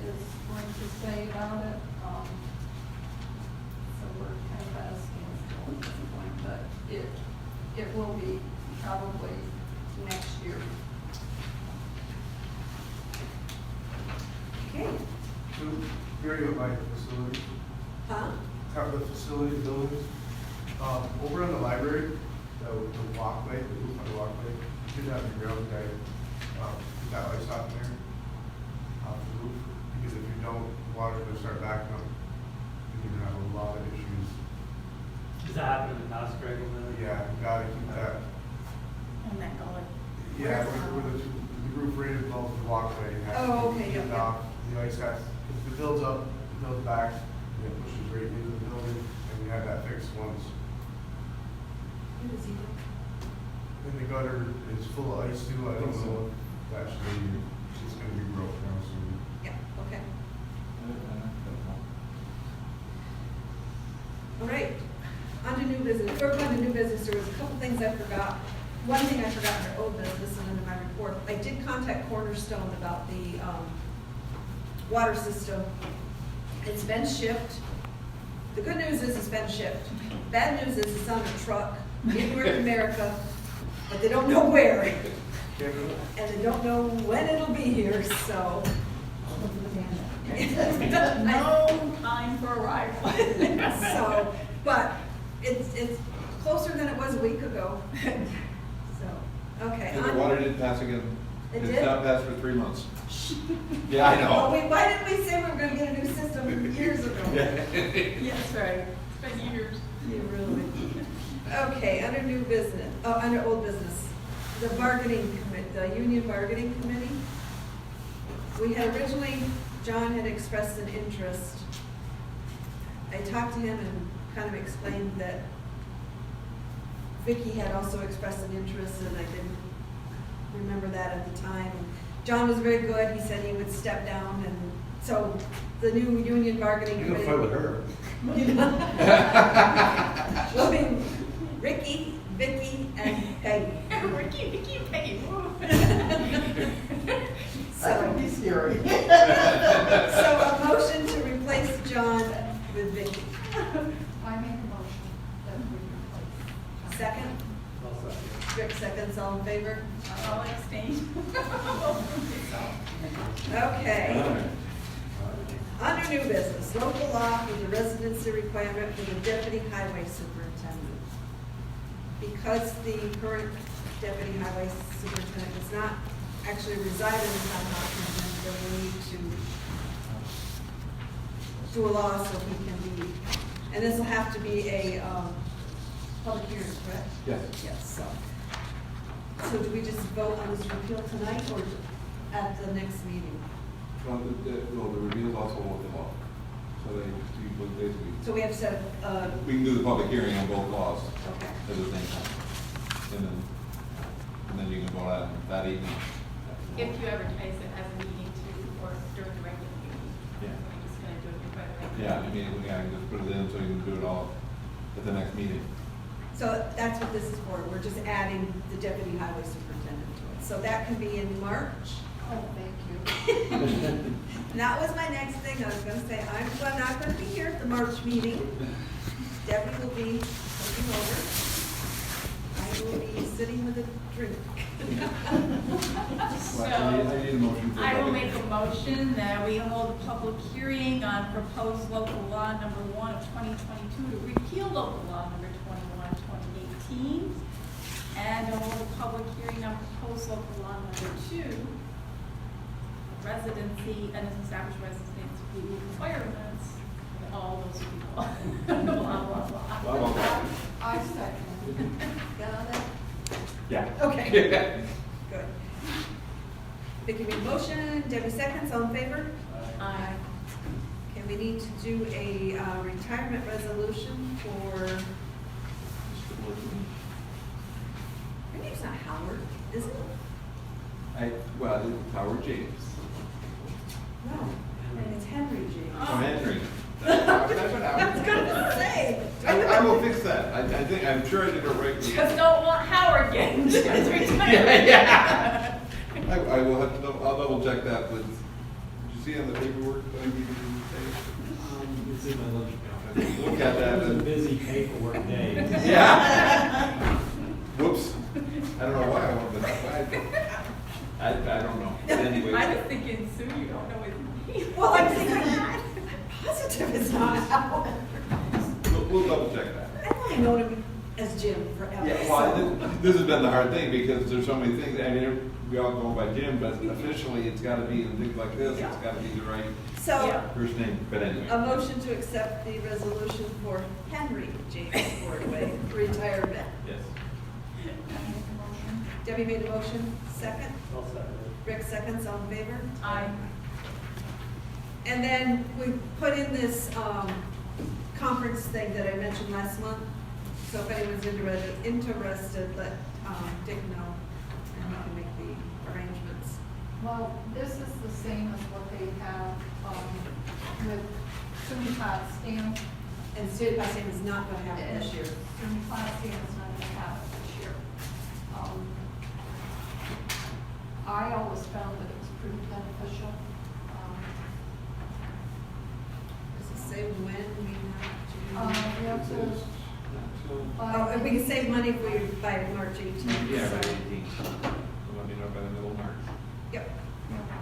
[SPEAKER 3] is going to say about it. So we're kind of at a standstill at this point, but it will be probably next year.
[SPEAKER 5] Okay.
[SPEAKER 14] So, Gary, with my facility,
[SPEAKER 5] Huh?
[SPEAKER 14] have the facility buildings, over on the library, the walkway, the roof on the walkway, you should have your ground guy, put that ice off in there, off the roof, because if you don't, the water's gonna start backing up. You're gonna have a lot of issues.
[SPEAKER 8] Does that happen in the past, Greg?
[SPEAKER 14] Yeah, you gotta keep that.
[SPEAKER 4] On that gully.
[SPEAKER 14] Yeah, where the roof right above the walkway. You have to
[SPEAKER 5] Oh, okay,
[SPEAKER 14] keep it
[SPEAKER 5] yeah.
[SPEAKER 14] off. The ice has, if it builds up, it builds back, and it pushes right into the building, and we had that fixed once. And the gutter is full of ice too, I don't know if actually, it's gonna be broke now soon.
[SPEAKER 5] Yeah, okay. All right, on to new business. Before we go on to new business, there was a couple things I forgot. One thing I forgot in our old business and in my report, I did contact Cornerstone about the water system. It's been shipped. The good news is it's been shipped. Bad news is it's on a truck in North America, but they don't know where. And they don't know when it'll be here, so.
[SPEAKER 4] No time for arrival.
[SPEAKER 5] So, but it's closer than it was a week ago. So, okay.
[SPEAKER 10] And the water didn't pass again.
[SPEAKER 5] It
[SPEAKER 10] It's
[SPEAKER 5] did?
[SPEAKER 10] not passed for 3 months. Yeah, I
[SPEAKER 5] Well,
[SPEAKER 10] know.
[SPEAKER 5] why didn't we say we were gonna get a new system years ago?
[SPEAKER 4] Yes, right. been years.
[SPEAKER 5] You really. Okay, under new business, under old business, the bargaining commit, the union bargaining committee. We had originally, John had expressed an interest. I talked to him and kind of explained that Vicky had also expressed an interest, and I didn't remember that at the time. John was very good. He said he would step down, and so the new union bargaining
[SPEAKER 6] You're
[SPEAKER 5] committee.
[SPEAKER 6] gonna fight with her.
[SPEAKER 5] You know? Well, I mean, Ricky, Vicky, and Peggy.
[SPEAKER 4] Ricky, Peggy.
[SPEAKER 9] That would be scary.
[SPEAKER 5] So a motion to replace John with Vicky.
[SPEAKER 3] I make a motion that we replace.
[SPEAKER 5] Second? Rick seconds, all in favor?
[SPEAKER 4] I'll abstain.
[SPEAKER 5] Okay. Under new business, local law for the residency requirement for the deputy highway superintendent. Because the current deputy highway superintendent does not actually reside in the town of Hopkinton, then we need to do a law so he can be, and this will have to be a, public hearing, correct?
[SPEAKER 10] Yes.
[SPEAKER 5] Yes, so do we just vote on this repeal tonight or at the next meeting?
[SPEAKER 10] Well, the review is also with the law, so they, you would basically,
[SPEAKER 5] So we have to set,
[SPEAKER 10] we can do the public hearing on both laws
[SPEAKER 5] okay.
[SPEAKER 10] at the same time. And then you can vote on that evening.
[SPEAKER 4] If you advertise it as a meeting too, or during the regular meeting.
[SPEAKER 10] Yeah.
[SPEAKER 4] We're just gonna do it by the regular.
[SPEAKER 10] Yeah, I mean, we can just put it in so you can do it all at the next meeting.
[SPEAKER 5] So that's what this is for, we're just adding the deputy highway superintendent to it. So that can be in March.
[SPEAKER 3] Oh, thank you.
[SPEAKER 5] And that was my next thing, I was gonna say, I'm not gonna be here at the March meeting. Debbie will be coming over. I will be sitting with a drink.
[SPEAKER 4] So,
[SPEAKER 10] I need a motion for
[SPEAKER 4] I will
[SPEAKER 10] public-
[SPEAKER 4] make a motion that we hold a public hearing on proposed local law number 1 of 2022 to repeal local law number 21 of 2018, and to hold a public hearing on proposed local law number 2, residency and established residency requirements for all those people. Blah, blah, blah.
[SPEAKER 10] Blah, blah, blah.
[SPEAKER 3] I second.
[SPEAKER 5] Got it?
[SPEAKER 10] Yeah.
[SPEAKER 5] Okay. Good. Vicky made a motion, Debbie seconds, all in favor?
[SPEAKER 4] Aye.
[SPEAKER 5] Okay, we need to do a retirement resolution for, her name's not Howard, is it?
[SPEAKER 10] Well, it's Howard James.
[SPEAKER 5] No, it's Henry James.
[SPEAKER 10] Oh, Henry.
[SPEAKER 5] I was gonna say.
[SPEAKER 10] I will fix that. I'm sure I did it right.
[SPEAKER 4] Just don't want Howard getting his retirement.
[SPEAKER 10] Yeah. I will have to, I'll double check that, but did you see on the paperwork that I needed to
[SPEAKER 7] It's in my lunch pail.
[SPEAKER 10] say? Look at that.
[SPEAKER 7] It was a
[SPEAKER 10] and-
[SPEAKER 7] busy paperwork day.
[SPEAKER 10] Yeah. Whoops. I don't know why I wanted that. I don't know. Anyway.
[SPEAKER 4] I was thinking, Sue, you don't know his name.
[SPEAKER 5] Well, I'm thinking, I'm positive it's not Howard.
[SPEAKER 10] We'll double check that.
[SPEAKER 5] I've only known him as Jim forever.
[SPEAKER 10] Yeah, well, this has been the hard thing because there's so many things. I mean, we all go by Jim, but officially it's got to be in things like this. It's got to be the right
[SPEAKER 5] So,
[SPEAKER 4] Yeah.
[SPEAKER 10] first name. But anyway.
[SPEAKER 5] a motion to accept the resolution for Henry James Ordway retirement.
[SPEAKER 10] Yes.
[SPEAKER 3] I make a motion.
[SPEAKER 5] Debbie made a motion, second.
[SPEAKER 8] I'll second it.
[SPEAKER 5] Rick seconds, all in favor?
[SPEAKER 4] Aye.
[SPEAKER 5] And then we put in this conference thing that I mentioned last month. So if anyone's interested, let Dick know, and he can make the arrangements.
[SPEAKER 3] Well, this is the same as what they have, with SUNY stamp.
[SPEAKER 5] And State Passing is not going to have it this year.
[SPEAKER 3] SUNY stamp is not gonna have it this year. I always found that it was pretty beneficial.
[SPEAKER 5] Does it say when we have to?
[SPEAKER 3] We have to.
[SPEAKER 5] Oh, and we can save money if we by March 18th.
[SPEAKER 10] Yeah,
[SPEAKER 5] so-
[SPEAKER 10] right, 18. So let me know by the middle of March.
[SPEAKER 5] Yep. And there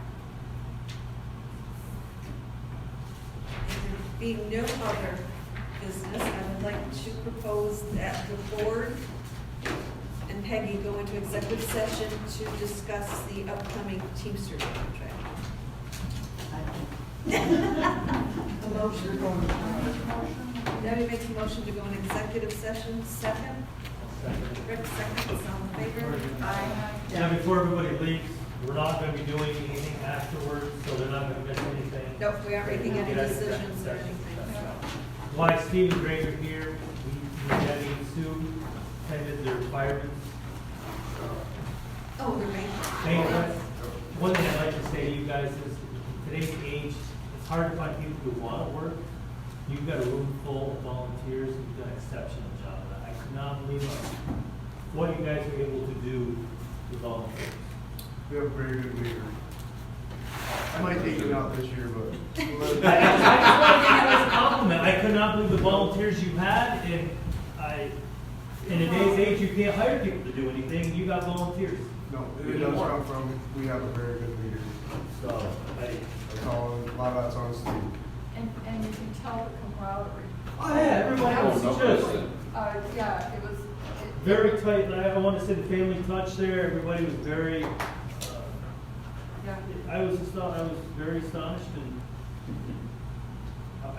[SPEAKER 5] being no other business, I would like to propose that the board and Peggy go into executive session to discuss the upcoming Teamsters contract. A motion.
[SPEAKER 3] Motion.
[SPEAKER 5] Debbie makes a motion to go in executive session, second. Rick, second, all in favor? Aye.
[SPEAKER 8] Now, before everybody leaves, we're not gonna be doing anything afterwards, so they're not gonna miss anything.
[SPEAKER 5] Nope, we aren't making any decisions or anything, so.
[SPEAKER 8] Why Steve and Greg are here, we, Debbie and Sue attended their firemen's
[SPEAKER 5] Oh, they're making.
[SPEAKER 8] banquet. One thing I'd like to say to you guys is, in today's age, it's hard to find people who wanna work. You've got a room full of volunteers, and you've done an exceptional job. I could not believe what you guys were able to do with volunteers.
[SPEAKER 14] We have a very good leader. I might take you out this year, but.
[SPEAKER 8] I just want to give you guys a compliment. I could not believe the volunteers you had, and in today's age, you can't hire people to do anything, you got volunteers.
[SPEAKER 14] No, it does come from, we have a very good leader.
[SPEAKER 8] So,
[SPEAKER 14] That's all, a lot of that's on Steve.
[SPEAKER 3] And you can tell the camaraderie.
[SPEAKER 8] oh yeah, everybody was just
[SPEAKER 3] Yeah, it was.
[SPEAKER 8] very tight. I want to say the family touch there, everybody was very,
[SPEAKER 3] Yeah.
[SPEAKER 8] I was very astonished, and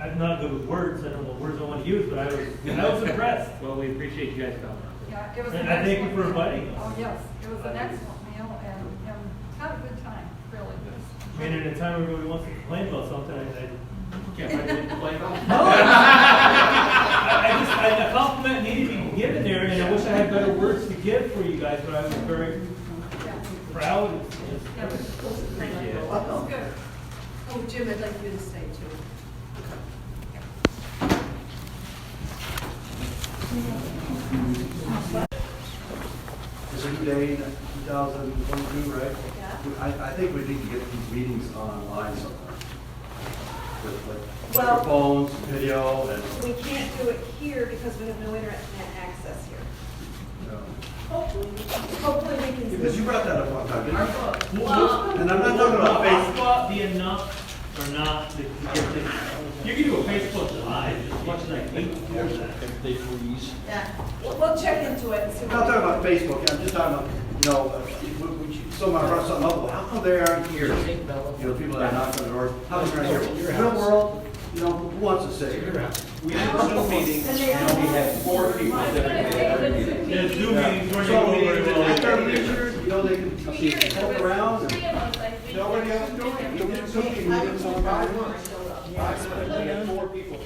[SPEAKER 8] I'm not good with words, I don't know what words I want to use, but I was impressed.
[SPEAKER 13] Well, we appreciate you guys coming.
[SPEAKER 3] Yeah, it was an
[SPEAKER 8] And I thank you
[SPEAKER 3] excellent
[SPEAKER 8] for
[SPEAKER 3] meal.
[SPEAKER 8] inviting us.
[SPEAKER 3] Oh, yes, it was an excellent meal and had a good time, really.
[SPEAKER 8] I mean, in a time where everybody wants to complain about something,
[SPEAKER 13] Can't find anything to complain about.
[SPEAKER 8] a compliment needed to be given there, and I wish I had better words to give for you guys, but I was very proud.
[SPEAKER 3] Yeah, it was
[SPEAKER 8] Appreciate it.
[SPEAKER 5] Welcome.
[SPEAKER 3] good.
[SPEAKER 5] Oh, Jim, I'd like you to stay too.
[SPEAKER 6] It's a new day, 2022, right?
[SPEAKER 5] Yeah.
[SPEAKER 6] I think we need to get these meetings online somewhere. With like
[SPEAKER 5] Well-
[SPEAKER 6] microphones, video, and,
[SPEAKER 5] We can't do it here because we have no internet access here.
[SPEAKER 6] you know.
[SPEAKER 5] Hopefully we can.
[SPEAKER 6] Because you brought that up one time, didn't you?
[SPEAKER 8] Well,
[SPEAKER 6] And I'm not talking about
[SPEAKER 8] will
[SPEAKER 6] Facebook.
[SPEAKER 8] hotspot be enough or not to get things? You can do a Facebook Live as much as I hate to do that.
[SPEAKER 11] If they freeze.
[SPEAKER 5] Yeah, we'll check into it and see.
[SPEAKER 6] I'm not talking about Facebook, I'm just talking about, you know, someone brought something up, well, how come they aren't here? You know, people that are knocking on the door, how come they're not here? Real world, you know, who wants to say?
[SPEAKER 2] We have Zoom meetings, and we have 4 people typically.
[SPEAKER 8] Yeah, Zoom meetings where you
[SPEAKER 6] So,
[SPEAKER 8] go very well.
[SPEAKER 6] after a leisure, you know, they can poke around and.
[SPEAKER 14] Nobody else doing it. You get Zoom meetings on 5 months.
[SPEAKER 2] We have 4 people.